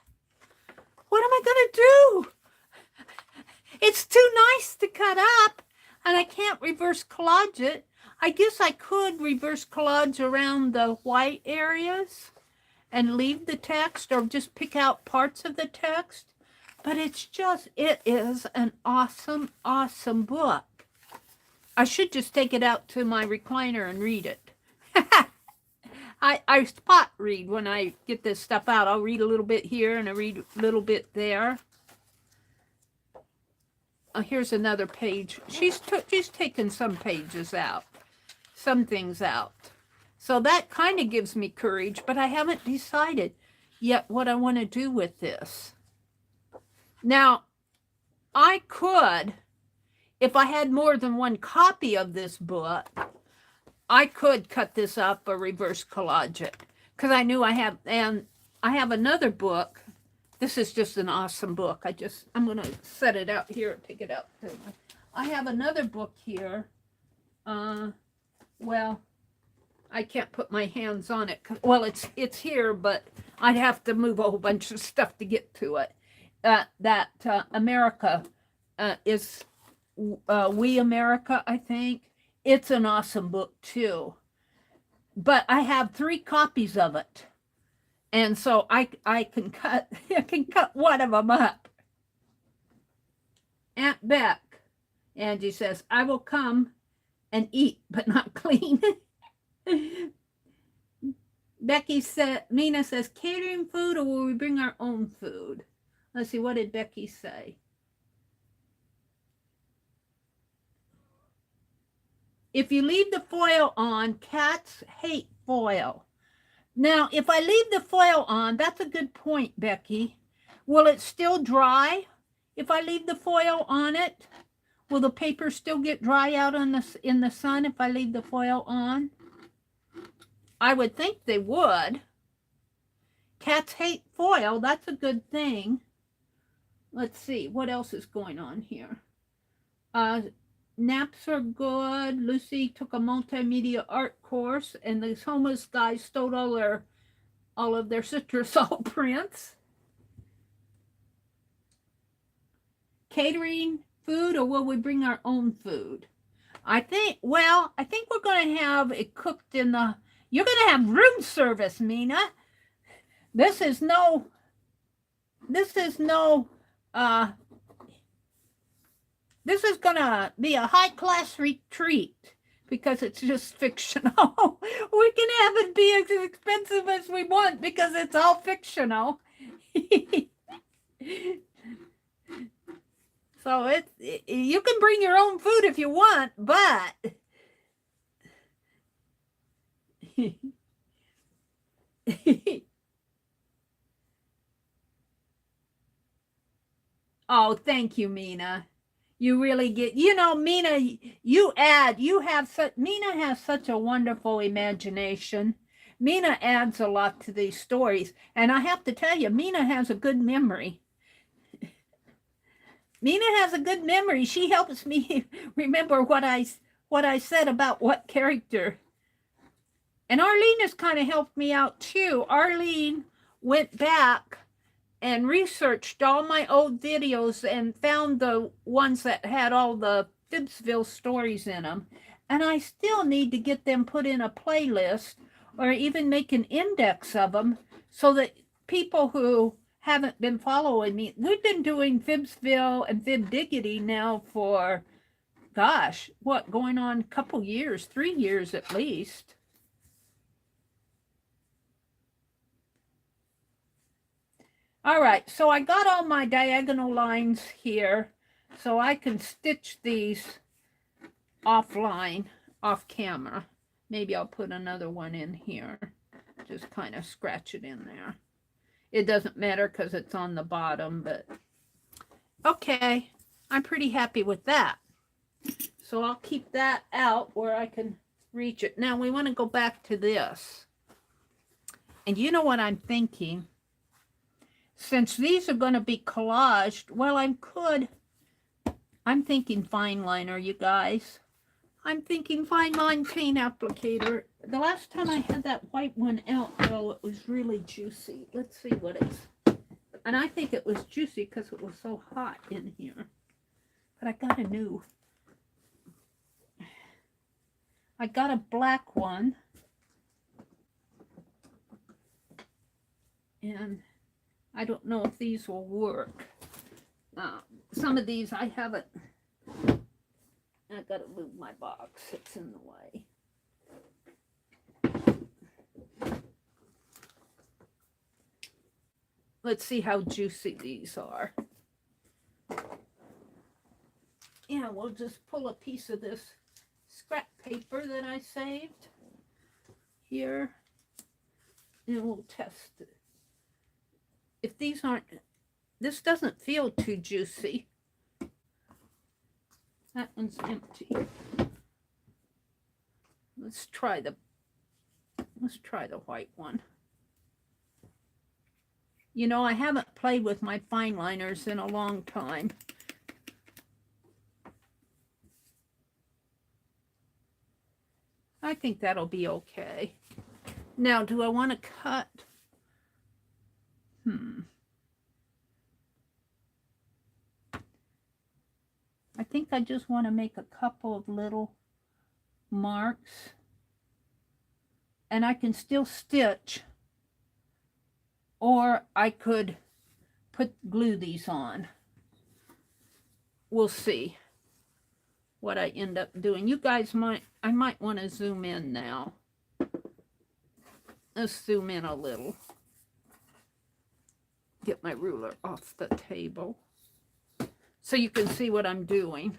What am I going to do? It's too nice to cut up, and I can't reverse collage it. I guess I could reverse collage around the white areas and leave the text or just pick out parts of the text. But it is an awesome, awesome book. I should just take it out to my recliner and read it. I spot read when I get this stuff out. I'll read a little bit here and I read a little bit there. Here's another page. She's taken some pages out, some things out. So that kind of gives me courage, but I haven't decided yet what I want to do with this. Now, I could, if I had more than one copy of this book, I could cut this up or reverse collage it because I knew I have, and I have another book. This is just an awesome book. I'm going to set it out here, pick it up. I have another book here. Well, I can't put my hands on it. Well, it's here, but I'd have to move a whole bunch of stuff to get to it. America is We America, I think. It's an awesome book too. But I have 3 copies of it. And so I can cut one of them up. Aunt Beck, Angie says, I will come and eat, but not clean. Becky said, Mina says, catering food or will we bring our own food? Let's see, what did Becky say? If you leave the foil on, cats hate foil. Now, if I leave the foil on, that's a good point, Becky. Will it still dry if I leave the foil on it? Will the paper still get dry out in the sun if I leave the foil on? I would think they would. Cats hate foil. That's a good thing. Let's see. What else is going on here? Naps are good. Lucy took a multimedia art course, and these homeless guys stole all of their citrus salt prints. Catering food, or will we bring our own food? I think we're going to have it cooked in the... You're going to have room service, Mina. This is going to be a high-class retreat because it's just fictional. We can have it be as expensive as we want because it's all fictional. So you can bring your own food if you want, but oh, thank you, Mina. You really get, Mina, Mina has such a wonderful imagination. Mina adds a lot to these stories. And I have to tell you, Mina has a good memory. Mina has a good memory. She helps me remember what I said about what character. And Arlene has kind of helped me out too. Arlene went back and researched all my old videos and found the ones that had all the Phibbsville stories in them. And I still need to get them put in a playlist or even make an index of them so that people who haven't been following me, we've been doing Phibbsville and Fib Diggity now for, gosh, what, going on a couple years, 3 years at least. All right, so I got all my diagonal lines here, so I can stitch these offline, off camera. Maybe I'll put another one in here, just kind of scratch it in there. It doesn't matter because it's on the bottom, but okay, I'm pretty happy with that. So I'll keep that out where I can reach it. Now we want to go back to this. And you know what I'm thinking? Since these are going to be collaged, well, I'm thinking fine liner, you guys. I'm thinking fine line paint applicator. The last time I had that white one out, though, it was really juicy. Let's see what it's... And I think it was juicy because it was so hot in here. But I got a black one. And I don't know if these will work. Some of these I haven't. I gotta move my box, it's in the way. Let's see how juicy these are. Yeah, we'll just pull a piece of this scrap paper that I saved here, and we'll test it. If these aren't, this doesn't feel too juicy. That one's empty. Let's try the white one. You know, I haven't played with my fine liners in a long time. I think that'll be okay. Now, do I want to cut? I think I just want to make a couple of little marks. And I can still stitch. Or I could glue these on. We'll see what I end up doing. You guys I might want to zoom in now. Let's zoom in a little. Get my ruler off the table so you can see what I'm doing.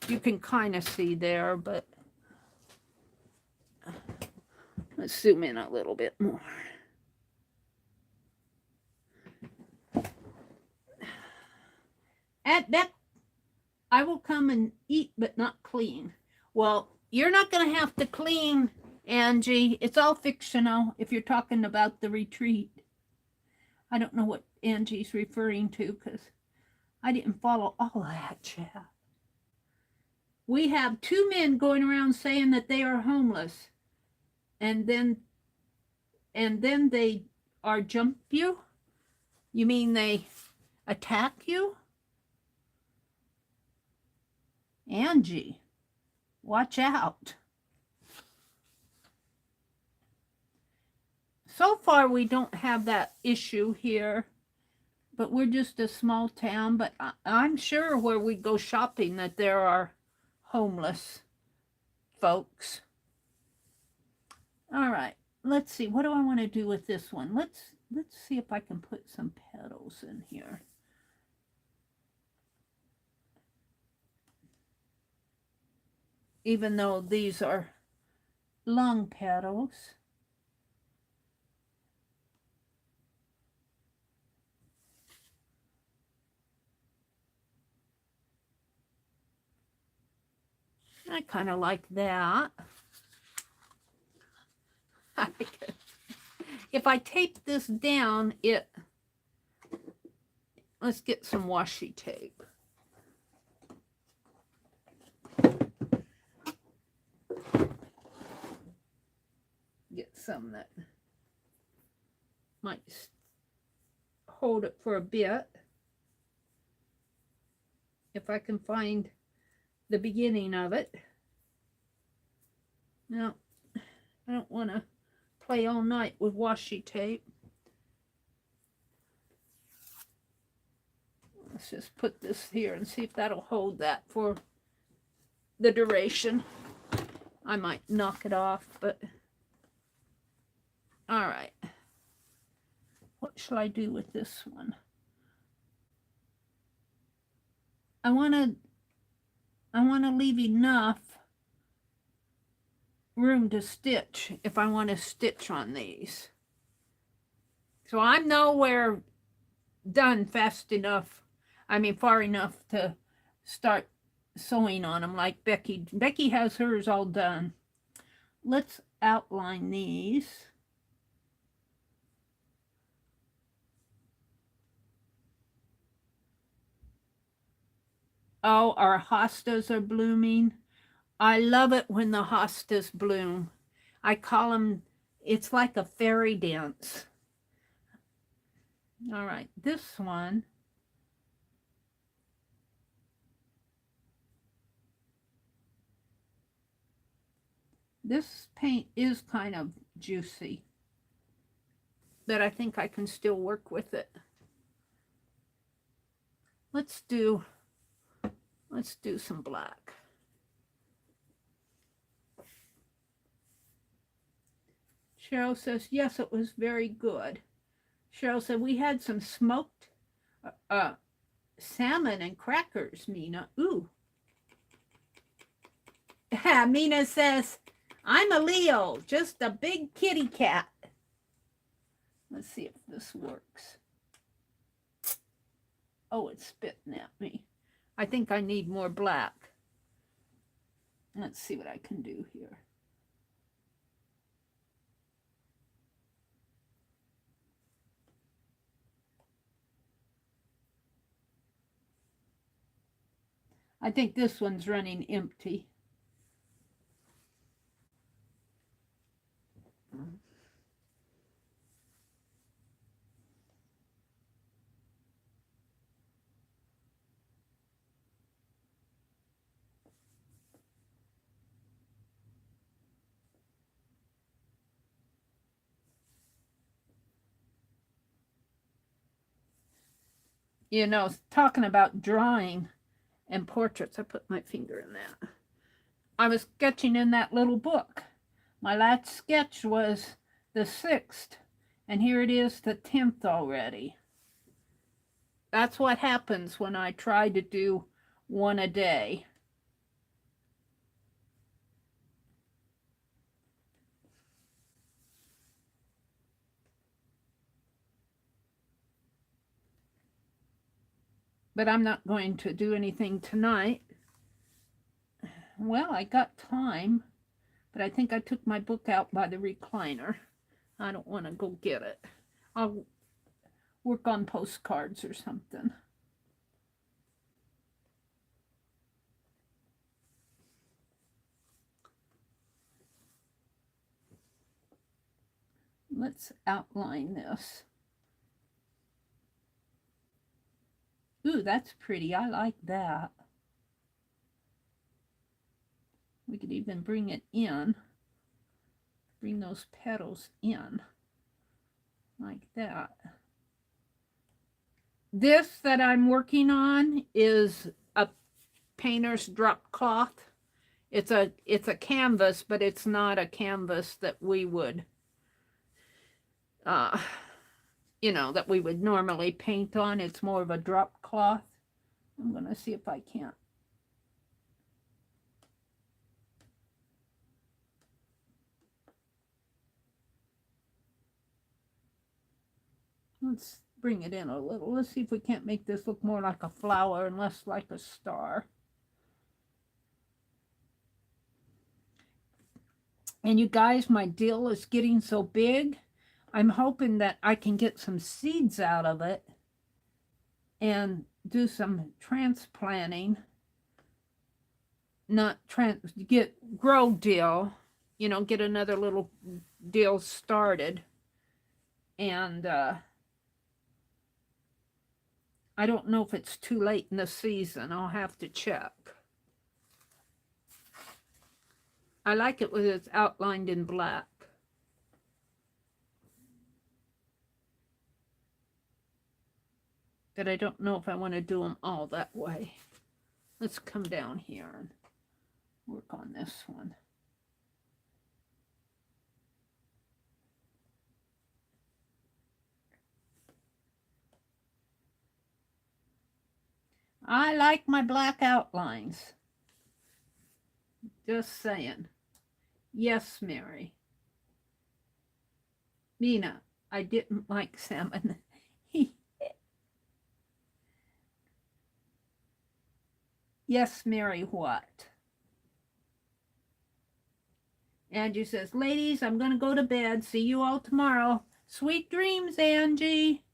You can kind of see there, but let's zoom in a little bit more. At that, I will come and eat, but not clean. Well, you're not going to have to clean, Angie. It's all fictional if you're talking about the retreat. I don't know what Angie's referring to because I didn't follow all of that chat. We have 2 men going around saying that they are homeless. And then they are jump you? You mean they attack you? Angie, watch out. So far, we don't have that issue here, but we're just a small town. But I'm sure where we go shopping that there are homeless folks. All right, let's see. What do I want to do with this one? Let's see if I can put some petals in here. Even though these are long petals. I kind of like that. If I tape this down, let's get some washi tape. Get some that might hold it for a bit. If I can find the beginning of it. Now, I don't want to play all night with washi tape. Let's just put this here and see if that'll hold that for the duration. I might knock it off, but all right. What shall I do with this one? I want to leave enough room to stitch if I want to stitch on these. So I'm nowhere done fast enough. I mean, far enough to start sewing on them like Becky. Becky has hers all done. Let's outline these. Oh, our hostas are blooming. I love it when the hostas bloom. I call them, it's like a fairy dance. All right, this one. This paint is kind of juicy, but I think I can still work with it. Let's do some black. Cheryl says, yes, it was very good. Cheryl said, we had some smoked salmon and crackers, Mina. Ooh. Mina says, I'm a Leo, just a big kitty cat. Let's see if this works. Oh, it's spitting at me. I think I need more black. Let's see what I can do here. I think this one's running empty. You know, talking about drawing and portraits, I put my finger in that. I was sketching in that little book. My last sketch was the 6th, and here it is, the 10th already. That's what happens when I try to do one a day. But I'm not going to do anything tonight. Well, I got time, but I think I took my book out by the recliner. I don't want to go get it. I'll work on postcards or something. Let's outline this. Ooh, that's pretty. I like that. We could even bring it in. Bring those petals in. Like that. This that I'm working on is a painter's drop cloth. It's a canvas, but it's not a canvas that we would you know, that we would normally paint on. It's more of a drop cloth. I'm going to see if I can't. Let's bring it in a little. Let's see if we can't make this look more like a flower and less like a star. And you guys, my dill is getting so big. I'm hoping that I can get some seeds out of it and do some transplanting. Not grow dill, you know, get another little dill started. And I don't know if it's too late in the season. I'll have to check. I like it when it's outlined in black. But I don't know if I want to do them all that way. Let's come down here and work on this one. I like my black outlines. Just saying. Yes, Mary. Nina, I didn't like salmon. Yes, Mary, what? Angie says, ladies, I'm going to go to bed. See you all tomorrow. Sweet dreams, Angie.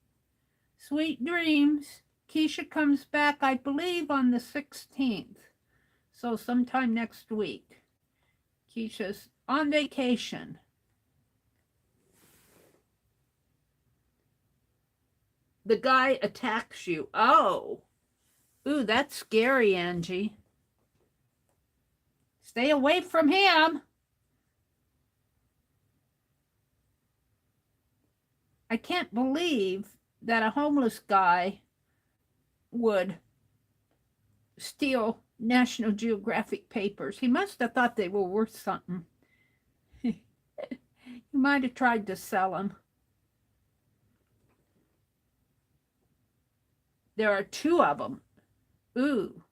Sweet dreams. Keisha comes back, I believe, on the 16th. So sometime next week. Keisha's on vacation. The guy attacks you. Oh. Ooh, that's scary, Angie. Stay away from him. I can't believe that a homeless guy would steal National Geographic papers. He must have thought they were worth something. He might have tried to sell them. There are 2 of them. Ooh,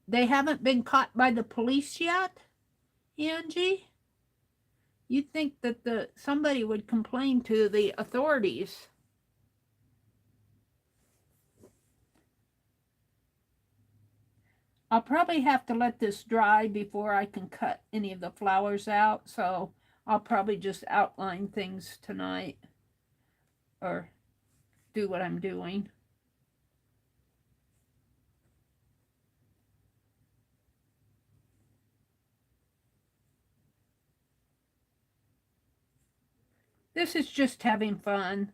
they haven't been caught by the police yet, Angie? You'd think that somebody would complain to the authorities. I'll probably have to let this dry before I can cut any of the flowers out, so I'll probably just outline things tonight or do what I'm doing. This is just having fun.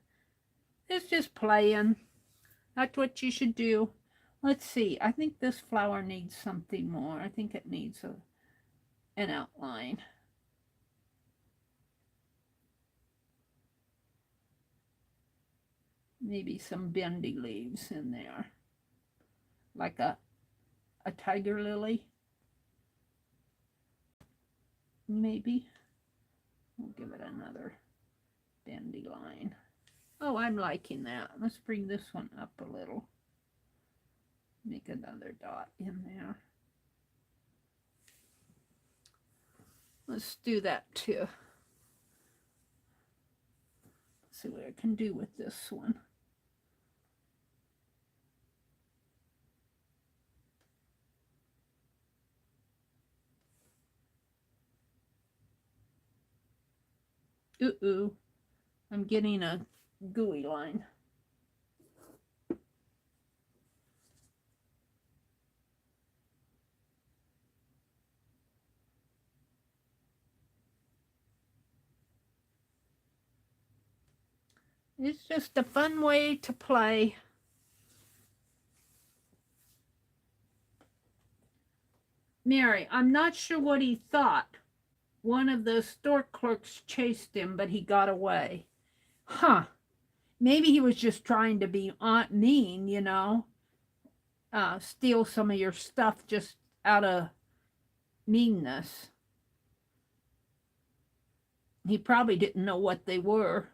It's just playing. That's what you should do. Let's see. I think this flower needs something more. I think it needs an outline. Maybe some bendy leaves in there. Like a tiger lily. Maybe. We'll give it another bendy line. Oh, I'm liking that. Let's bring this one up a little. Make another dot in there. Let's do that too. See what I can do with this one. Ooh, I'm getting a gooey line. It's just a fun way to play. Mary, I'm not sure what he thought. One of the store clerks chased him, but he got away. Huh. Maybe he was just trying to be mean, you know. Steal some of your stuff just out of meanness. He probably didn't know what they were.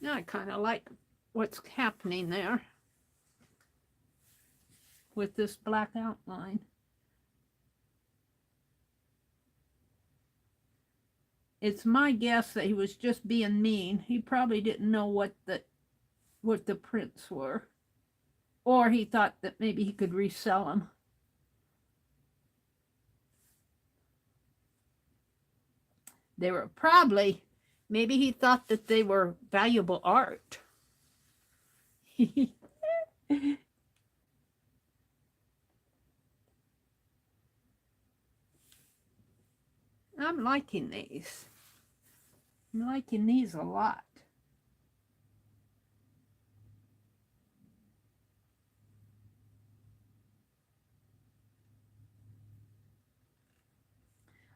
Now I kind of like what's happening there with this black outline. It's my guess that he was just being mean. He probably didn't know what the prints were. Or he thought that maybe he could resell them. They were probably, maybe he thought that they were valuable art. I'm liking these. I'm liking these a lot.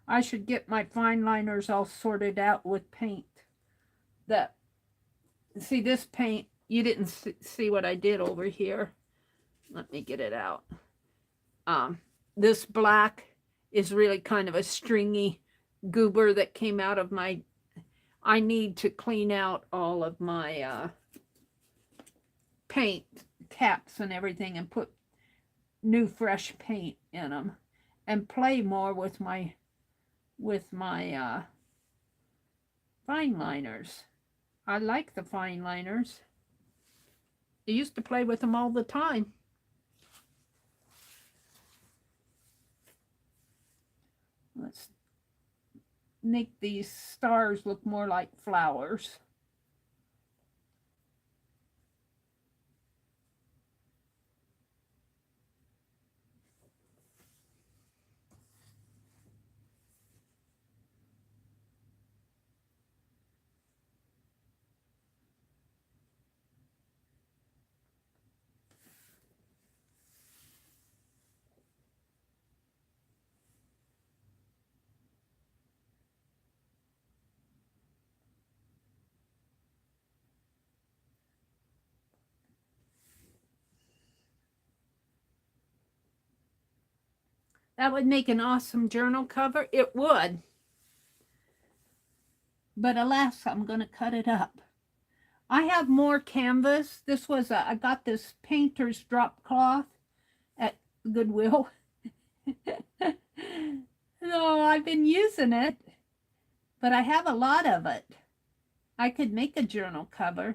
I should get my fine liners all sorted out with paint. See this paint, you didn't see what I did over here. Let me get it out. This black is really kind of a stringy goober that came out of my, I need to clean out all of my paint caps and everything and put new fresh paint in them and play more with my fine liners. I like the fine liners. I used to play with them all the time. Let's make these stars look more like flowers. That would make an awesome journal cover. It would. But alas, I'm going to cut it up. I have more canvas. This was I got this painter's drop cloth at Goodwill. No, I've been using it, but I have a lot of it. I could make a journal cover.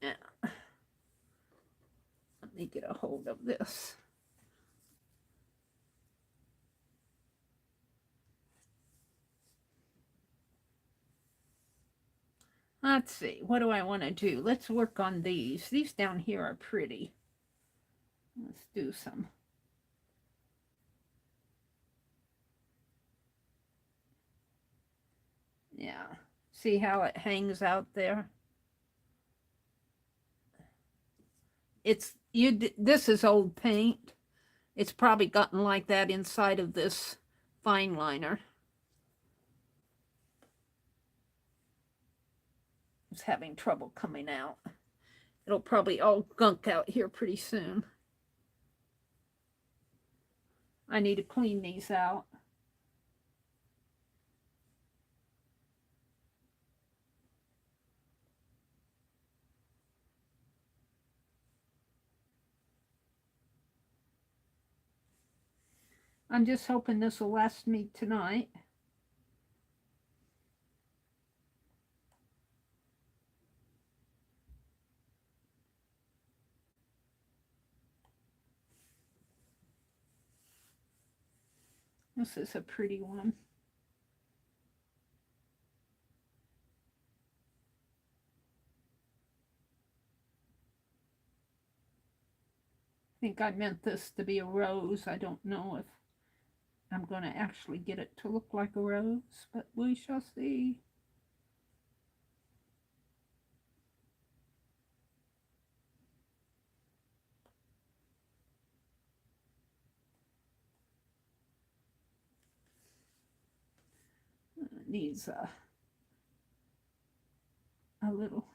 Yeah. Let me get a hold of this. Let's see, what do I want to do? Let's work on these. These down here are pretty. Let's do some. Yeah, see how it hangs out there? This is old paint. It's probably gotten like that inside of this fine liner. It's having trouble coming out. It'll probably all gunk out here pretty soon. I need to clean these out. I'm just hoping this will last me tonight. This is a pretty one. I think I meant this to be a rose. I don't know if I'm going to actually get it to look like a rose, but we shall see. It needs a little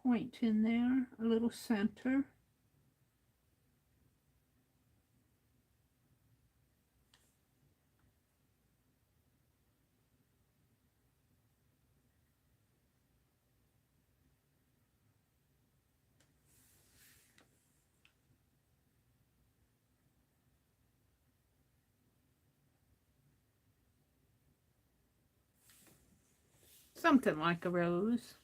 point in there, a little center. Something like a rose.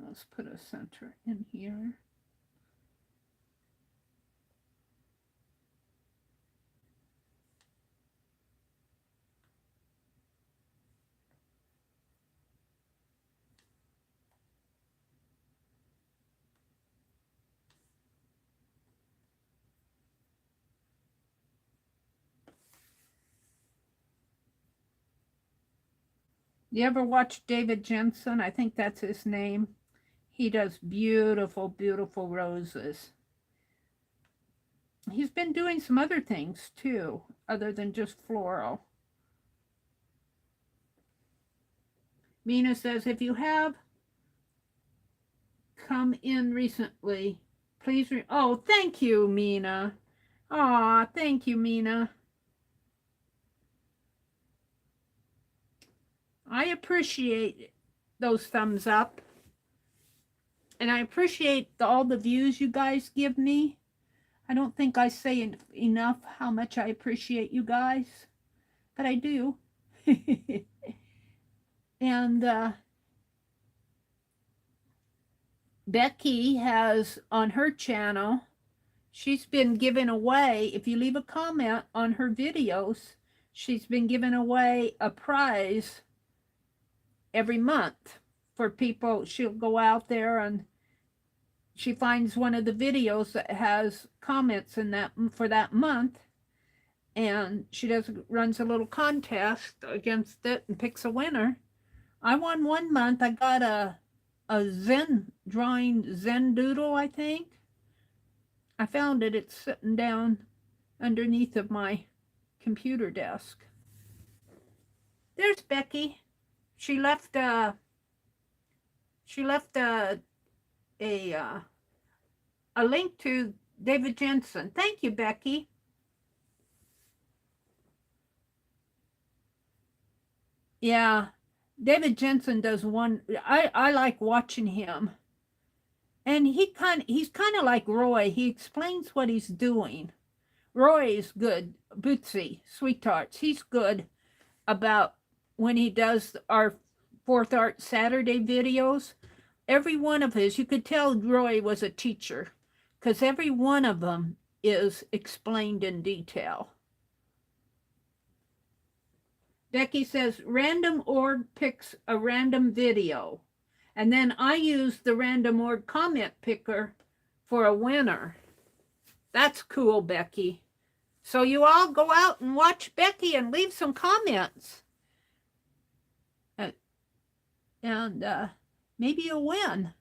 Let's put a center in here. You ever watch David Jensen? I think that's his name. He does beautiful, beautiful roses. He's been doing some other things too, other than just floral. Mina says, if you have come in recently, please. Oh, thank you, Mina. Aw, thank you, Mina. I appreciate those thumbs up. And I appreciate all the views you guys give me. I don't think I say enough how much I appreciate you guys, but I do. And Becky has on her channel, she's been giving away, if you leave a comment on her videos, she's been giving away a prize every month for people. She'll go out there and she finds one of the videos that has comments in that for that month, and she runs a little contest against it and picks a winner. I won one month. I got a Zen drawing Zen doodle, I think. I found it. It's sitting down underneath of my computer desk. There's Becky. She left a link to David Jensen. Thank you, Becky. Yeah, David Jensen does one. I like watching him, and he's kind of like Roy. He explains what he's doing. Roy's good. Bootsy, Sweethearts, he's good about when he does our Fourth Art Saturday videos. Every one of his, you could tell Roy was a teacher because every one of them is explained in detail. Becky says, random org picks a random video. And then I use the random org comment picker for a winner. That's cool, Becky. So you all go out and watch Becky and leave some comments. And maybe you'll win.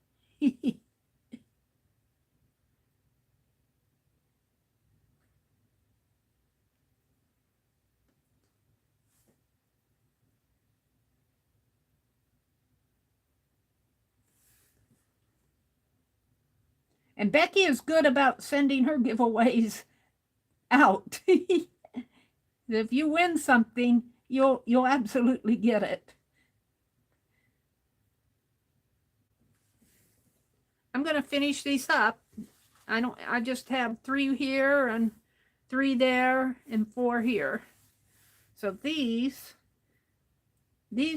And Becky is good about sending her giveaways out. If you win something, you'll absolutely get it. I'm going to finish these up. I just have 3 here and 3 there and 4 here. So these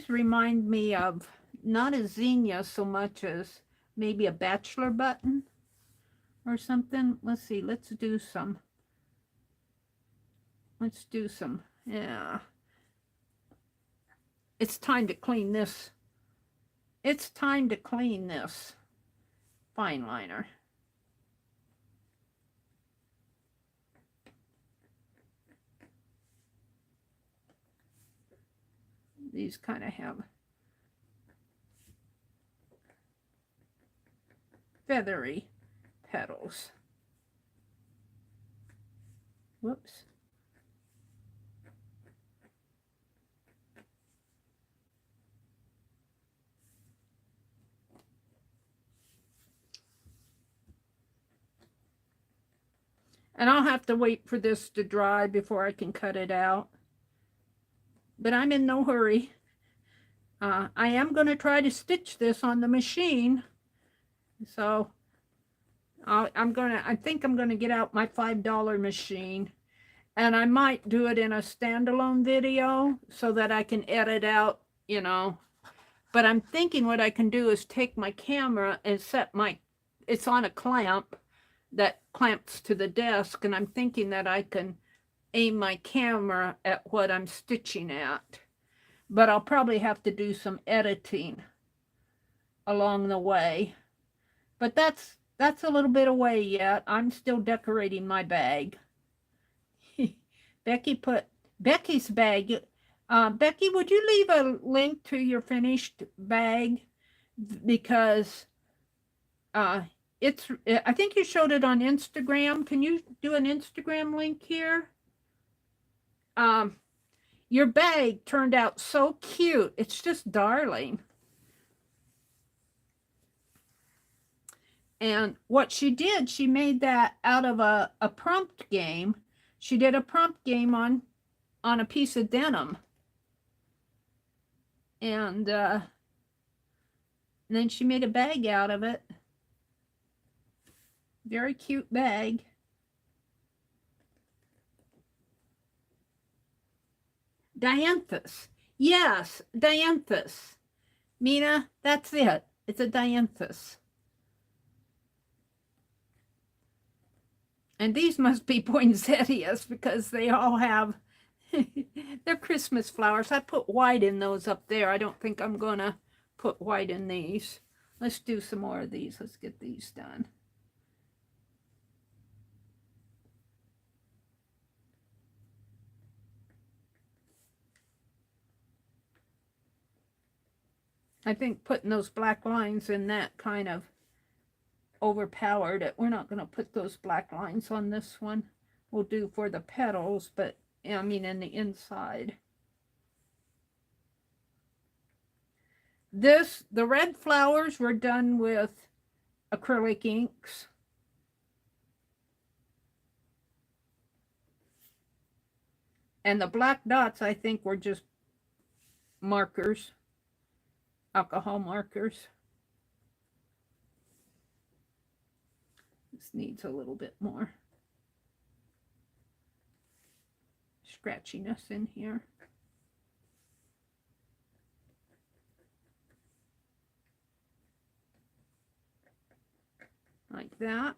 remind me of not a zinnia so much as maybe a bachelor button or something. Let's see, let's do some. Yeah. It's time to clean this. It's time to clean this fine liner. These kind of have feathery petals. Whoops. And I'll have to wait for this to dry before I can cut it out. But I'm in no hurry. I am going to try to stitch this on the machine. So I think I'm going to get out my $5 machine. And I might do it in a standalone video so that I can edit out, you know. But I'm thinking what I can do is take my camera and it's on a clamp that clamps to the desk, and I'm thinking that I can aim my camera at what I'm stitching at. But I'll probably have to do some editing along the way. But that's a little bit away yet. I'm still decorating my bag. Becky put Becky's bag. Becky, would you leave a link to your finished bag? Because I think you showed it on Instagram. Can you do an Instagram link here? Your bag turned out so cute. It's just darling. And what she did, she made that out of a prompt game. She did a prompt game on a piece of denim. And then she made a bag out of it. Very cute bag. Dianthus. Yes, dianthus. Mina, that's it. It's a dianthus. And these must be poinsettias because they all have, they're Christmas flowers. I put white in those up there. I don't think I'm going to put white in these. Let's do some more of these. Let's get these done. I think putting those black lines in that kind of overpowered it. We're not going to put those black lines on this one. We'll do for the petals, but I mean in the inside. The red flowers were done with acrylic inks. And the black dots, I think, were just markers, alcohol markers. This needs a little bit more. scratchiness in here. Like that.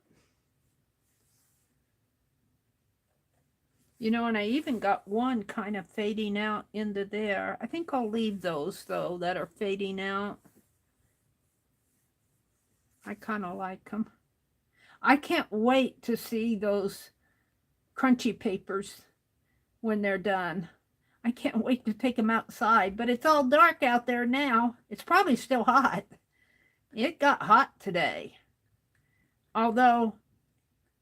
You know, and I even got one kind of fading out into there. I think I'll leave those, though, that are fading out. I kind of like them. I can't wait to see those crunchy papers when they're done. I can't wait to take them outside, but it's all dark out there now. It's probably still hot. It got hot today. Although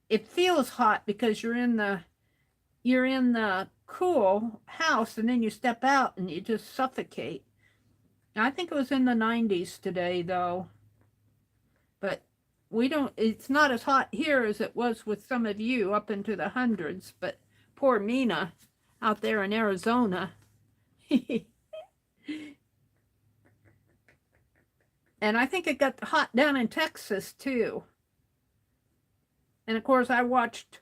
it feels hot because you're in the cool house and then you step out and you just suffocate. I think it was in the 90s today though. But it's not as hot here as it was with some of you up into the hundreds, but poor Mina out there in Arizona. And I think it got hot down in Texas too. And of course I watched,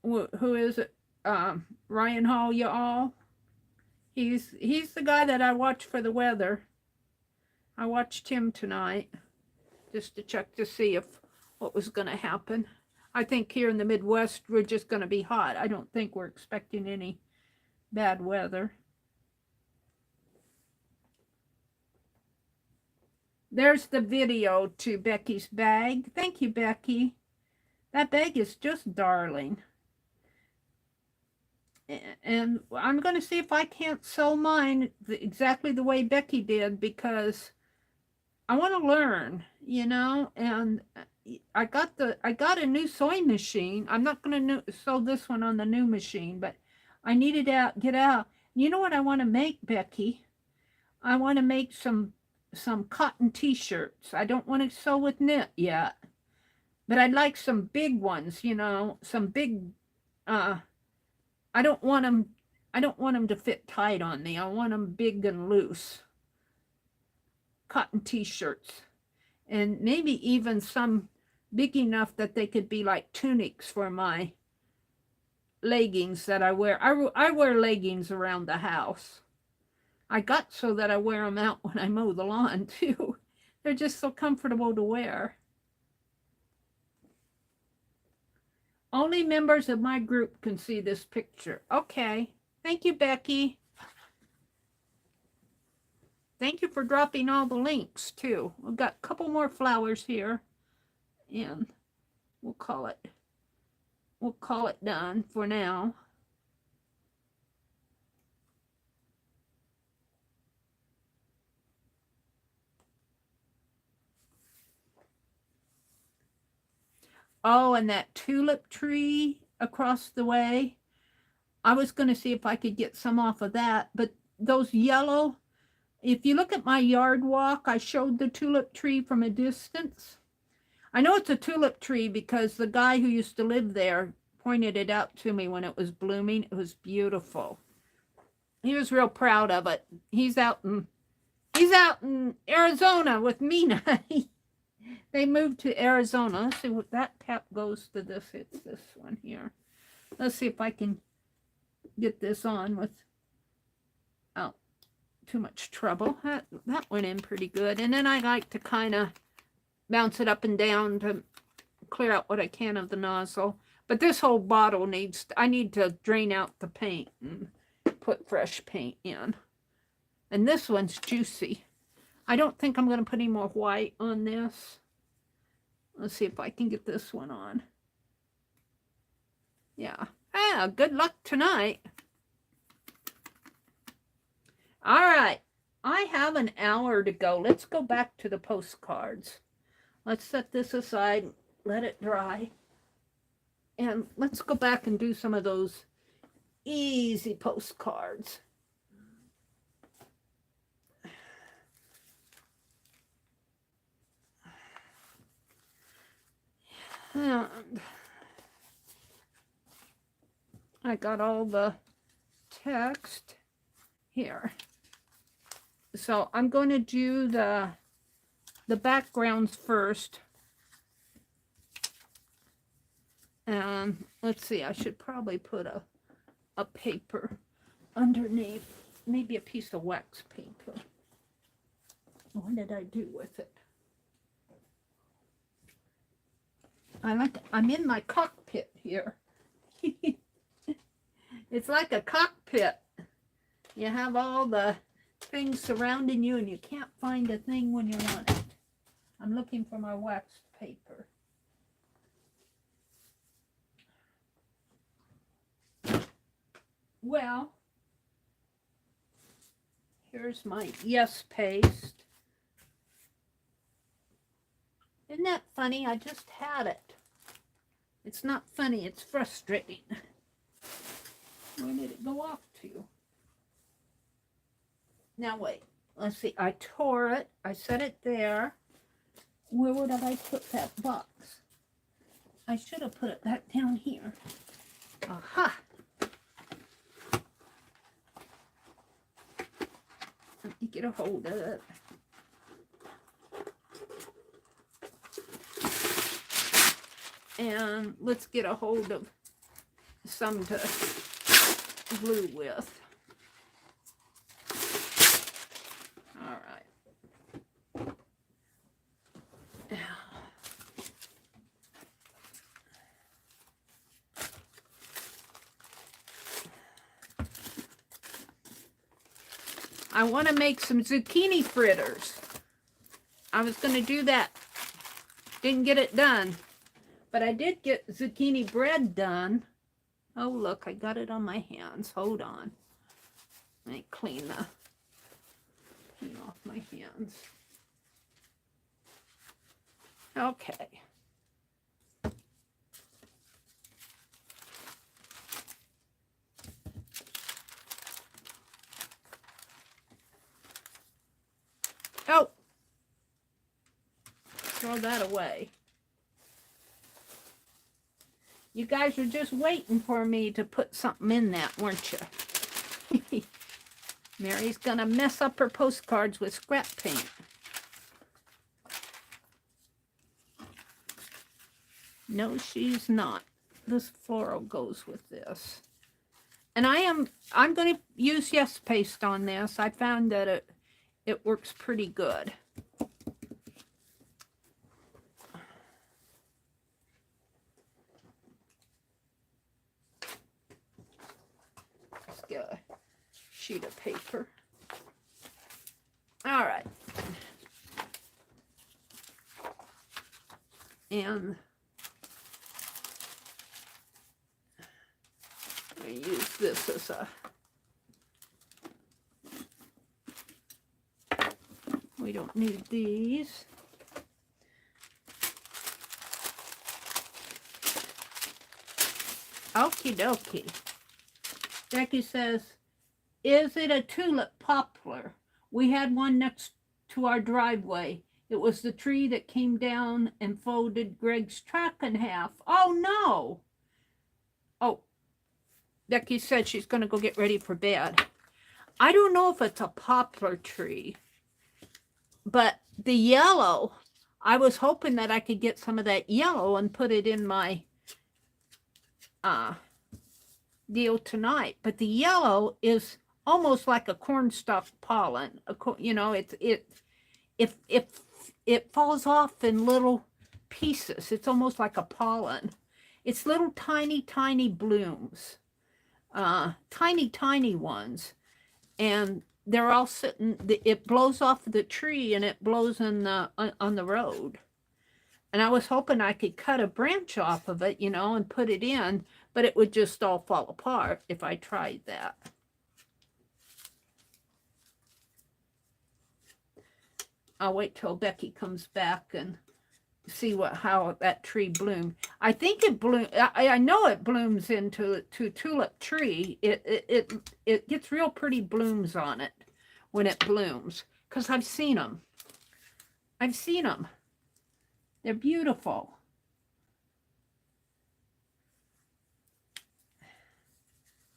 who is it? Ryan Hall, y'all. He's the guy that I watch for the weather. I watched him tonight just to check to see what was going to happen. I think here in the Midwest, we're just going to be hot. I don't think we're expecting any bad weather. There's the video to Becky's bag. Thank you, Becky. That bag is just darling. And I'm going to see if I can't sew mine exactly the way Becky did, because I want to learn, you know, and I got a new sewing machine. I'm not going to sew this one on the new machine, but I need to get out. You know what I want to make, Becky? I want to make some cotton t-shirts. I don't want to sew with knit yet, but I'd like some big ones, you know, some big, I don't want them to fit tight on me. I want them big and loose. Cotton t-shirts. And maybe even some big enough that they could be like tunics for my leggings that I wear. I wear leggings around the house. I got so that I wear them out when I mow the lawn too. They're just so comfortable to wear. Only members of my group can see this picture. Okay. Thank you, Becky. Thank you for dropping all the links, too. We've got a couple more flowers here. And we'll call it done for now. Oh, and that tulip tree across the way. I was going to see if I could get some off of that. But those yellow, if you look at my yard walk, I showed the tulip tree from a distance. I know it's a tulip tree because the guy who used to live there pointed it out to me when it was blooming. It was beautiful. He was real proud of it. He's out in Arizona with Mina. They moved to Arizona. Let's see what that cap goes to this. It's this one here. Let's see if I can get this on without too much trouble. That went in pretty good. And then I like to kind of bounce it up and down to clear out what I can of the nozzle. But this whole bottle I need to drain out the paint and put fresh paint in. And this one's juicy. I don't think I'm going to put any more white on this. Let's see if I can get this one on. Yeah. Good luck tonight. All right. I have an hour to go. Let's go back to the postcards. Let's set this aside, let it dry. And let's go back and do some of those easy postcards. And I got all the text here. So I'm going to do the backgrounds first. And let's see, I should probably put a a paper underneath, maybe a piece of wax paper. What did I do with it? I'm in my cockpit here. It's like a cockpit. You have all the things surrounding you and you can't find a thing when you want it. I'm looking for my waxed paper. Well, here's my yes paste. Isn't that funny? I just had it. It's not funny, it's frustrating. Where did it go off to? Now wait, let's see. I tore it. I set it there. Where would I put that box? I should have put it back down here. Aha! Let me get a hold of it. And let's get a hold of some to glue with. All right. I want to make some zucchini fritters. I was going to do that. Didn't get it done. But I did get zucchini bread done. Oh, look, I got it on my hands. Hold on. Let me clean off my hands. Okay. Oh! Throw that away. You guys were just waiting for me to put something in that, weren't you? Meri's gonna mess up her postcards with scrap paint. No, she's not. This floral goes with this. And I'm gonna use yes paste on this. I found that it works pretty good. Get a sheet of paper. All right. And I use this as a, we don't need these. Okie dokie. Becky says, is it a tulip poplar? We had one next to our driveway. It was the tree that came down and folded Greg's truck in half. Oh, no. Oh, Becky said she's going to go get ready for bed. I don't know if it's a poplar tree, but the yellow, I was hoping that I could get some of that yellow and put it in my deal tonight. But the yellow is almost like a cornstalk pollen. You know, it falls off in little pieces. It's almost like a pollen. It's little tiny blooms, tiny ones, and they're all sitting. It blows off the tree and it blows on the road. And I was hoping I could cut a branch off of it, you know, and put it in, but it would just all fall apart if I tried that. I'll wait till Becky comes back and see how that tree bloomed. I think it blooms. I know it blooms into tulip tree. It gets real pretty blooms on it when it blooms, because I've seen them. They're beautiful.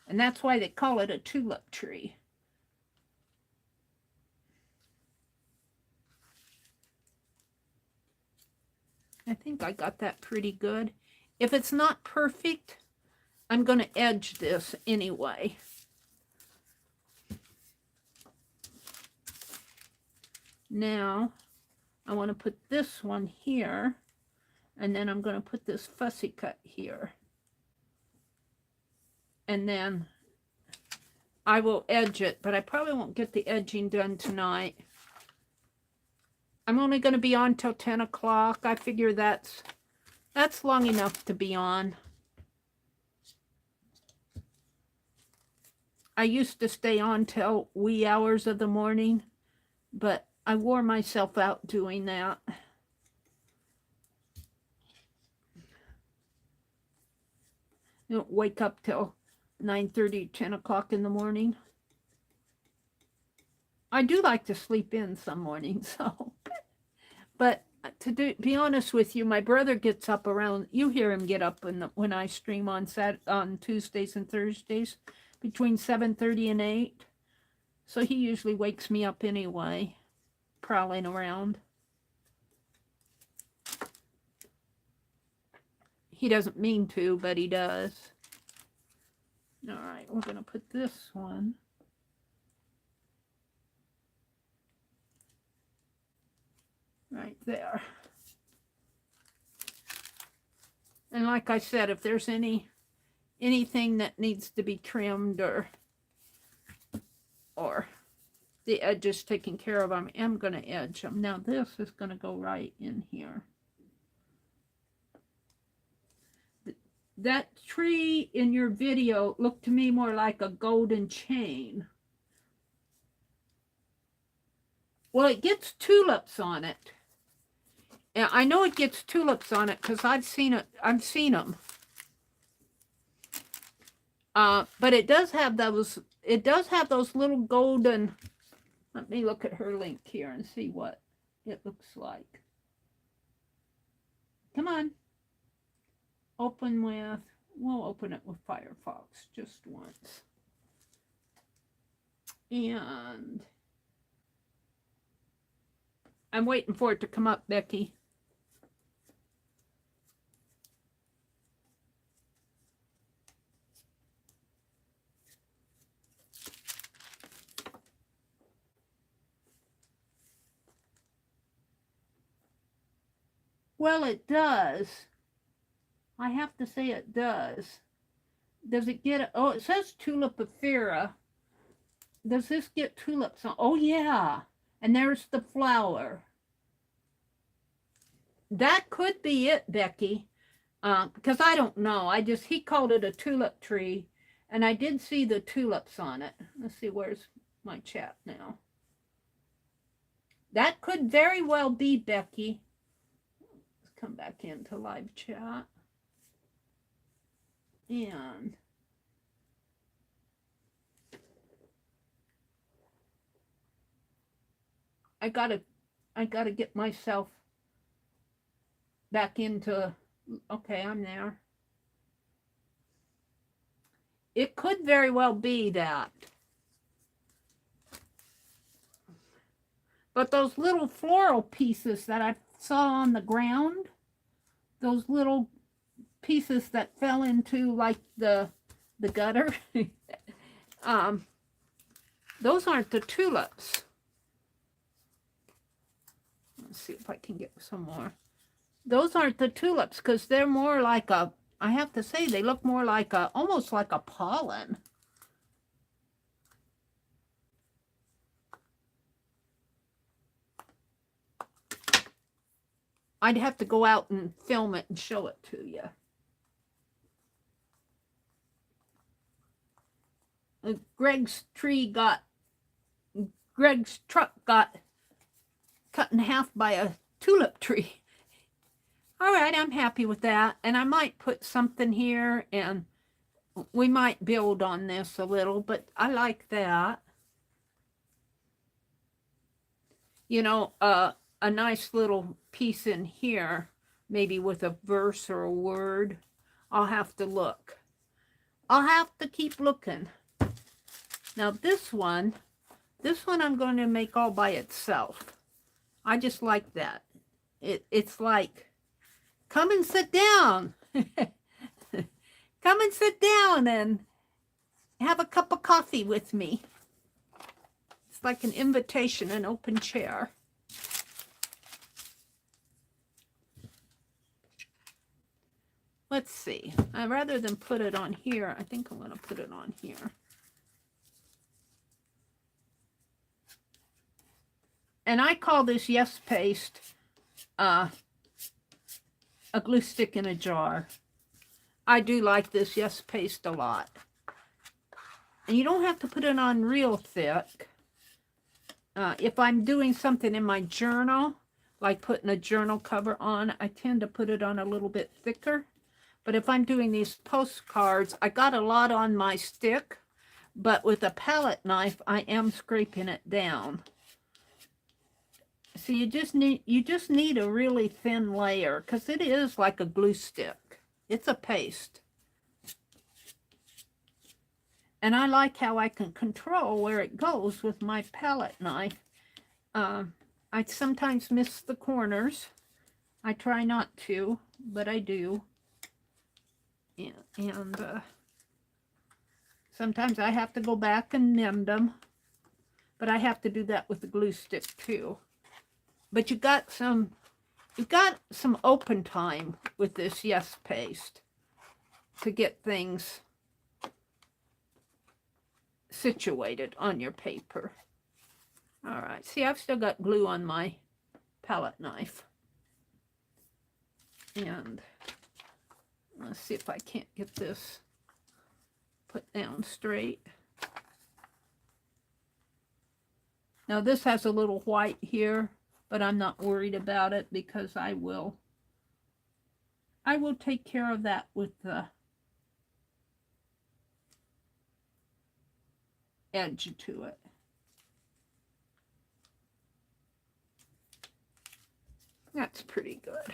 And that's why they call it a tulip tree. I think I got that pretty good. If it's not perfect, I'm going to edge this anyway. Now, I want to put this one here, and then I'm going to put this fussy cut here. And then I will edge it, but I probably won't get the edging done tonight. I'm only going to be on till 10 o'clock. I figure that's long enough to be on. I used to stay on till wee hours of the morning, but I wore myself out doing that. You don't wake up till 9:30, 10 o'clock in the morning. I do like to sleep in some mornings, so. But be honest with you, my brother gets up around, you hear him get up when I stream on Tuesdays and Thursdays, between 7:30 and 8. So he usually wakes me up anyway, prowling around. He doesn't mean to, but he does. All right, we're going to put this one. Right there. And like I said, if there's anything that needs to be trimmed or the edges taken care of, I am going to edge them. Now this is going to go right in here. That tree in your video looked to me more like a golden chain. Well, it gets tulips on it. And I know it gets tulips on it because I've seen it. I've seen them. But it does have those. It does have those little golden. Let me look at her link here and see what it looks like. Come on. Open with. We'll open it with Firefox just once. And I'm waiting for it to come up, Becky. Well, it does. I have to say it does. Does it get, oh, it says Tulipifera. Does this get tulips on? Oh, yeah. And there's the flower. That could be it, Becky. Because I don't know. He called it a tulip tree. And I did see the tulips on it. Let's see, where's my chat now? That could very well be, Becky. Let's come back into live chat. And I gotta get myself back into, okay, I'm there. It could very well be that. But those little floral pieces that I saw on the ground, those little pieces that fell into like the gutter, those aren't the tulips. Let's see if I can get some more. Those aren't the tulips because they're more like a, I have to say, they look more like a, almost like a pollen. I'd have to go out and film it and show it to you. Greg's truck got cut in half by a tulip tree. All right, I'm happy with that. And I might put something here and we might build on this a little, but I like that. You know, a nice little piece in here, maybe with a verse or a word. I'll have to look. I'll have to keep looking. Now this one I'm going to make all by itself. I just like that. It's like, come and sit down. Come and sit down and have a cup of coffee with me. It's like an invitation, an open chair. Let's see. Rather than put it on here, I think I'm going to put it on here. And I call this Yes Paste a glue stick in a jar. I do like this Yes Paste a lot. And you don't have to put it on real thick. If I'm doing something in my journal, like putting a journal cover on, I tend to put it on a little bit thicker. But if I'm doing these postcards, I got a lot on my stick, but with a palette knife, I am scraping it down. So you just need a really thin layer, because it is like a glue stick. It's a paste. And I like how I can control where it goes with my palette knife. I sometimes miss the corners. I try not to, but I do. And sometimes I have to go back and mend them. But I have to do that with the glue stick too. But you got some open time with this Yes Paste to get things situated on your paper. All right, see, I've still got glue on my palette knife. And let's see if I can't get this put down straight. Now this has a little white here, but I'm not worried about it because I will take care of that with the edge to it. That's pretty good.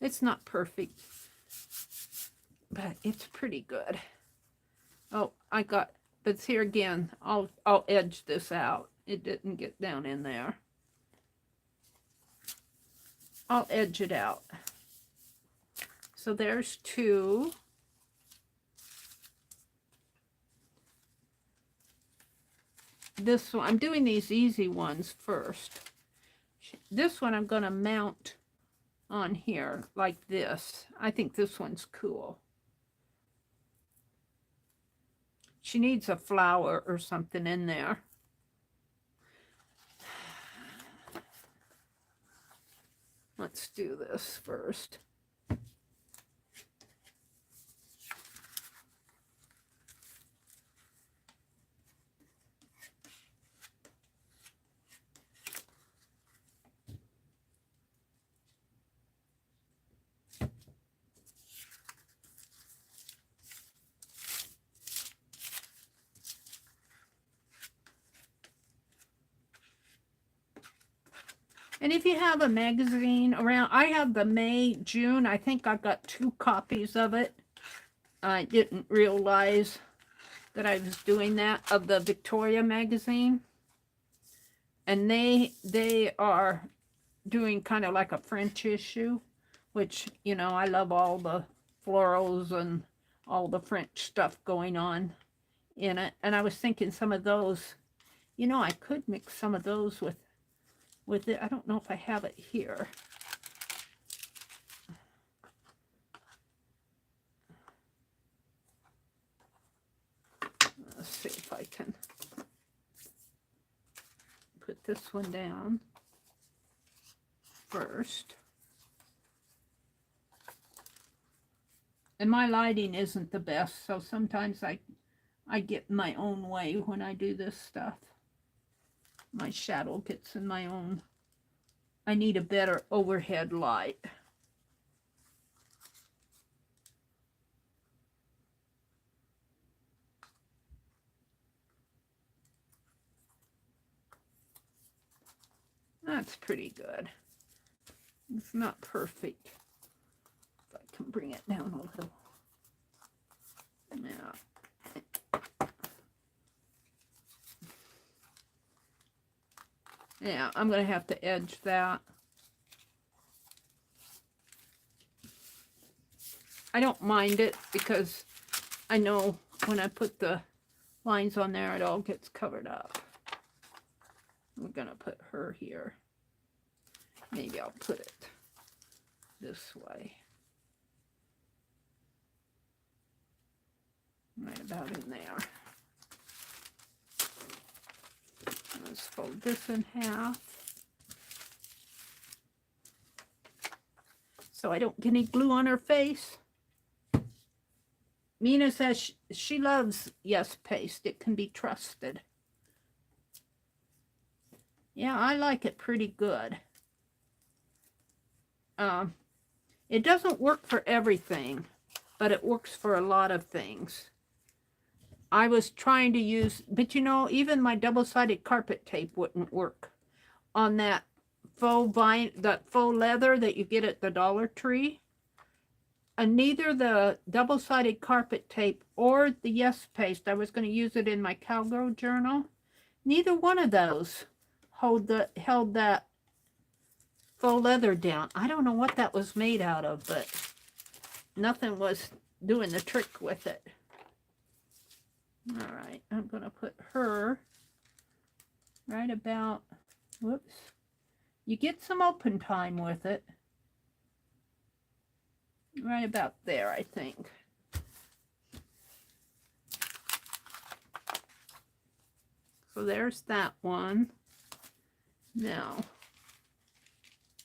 It's not perfect, but it's pretty good. Oh, but here again, I'll edge this out. It didn't get down in there. I'll edge it out. So there's two. This one, I'm doing these easy ones first. This one I'm going to mount on here like this. I think this one's cool. She needs a flower or something in there. Let's do this first. And if you have a magazine around, I have the May, June. I think I've got 2 copies of it. I didn't realize that I was doing that, of the Victoria magazine. And they are doing kind of like a French issue, which, you know, I love all the florals and all the French stuff going on in it. And I was thinking some of those, you know, I could mix some of those with it. I don't know if I have it here. Let's see if I can put this one down first. And my lighting isn't the best, so sometimes I get in my own way when I do this stuff. My shadow gets in my own. I need a better overhead light. That's pretty good. It's not perfect. If I can bring it down a little. Yeah. Yeah, I'm going to have to edge that. I don't mind it because I know when I put the lines on there, it all gets covered up. We're going to put her here. Maybe I'll put it this way. Right about in there. Let's fold this in half. So I don't get any glue on her face. Mina says she loves Yes paste. It can be trusted. Yeah, I like it pretty good. It doesn't work for everything, but it works for a lot of things. I was trying to use, but you know, even my double-sided carpet tape wouldn't work on that faux leather that you get at the Dollar Tree. And neither the double-sided carpet tape or the Yes paste, I was going to use it in my cowgirl journal, neither one of those held that faux leather down. I don't know what that was made out of, but nothing was doing the trick with it. All right, I'm going to put her right about, whoops. You get some open time with it. Right about there, I think. So there's that one. Now,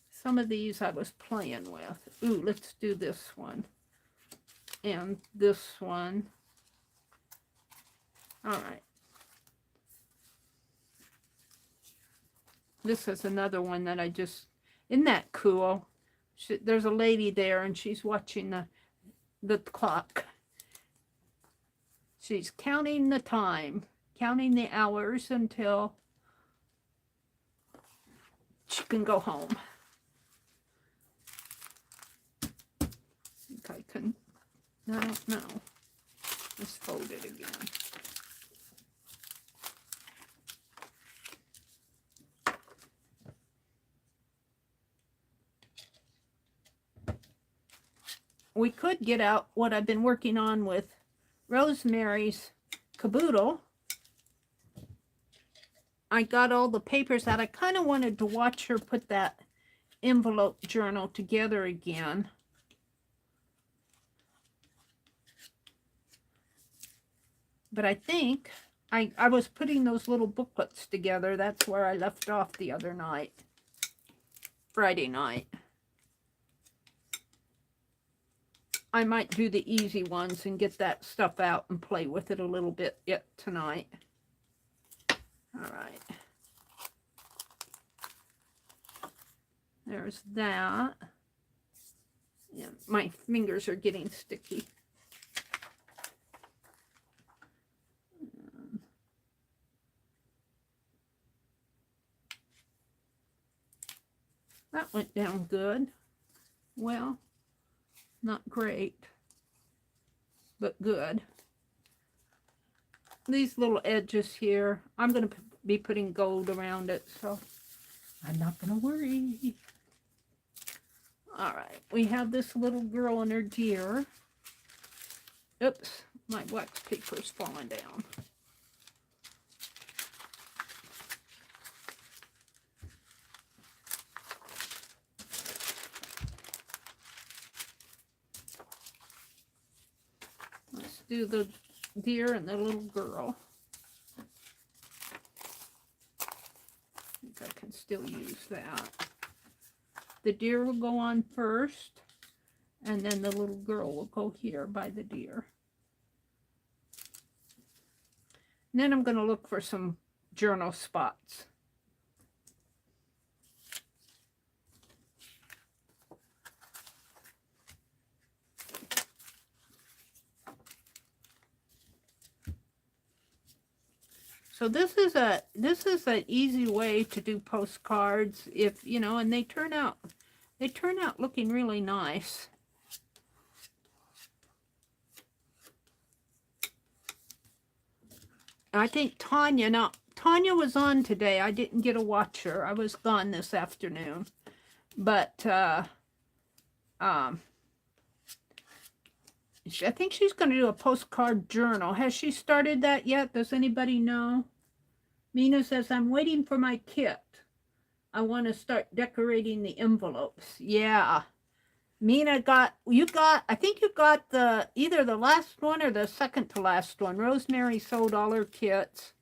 some of these I was playing with. Ooh, let's do this one. And this one. All right. This is another one that I just, isn't that cool? There's a lady there and she's watching the clock. She's counting the time, counting the hours until she can go home. I think I can, I don't know. Let's fold it again. We could get out what I've been working on with Rosemary's caboodle. I got all the papers out. I kind of wanted to watch her put that envelope journal together again. But I think I was putting those little booklets together. That's where I left off the other night, Friday night. I might do the easy ones and get that stuff out and play with it a little bit yet tonight. All right. There's that. Yeah, my fingers are getting sticky. That went down good. Well, not great, but good. These little edges here, I'm going to be putting gold around it, so I'm not going to worry. All right, we have this little girl and her deer. Oops, my wax paper's falling down. Let's do the deer and the little girl. I think I can still use that. The deer will go on first, and then the little girl will go here by the deer. And then I'm going to look for some journal spots. So this is an easy way to do postcards, if you know, and they turn out looking really nice. I think Tanya was on today. I didn't get to watch her. I was gone this afternoon, but I think she's going to do a postcard journal. Has she started that yet? Does anybody know? Mina says, I'm waiting for my kit. I want to start decorating the envelopes. Yeah. Mina I think you got either the last one or the second to last one. Rosemary sold all her kits.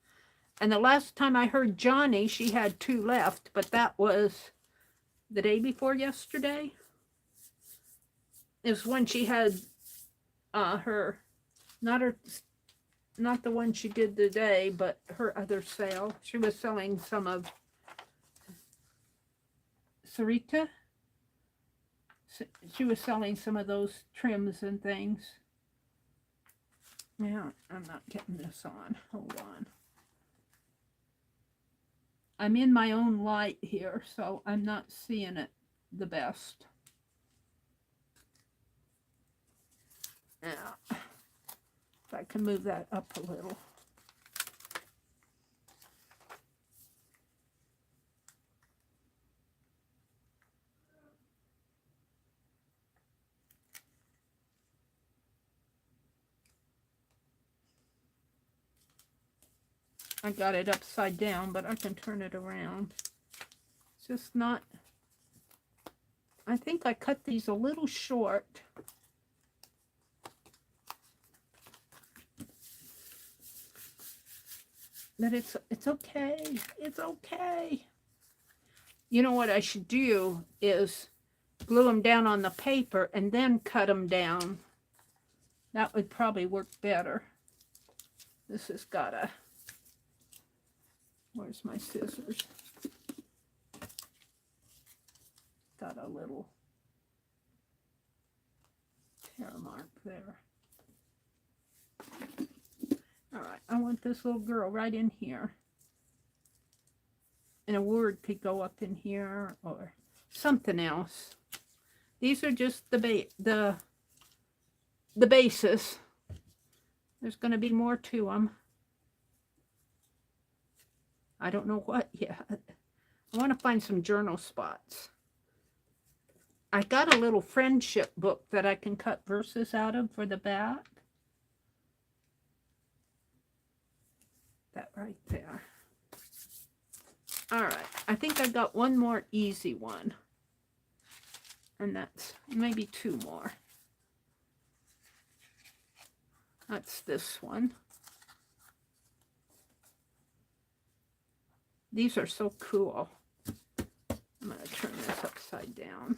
And the last time I heard Johnny, she had 2 left, but that was the day before yesterday. It was when she had not the one she did today, but her other sale. She was selling some of Sarita. She was selling some of those trims and things. Yeah, I'm not getting this on. Hold on. I'm in my own light here, so I'm not seeing it the best. Yeah. If I can move that up a little. I got it upside down, but I can turn it around. It's just not... I think I cut these a little short. But it's okay. It's okay. You know what I should do is glue them down on the paper and then cut them down. That would probably work better. This has got a... Where's my scissors? Got a little tear mark there. All right, I want this little girl right in here. And a word could go up in here or something else. These are just the bases. There's going to be more to them. I don't know what yet. I want to find some journal spots. I got a little friendship book that I can cut verses out of for the back. That right there. All right. I think I got one more easy one. And that's maybe 2 more. That's this one. These are so cool. I'm going to turn this upside down.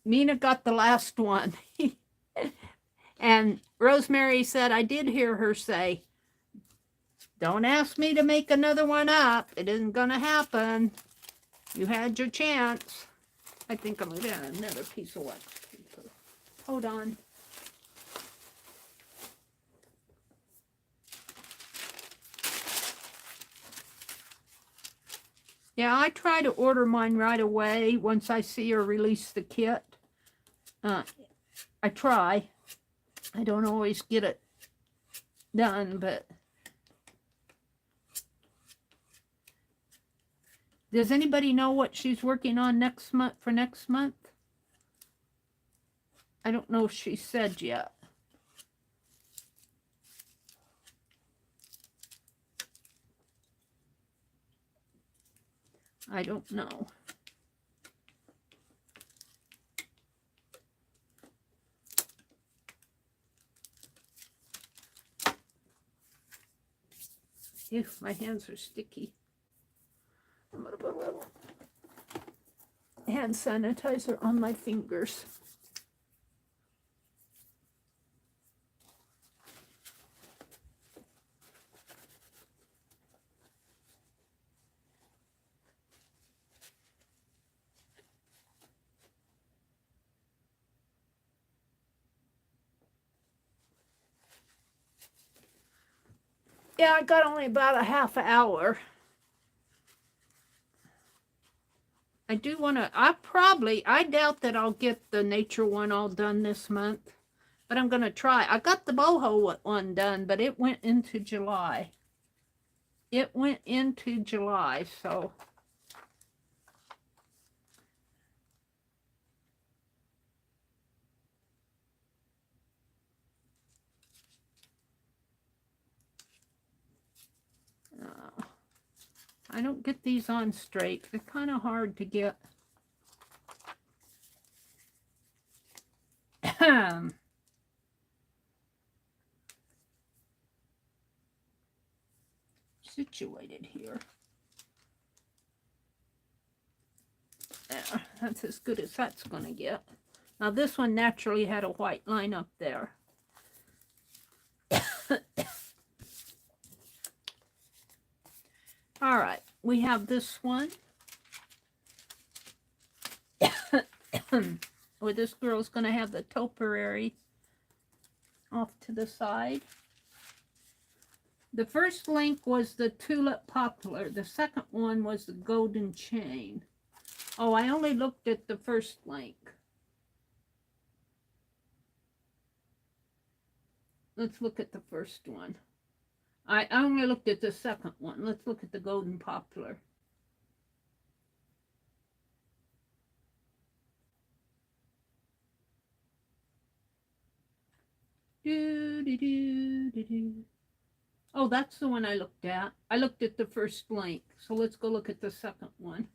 Mina got the last one. And Rosemary said, I did hear her say, don't ask me to make another one up. It isn't going to happen. You had your chance. I think I'm going to get another piece of wax paper. Hold on. Yeah, I try to order mine right away once I see her release the kit. I try. I don't always get it done, but... Does anybody know what she's working on next month for next month? I don't know if she said yet. I don't know. Ew, my hands are sticky. I'm going to put a little hand sanitizer on my fingers. Yeah, I got only about a half hour. I do want to, I doubt that I'll get the nature one all done this month, but I'm going to try. I got the boho one done, but it went into July. It went into July, so I don't get these on straight. They're kind of hard to get. Situated here. There, that's as good as that's going to get. Now this one naturally had a white line up there. All right, we have this one where this girl's going to have the topiary off to the side. The first link was the tulip poplar. The second one was the golden chain. Oh, I only looked at the first link. Let's look at the first one. I only looked at the second one. Let's look at the golden poplar. Oh, that's the one I looked at. I looked at the first link. So let's go look at the second one.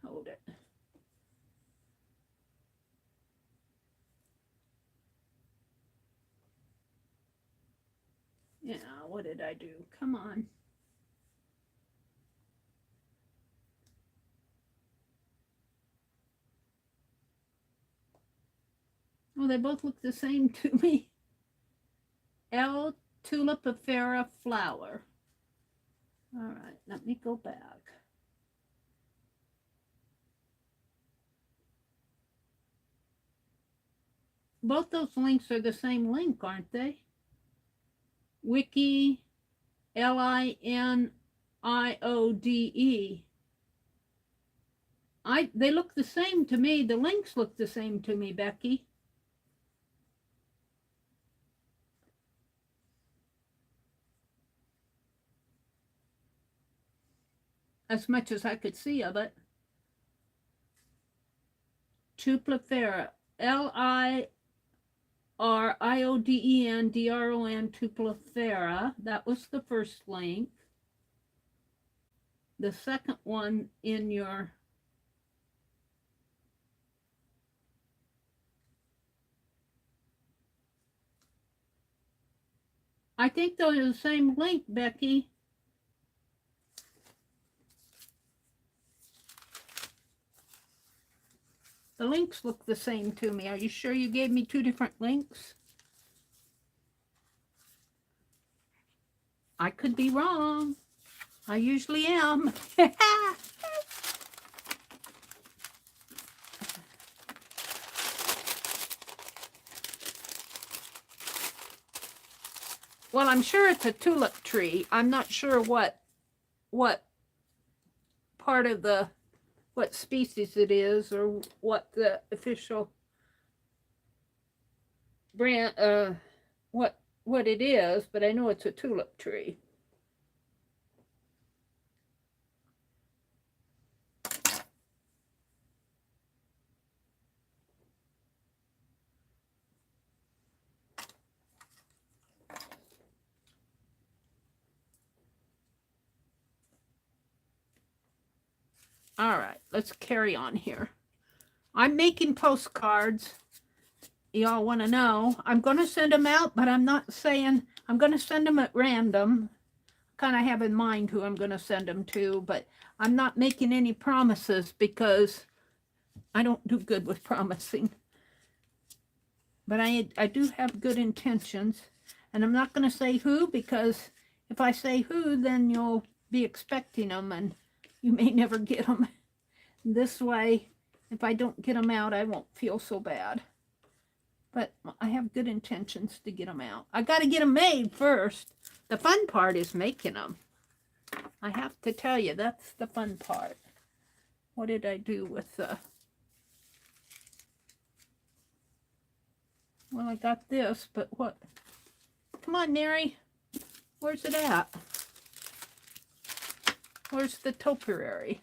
Hold it. Yeah, what did I do? Come on. Oh, they both look the same to me. L. tulipifera flower. All right, let me go back. Both those links are the same link, aren't they? Wiki, L-I-N-I-O-D-E. They look the same to me. The links look the same to me, Becky. As much as I could see of it. Tulipifera, L-I-R-I-O-D-E-N-D-R-O-N, Tulipifera. That was the first link. The second one in your I think those are the same link, Becky. The links look the same to me. Are you sure you gave me two different links? I could be wrong. I usually am. Well, I'm sure it's a tulip tree. I'm not sure what part of the, what species it is or what the official brand, what it is, but I know it's a tulip tree. All right, let's carry on here. I'm making postcards. Y'all want to know. I'm going to send them out, but I'm not saying I'm going to send them at random. Kind of have in mind who I'm going to send them to, but I'm not making any promises because I don't do good with promising. But I do have good intentions, and I'm not going to say who, because if I say who, then you'll be expecting them, and you may never get them. This way, if I don't get them out, I won't feel so bad. But I have good intentions to get them out. I got to get them made first. The fun part is making them. I have to tell you, that's the fun part. What did I do with the... Well, I got this, but what? Come on, Meri. Where's it at? Where's the topiary?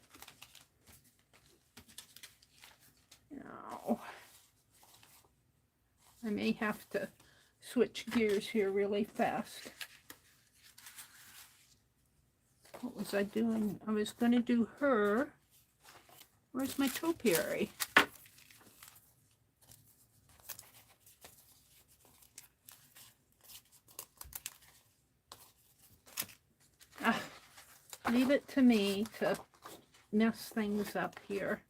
No. I may have to switch gears here really fast. What was I doing? I was going to do her. Where's my topiary? Leave it to me to mess things up here.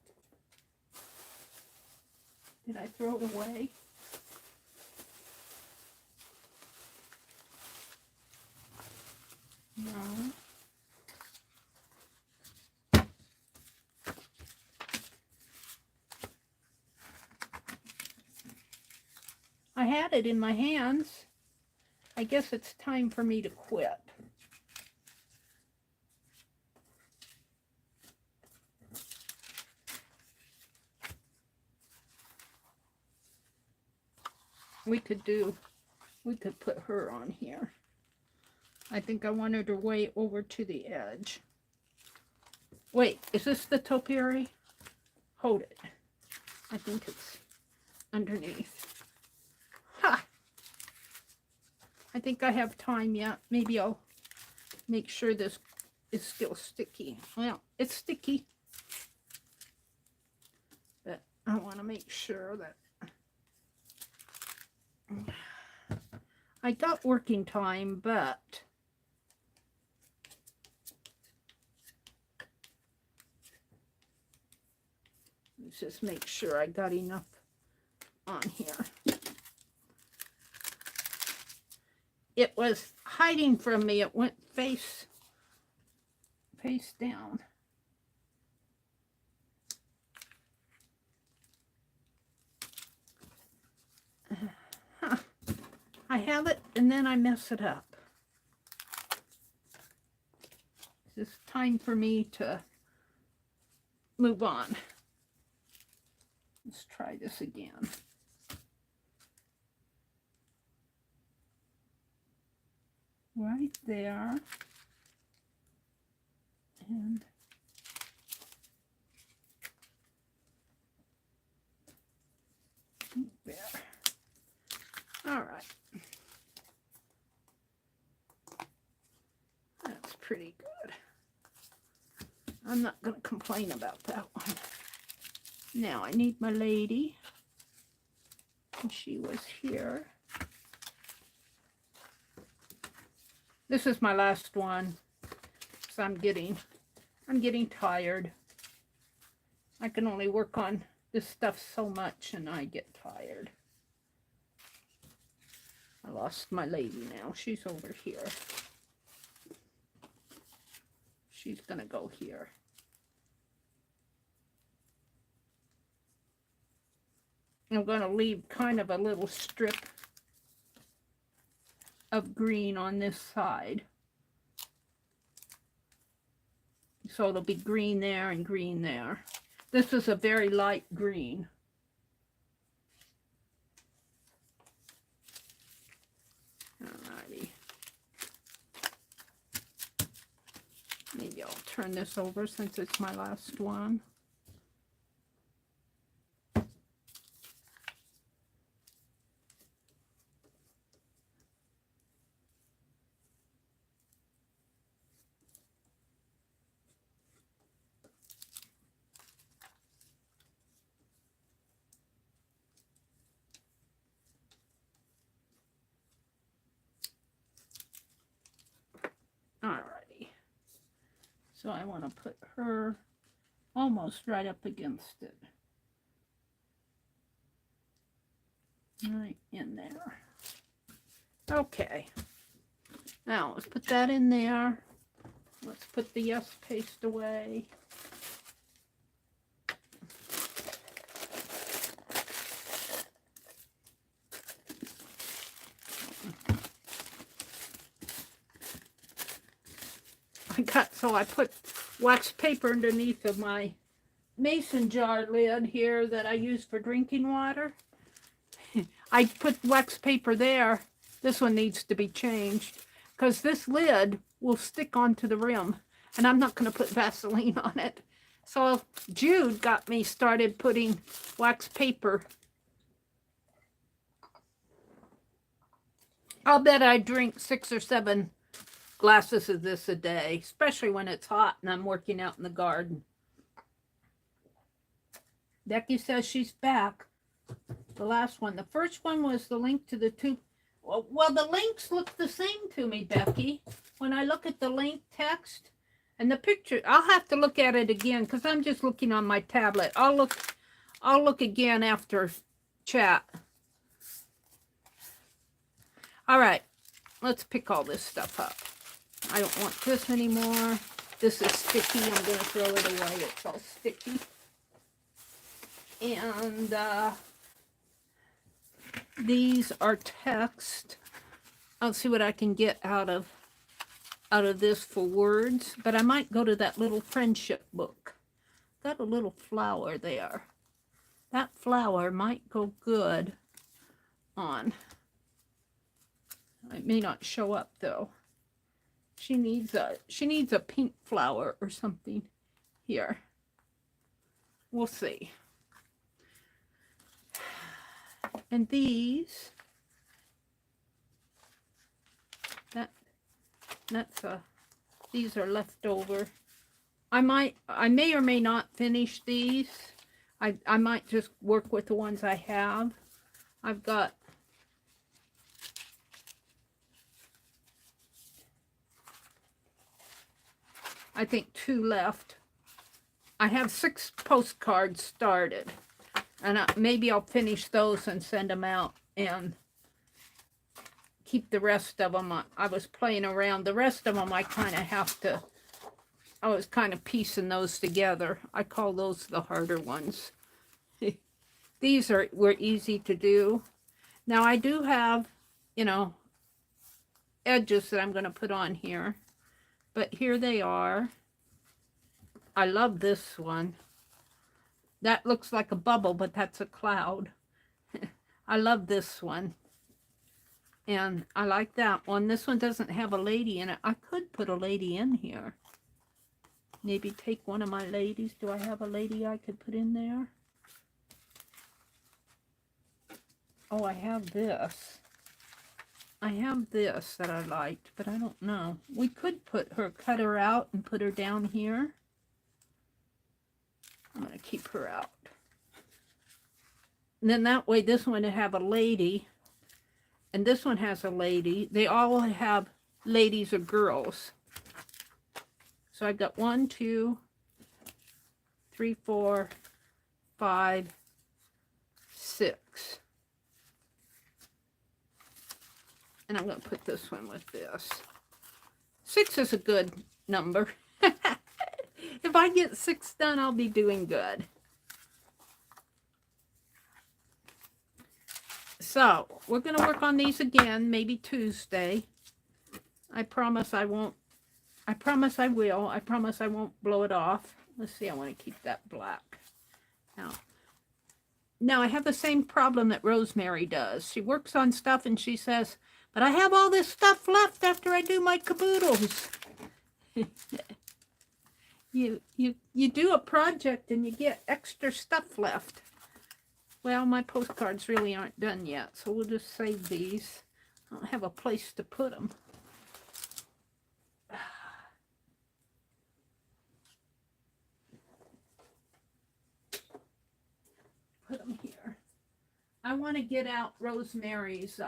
Did I throw it away? No. I had it in my hands. I guess it's time for me to quit. We could put her on here. I think I wanted her way over to the edge. Wait, is this the topiary? Hold it. I think it's underneath. Ha! I think I have time yet. Maybe I'll make sure this is still sticky. Well, it's sticky. But I want to make sure that I got working time, but let's just make sure I got enough on here. It was hiding from me. It went face down. I have it and then I mess it up. It's time for me to move on. Let's try this again. Right there. And there. All right. That's pretty good. I'm not going to complain about that one. Now I need my lady. And she was here. This is my last one. So I'm getting tired. I can only work on this stuff so much and I get tired. I lost my lady now. She's over here. She's gonna go here. I'm gonna leave kind of a little strip of green on this side. So it'll be green there and green there. This is a very light green. Alrighty. Maybe I'll turn this over since it's my last one. Alrighty. So I want to put her almost right up against it. Right in there. Okay. Now let's put that in there. Let's put the yes paste away. I put wax paper underneath of my mason jar lid here that I use for drinking water. I put wax paper there. This one needs to be changed because this lid will stick onto the rim and I'm not going to put Vaseline on it. So Jude got me started putting wax paper I'll bet I drink 6 or 7 glasses of this a day, especially when it's hot and I'm working out in the garden. Becky says she's back. The last one. The first one was the link to the two. Well, the links look the same to me, Becky. When I look at the link text and the picture, I'll have to look at it again because I'm just looking on my tablet. I'll look again after chat. All right, let's pick all this stuff up. I don't want this anymore. This is sticky. I'm going to throw it away. It's all sticky. And these are text. I'll see what I can get out of this for words, but I might go to that little friendship book. Got a little flower there. That flower might go good on. It may not show up though. She needs a pink flower or something here. We'll see. And these, these are left over. I may or may not finish these. I might just work with the ones I have. I've got I think 2 left. I have 6 postcards started. And maybe I'll finish those and send them out and keep the rest of them. I was playing around. The rest of them I kind of have to, I was kind of piecing those together. I call those the harder ones. These were easy to do. Now I do have, you know, edges that I'm going to put on here. But here they are. I love this one. That looks like a bubble, but that's a cloud. I love this one. And I like that one. This one doesn't have a lady in it. I could put a lady in here. Maybe take one of my ladies. Do I have a lady I could put in there? Oh, I have this. I have this that I liked, but I don't know. We could cut her out and put her down here. I'm going to keep her out. And then that way this one would have a lady. And this one has a lady. They all have ladies or girls. So I've got 1, 2, 3, 4, 5, 6. And I'm going to put this one with this. 6 is a good number. If I get 6 done, I'll be doing good. So, we're going to work on these again, maybe Tuesday. I promise I won't. I promise I will. I promise I won't blow it off. Let's see, I want to keep that black. Now I have the same problem that Rosemary does. She works on stuff and she says, but I have all this stuff left after I do my caboodles. You do a project and you get extra stuff left. Well, my postcards really aren't done yet, so we'll just save these. I don't have a place to put them. Put them here. I want to get out Rosemary's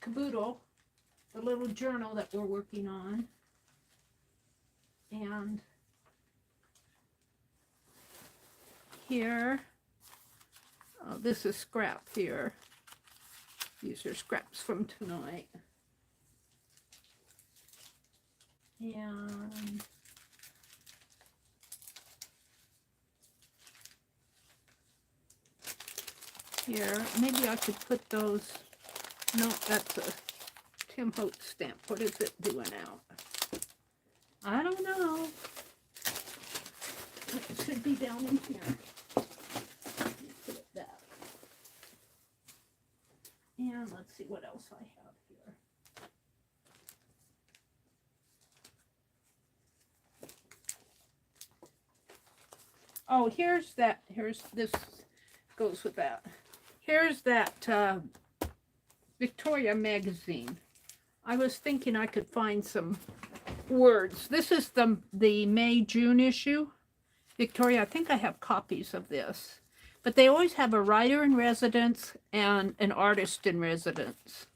caboodle, the little journal that we're working on. And here, oh, this is scrap here. These are scraps from tonight. And here, maybe I could put those. No, that's a Tim Holtz stamp. What is it doing out? I don't know. It should be down in here. Put it back. And let's see what else I have here. Oh, here's that. Here's this. Goes with that. Here's that Victoria magazine. I was thinking I could find some words. This is the May-June issue. Victoria, I think I have copies of this. But they always have a writer in residence and an artist in residence.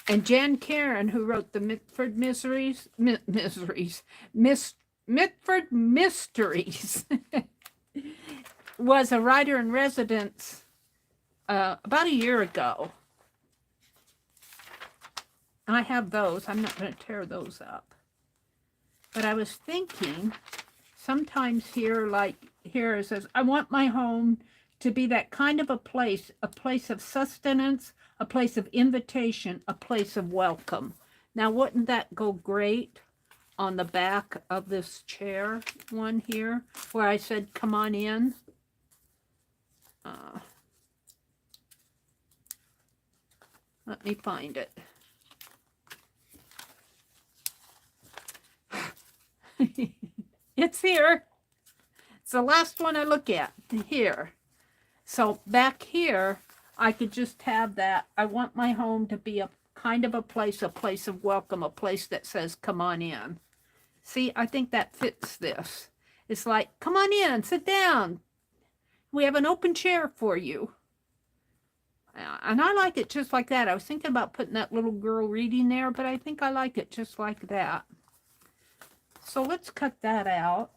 And Jan Karen, who wrote the Mitford Mitford Mysteries, was a writer in residence about a year ago. I have those. I'm not going to tear those up. But I was thinking, sometimes here, like here it says, I want my home to be that kind of a place of sustenance, a place of invitation, a place of welcome. Now, wouldn't that go great on the back of this chair one here, where I said, come on in? Let me find it. It's here. It's the last one I look at here. So back here, I could just have that. I want my home to be a kind of a place of welcome, a place that says, come on in. See, I think that fits this. It's like, come on in, sit down. We have an open chair for you. And I like it just like that. I was thinking about putting that little girl reading there, but I think I like it just like that. So let's cut that out.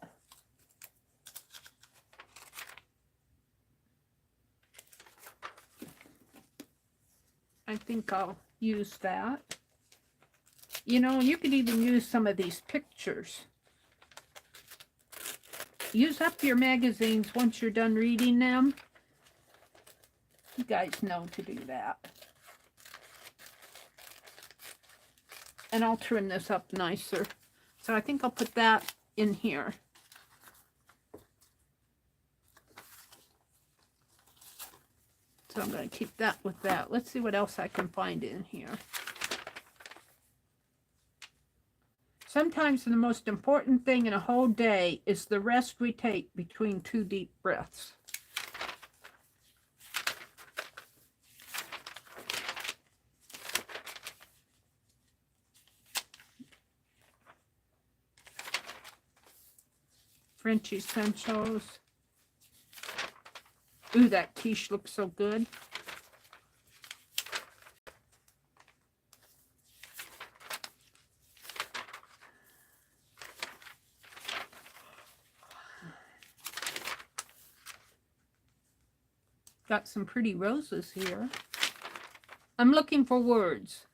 I think I'll use that. You know, you could even use some of these pictures. Use up your magazines once you're done reading them. You guys know to do that. And I'll trim this up nicer. So I think I'll put that in here. So I'm going to keep that with that. Let's see what else I can find in here. Sometimes the most important thing in a whole day is the rest we take between two deep breaths. French Essentials. Ooh, that quiche looks so good. Got some pretty roses here. I'm looking for words.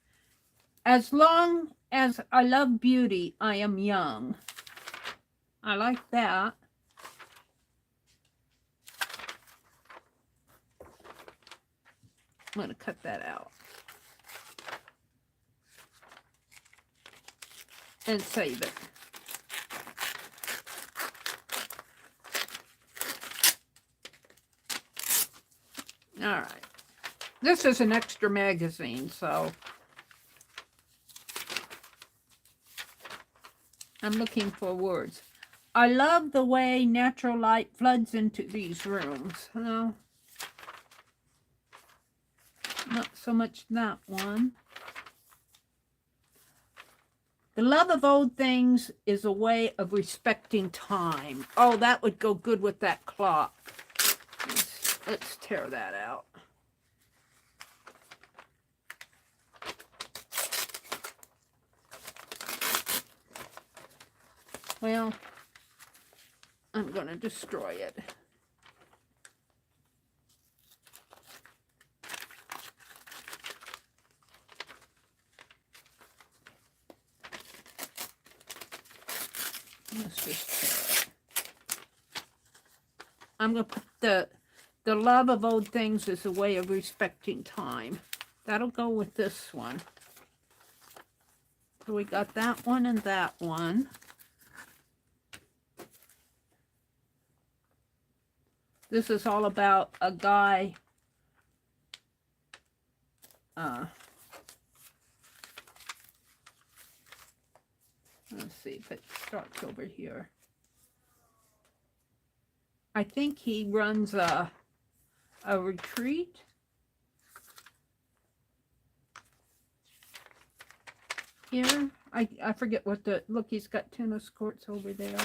As long as I love beauty, I am young. I like that. I'm going to cut that out. And save it. All right. This is an extra magazine, so I'm looking for words. I love the way natural light floods into these rooms. No, not so much that one. The love of old things is a way of respecting time. Oh, that would go good with that clock. Let's tear that out. Well, I'm going to destroy it. Let's just tear it. I'm going to put the love of old things is a way of respecting time. That'll go with this one. So we got that one and that one. This is all about a guy. Let's see if it starts over here. I think he runs a retreat. here. I forget what the, look, he's got tennis courts over there.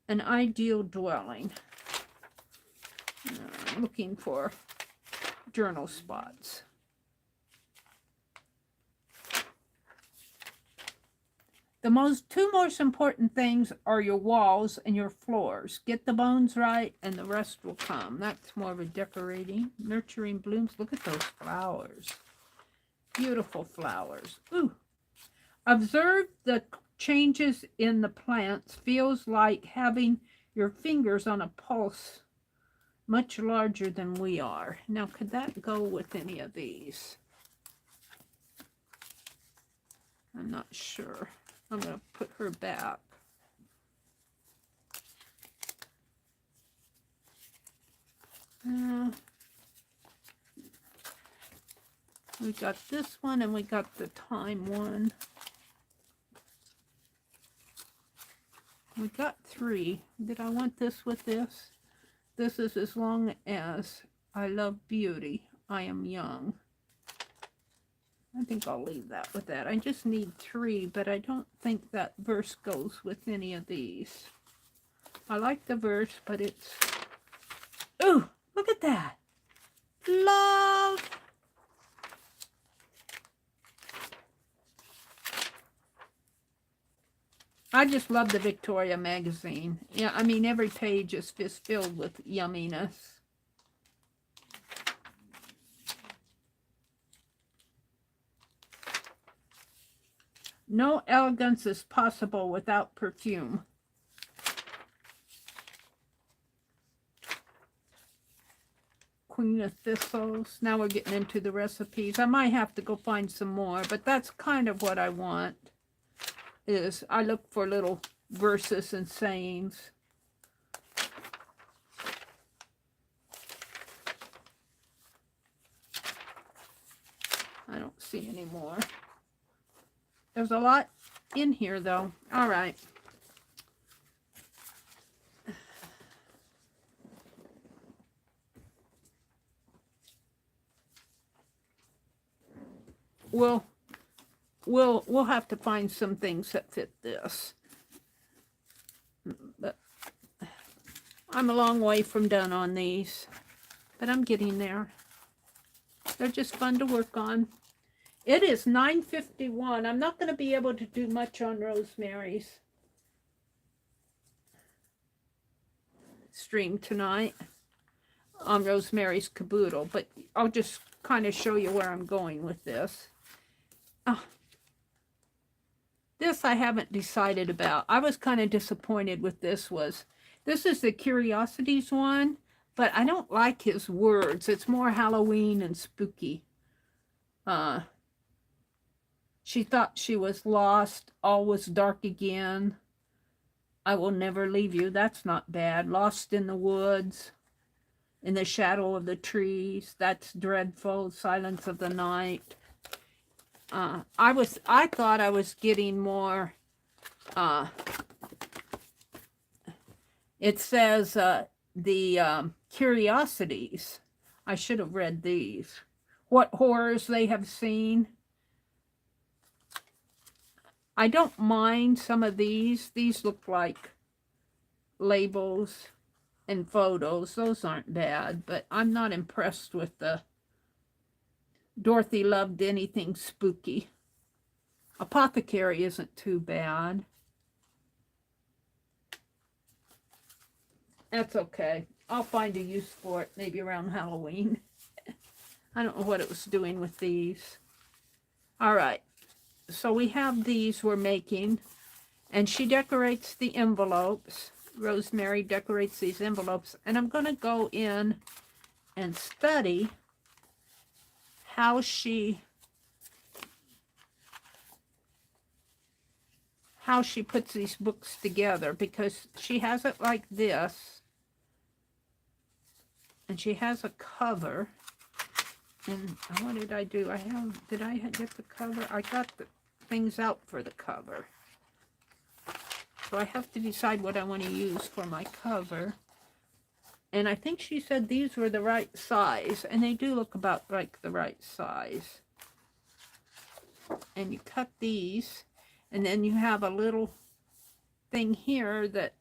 An ideal dwelling. Looking for journal spots. The two most important things are your walls and your floors. Get the bones right and the rest will come. That's more of a decorating. Nurturing blooms. Look at those flowers. Beautiful flowers. Ooh. Observe the changes in the plants. Feels like having your fingers on a pulse much larger than we are. Now, could that go with any of these? I'm not sure. I'm going to put her back. We got this one and we got the time one. We got 3. Did I want this with this? This is as long as I love beauty. I am young. I think I'll leave that with that. I just need 3, but I don't think that verse goes with any of these. I like the verse, but it's... Ooh, look at that. Love. I just love the Victoria magazine. Yeah, I mean, every page is just filled with yumminess. No elegance is possible without perfume. Queen of Thistles. Now we're getting into the recipes. I might have to go find some more, but that's kind of what I want. Is I look for little verses and sayings. I don't see any more. There's a lot in here, though. All right. We'll have to find some things that fit this. But I'm a long way from done on these, but I'm getting there. They're just fun to work on. It is 9:51. I'm not going to be able to do much on Rosemary's stream tonight, on Rosemary's Caboodle, but I'll just kind of show you where I'm going with this. This I haven't decided about. I was kind of disappointed with this. This is the Curiosities one, but I don't like his words. It's more Halloween and spooky. She thought she was lost. All was dark again. I will never leave you. That's not bad. Lost in the woods, in the shadow of the trees. That's dreadful. Silence of the night. I thought I was getting more. It says the Curiosities. I should have read these. What horrors they have seen. I don't mind some of these. These look like labels and photos. Those aren't bad, but I'm not impressed with the Dorothy Loved Anything Spooky. Apothecary isn't too bad. That's okay. I'll find a use for it maybe around Halloween. I don't know what it was doing with these. All right. So we have these we're making, and she decorates the envelopes. Rosemary decorates these envelopes, and I'm going to go in and study how she puts these books together, because she has it like this, and she has a cover. And what did I do? Did I get the cover? I got the things out for the cover. So I have to decide what I want to use for my cover. And I think she said these were the right size. And they do look about like the right size. and you cut these, and then you have a little thing here that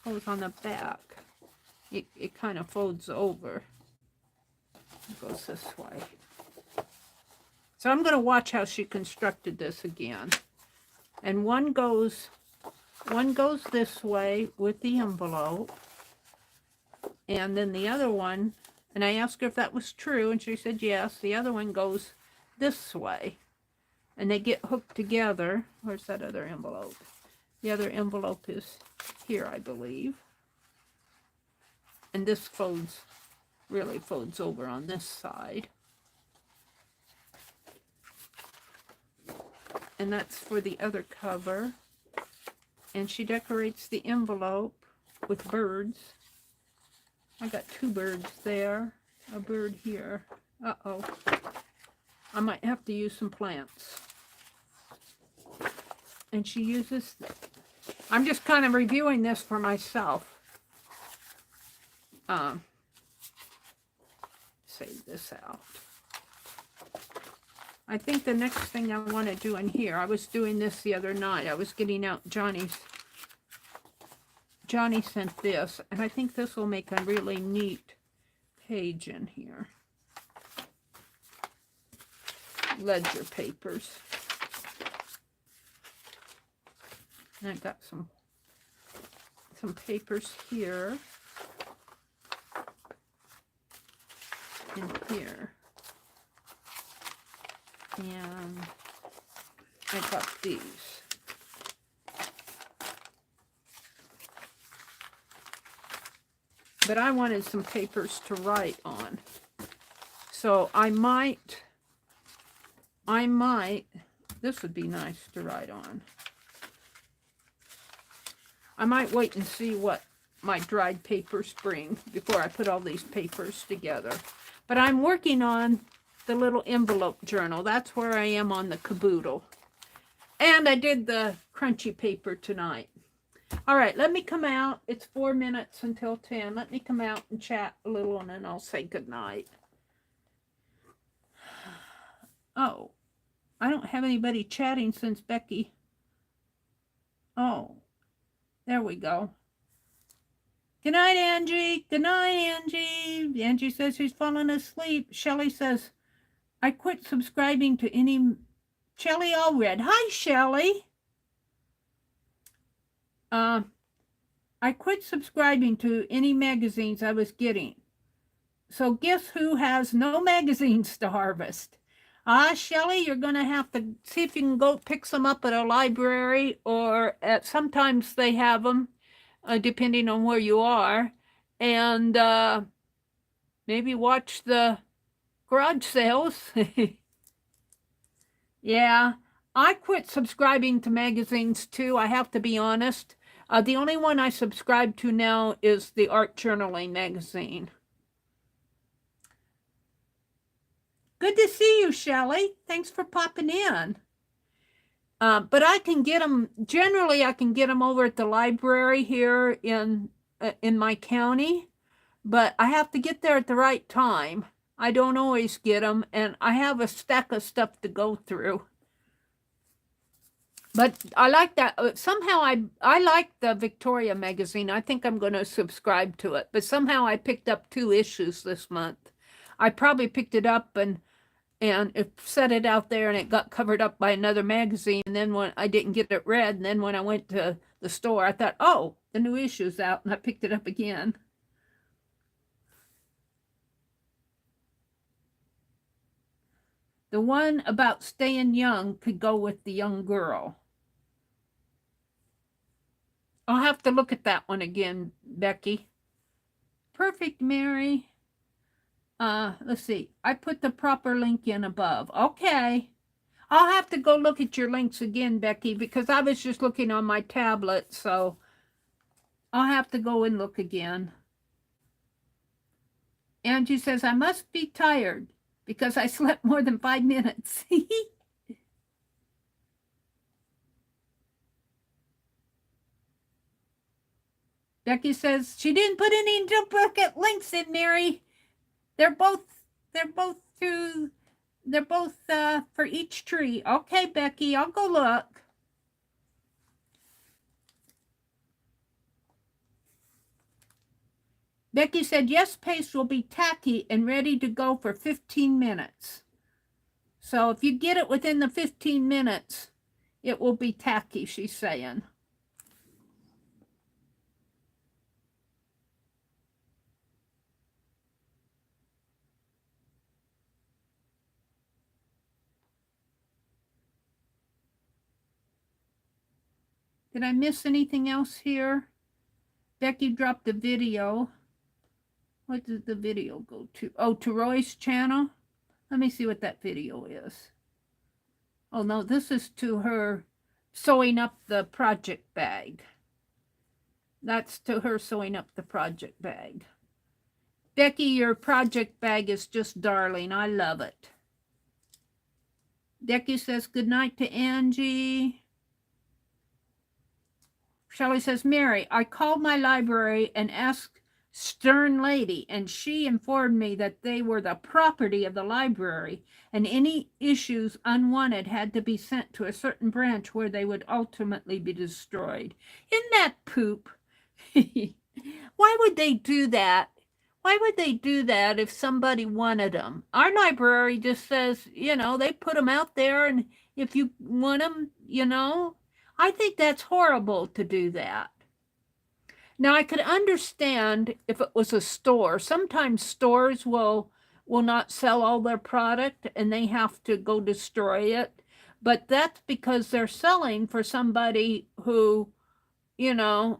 goes on the back. It kind of folds over. It goes this way. So I'm going to watch how she constructed this again. And one goes this way with the envelope. And then the other one, and I asked her if that was true, and she said yes. The other one goes this way. And they get hooked together. Where's that other envelope? The other envelope is here, I believe. And this really folds over on this side. And that's for the other cover. And she decorates the envelope with birds. I got 2 birds there, a bird here. Uh-oh. I might have to use some plants. And she uses, I'm just kind of reviewing this for myself. Save this out. I think the next thing I want to do in here, I was doing this the other night. I was getting out Johnny sent this, and I think this will make a really neat page in here. Ledger papers. And I got some papers here and here. And I got these. But I wanted some papers to write on. So I might, this would be nice to write on. I might wait and see what my dried papers bring before I put all these papers together. But I'm working on the little envelope journal. That's where I am on the caboodle. And I did the crunchy paper tonight. All right, let me come out. It's 4 minutes until 10. Let me come out and chat a little, and then I'll say goodnight. Oh, I don't have anybody chatting since Becky. Oh, there we go. Good night, Angie. Good night, Angie. Angie says she's falling asleep. Shelley says, I quit subscribing to any... Shelley Allred. Hi, Shelley. I quit subscribing to any magazines I was getting. So guess who has no magazines to harvest? Shelley, you're going to have to see if you can go pick some up at a library, or sometimes they have them, depending on where you are. And maybe watch the garage sales. Yeah, I quit subscribing to magazines too, I have to be honest. The only one I subscribe to now is the Art Journaling magazine. Good to see you, Shelley. Thanks for popping in. But I can get them, generally I can get them over at the library here in my county, but I have to get there at the right time. I don't always get them, and I have a stack of stuff to go through. But I like that. Somehow I like the Victoria magazine. I think I'm going to subscribe to it. But somehow I picked up 2 issues this month. I probably picked it up and it set it out there, and it got covered up by another magazine. And then when I didn't get it read, and then when I went to the store, I thought, oh, the new issue's out, and I picked it up again. The one about staying young could go with the young girl. I'll have to look at that one again, Becky. Perfect, Mary. Let's see. I put the proper link in above. Okay. I'll have to go look at your links again, Becky, because I was just looking on my tablet, so I'll have to go and look again. Angie says, I must be tired because I slept more than 5 minutes. Becky says she didn't put any duplicate links in, Mary. They're both to They're both for each tree. Okay, Becky, I'll go look. Becky said, yes, paste will be tacky and ready to go for 15 minutes. So if you get it within the 15 minutes, it will be tacky, she's saying. Did I miss anything else here? Becky dropped the video. What did the video go to? Oh, to Roy's channel. Let me see what that video is. Oh, no, this is to her sewing up the project bag. That's to her sewing up the project bag. Becky, your project bag is just darling. I love it. Becky says good night to Angie. Shelley says, Meri, I called my library and asked Stern Lady, and she informed me that they were the property of the library, and any issues unwanted had to be sent to a certain branch where they would ultimately be destroyed. Isn't that poop? Why would they do that? Why would they do that if somebody wanted them? Our library just says, you know, they put them out there, and if you want them, you know, I think that's horrible to do that. Now, I could understand if it was a store. Sometimes stores will not sell all their product and they have to go destroy it. But that's because they're selling for somebody who, you know,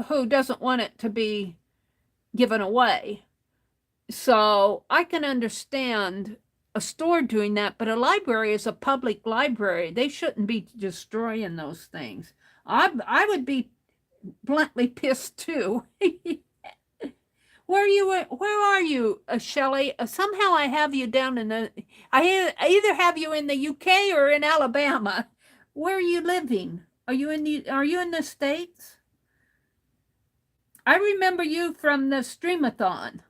who doesn't want it to be given away. So I can understand a store doing that, but a library is a public library. They shouldn't be destroying those things. I would be bluntly pissed too. Where are you, Shelley? Somehow I have you down in the. I either have you in the UK or in Alabama. Where are you living? Are you in the States? I remember you from the Streamathon.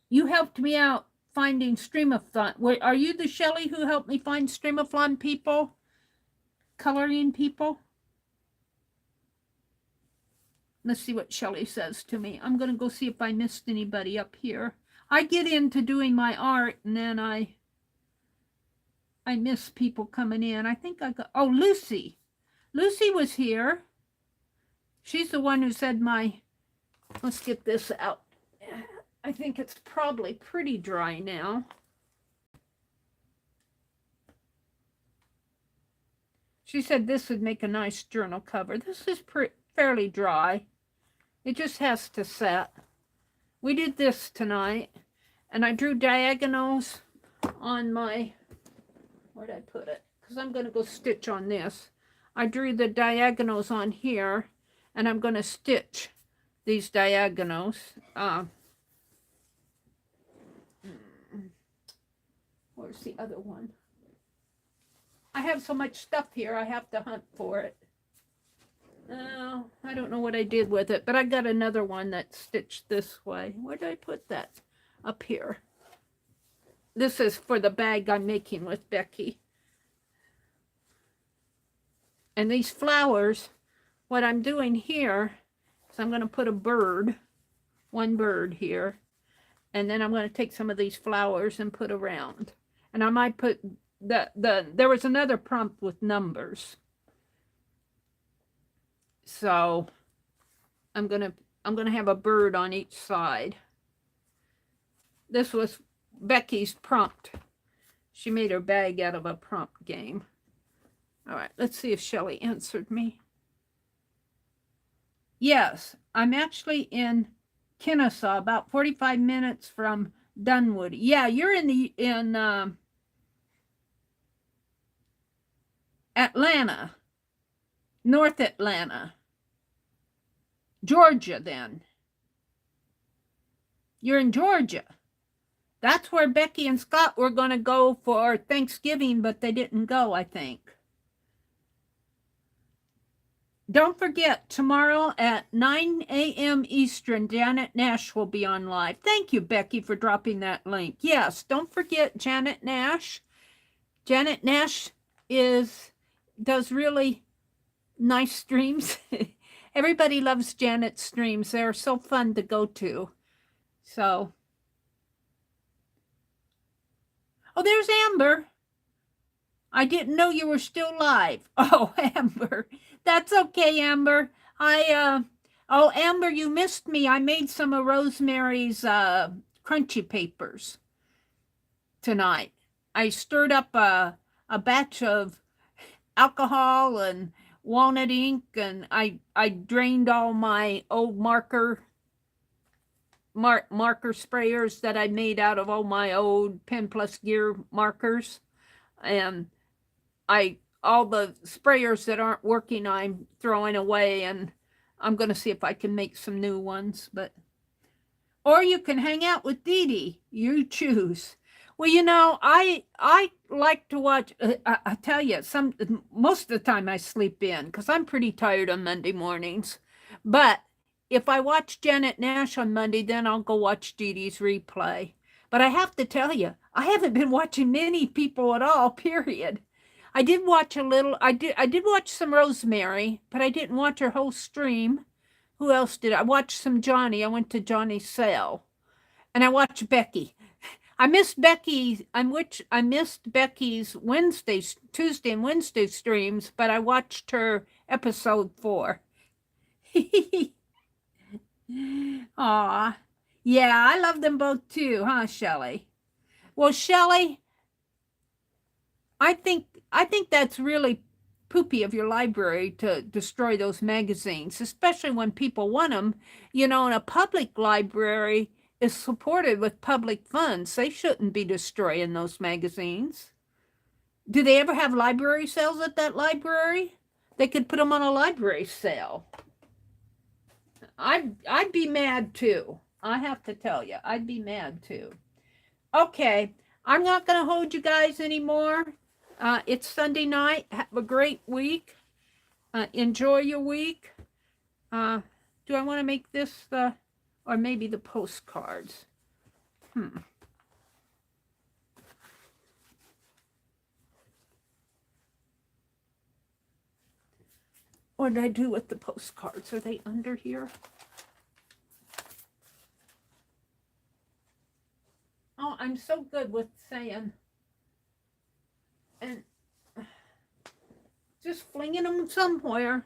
You helped me out finding Streamathon. Are you the Shelley who helped me find Streamathon people? Coloring people? Let's see what Shelley says to me. I'm going to go see if I missed anybody up here. I get into doing my art and then I miss people coming in. I think I got, oh, Lucy. Lucy was here. She's the one who said let's get this out. I think it's probably pretty dry now. She said this would make a nice journal cover. This is fairly dry. It just has to set. We did this tonight, and I drew diagonals on my, where'd I put it? Because I'm going to go stitch on this. I drew the diagonals on here, and I'm going to stitch these diagonals. Where's the other one? I have so much stuff here, I have to hunt for it. I don't know what I did with it, but I got another one that's stitched this way. Where did I put that? Up here. This is for the bag I'm making with Becky. And these flowers, what I'm doing here is I'm going to put a bird, one bird here, and then I'm going to take some of these flowers and put around. And I might put there was another prompt with numbers. So I'm gonna have a bird on each side. This was Becky's prompt. She made her bag out of a prompt game. All right, let's see if Shelley answered me. Yes, I'm actually in Kennesaw, about 45 minutes from Dunwoody. Yeah, you're in Atlanta, North Atlanta, Georgia. Then you're in Georgia. That's where Becky and Scott were going to go for Thanksgiving, but they didn't go, I think. Don't forget, tomorrow at 9 a.m. Eastern, Janet Nash will be on live. Thank you, Becky, for dropping that link. Yes, don't forget Janet Nash. Janet Nash does really nice streams. Everybody loves Janet's streams. They're so fun to go to. So, oh, there's Amber. I didn't know you were still live. Oh, Amber. That's okay, Amber. Oh, Amber, you missed me. I made some of Rosemary's crunchy papers tonight. I stirred up a batch of alcohol and walnut ink, and I drained all my old marker sprayers that I made out of all my old Pen Plus Gear markers. And all the sprayers that aren't working, I'm throwing away, and I'm going to see if I can make some new ones. Or you can hang out with Dee Dee. You choose. Well, you know, I like to watch. I tell you, most of the time I sleep in because I'm pretty tired on Monday mornings. But if I watch Janet Nash on Monday, then I'll go watch Dee Dee's replay. But I have to tell you, I haven't been watching many people at all. Period. I did watch a little. I did watch some Rosemary, but I didn't watch her whole stream. Who else did I watch? Some Johnny. I went to Johnny's sale, and I watched Becky. I missed Becky's. I missed Becky's Tuesday and Wednesday streams, but I watched her episode 4. Aw, yeah, I love them both too, huh, Shelley? Well, Shelley, I think that's really poopy of your library to destroy those magazines, especially when people want them. You know, in a public library is supported with public funds. They shouldn't be destroying those magazines. Do they ever have library sales at that library? They could put them on a library sale. I'd be mad too. I have to tell you, I'd be mad too. Okay, I'm not going to hold you guys anymore. It's Sunday night. Have a great week. Enjoy your week. Do I want to make this or maybe the postcards? What did I do with the postcards? Are they under here? Oh, I'm so good with saying and just flinging them somewhere.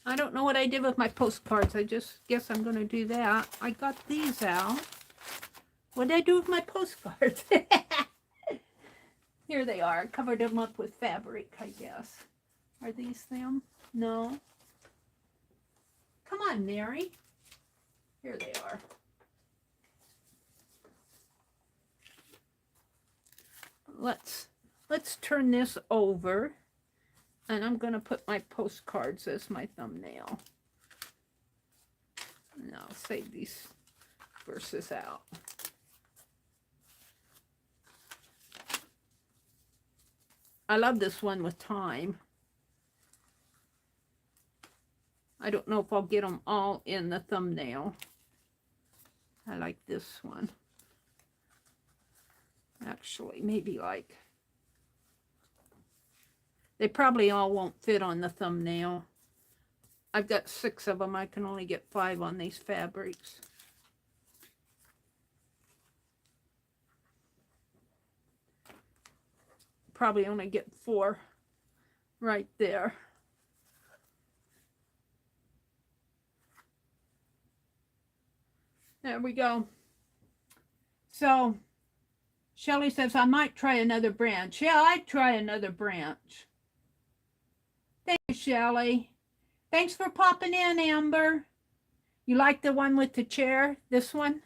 I don't know what I did with my postcards. I just guess I'm going to do that. I got these out. What did I do with my postcards? Here they are. I covered them up with fabric, I guess. Are these them? No. Come on, Mary. Here they are. Let's turn this over, and I'm going to put my postcards as my thumbnail. And I'll save these verses out. I love this one with time. I don't know if I'll get them all in the thumbnail. I like this one. Actually, maybe like, they probably all won't fit on the thumbnail. I've got 6 of them. I can only get 5 on these fabrics. Probably only get 4 right there. There we go. So Shelley says, I might try another branch. Yeah, I'd try another branch. Thank you, Shelley. Thanks for popping in, Amber. You like the one with the chair? This one?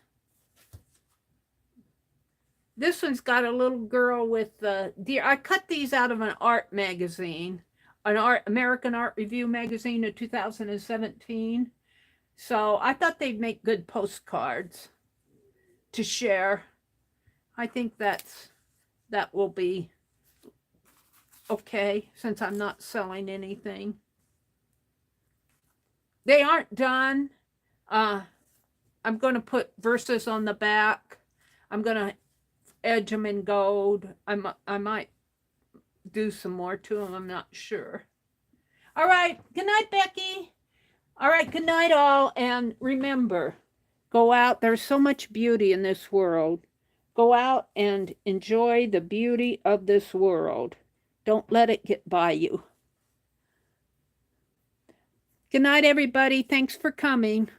This one's got a little girl with the deer. I cut these out of an art magazine, American Art Review magazine of 2017. So I thought they'd make good postcards to share. I think that will be okay since I'm not selling anything. They aren't done. I'm going to put verses on the back. I'm going to edge them in gold. I might do some more to them. I'm not sure. All right. Good night, Becky. All right. Good night, all. And remember, go out. There's so much beauty in this world. Go out and enjoy the beauty of this world. Don't let it get by you. Good night, everybody. Thanks for coming.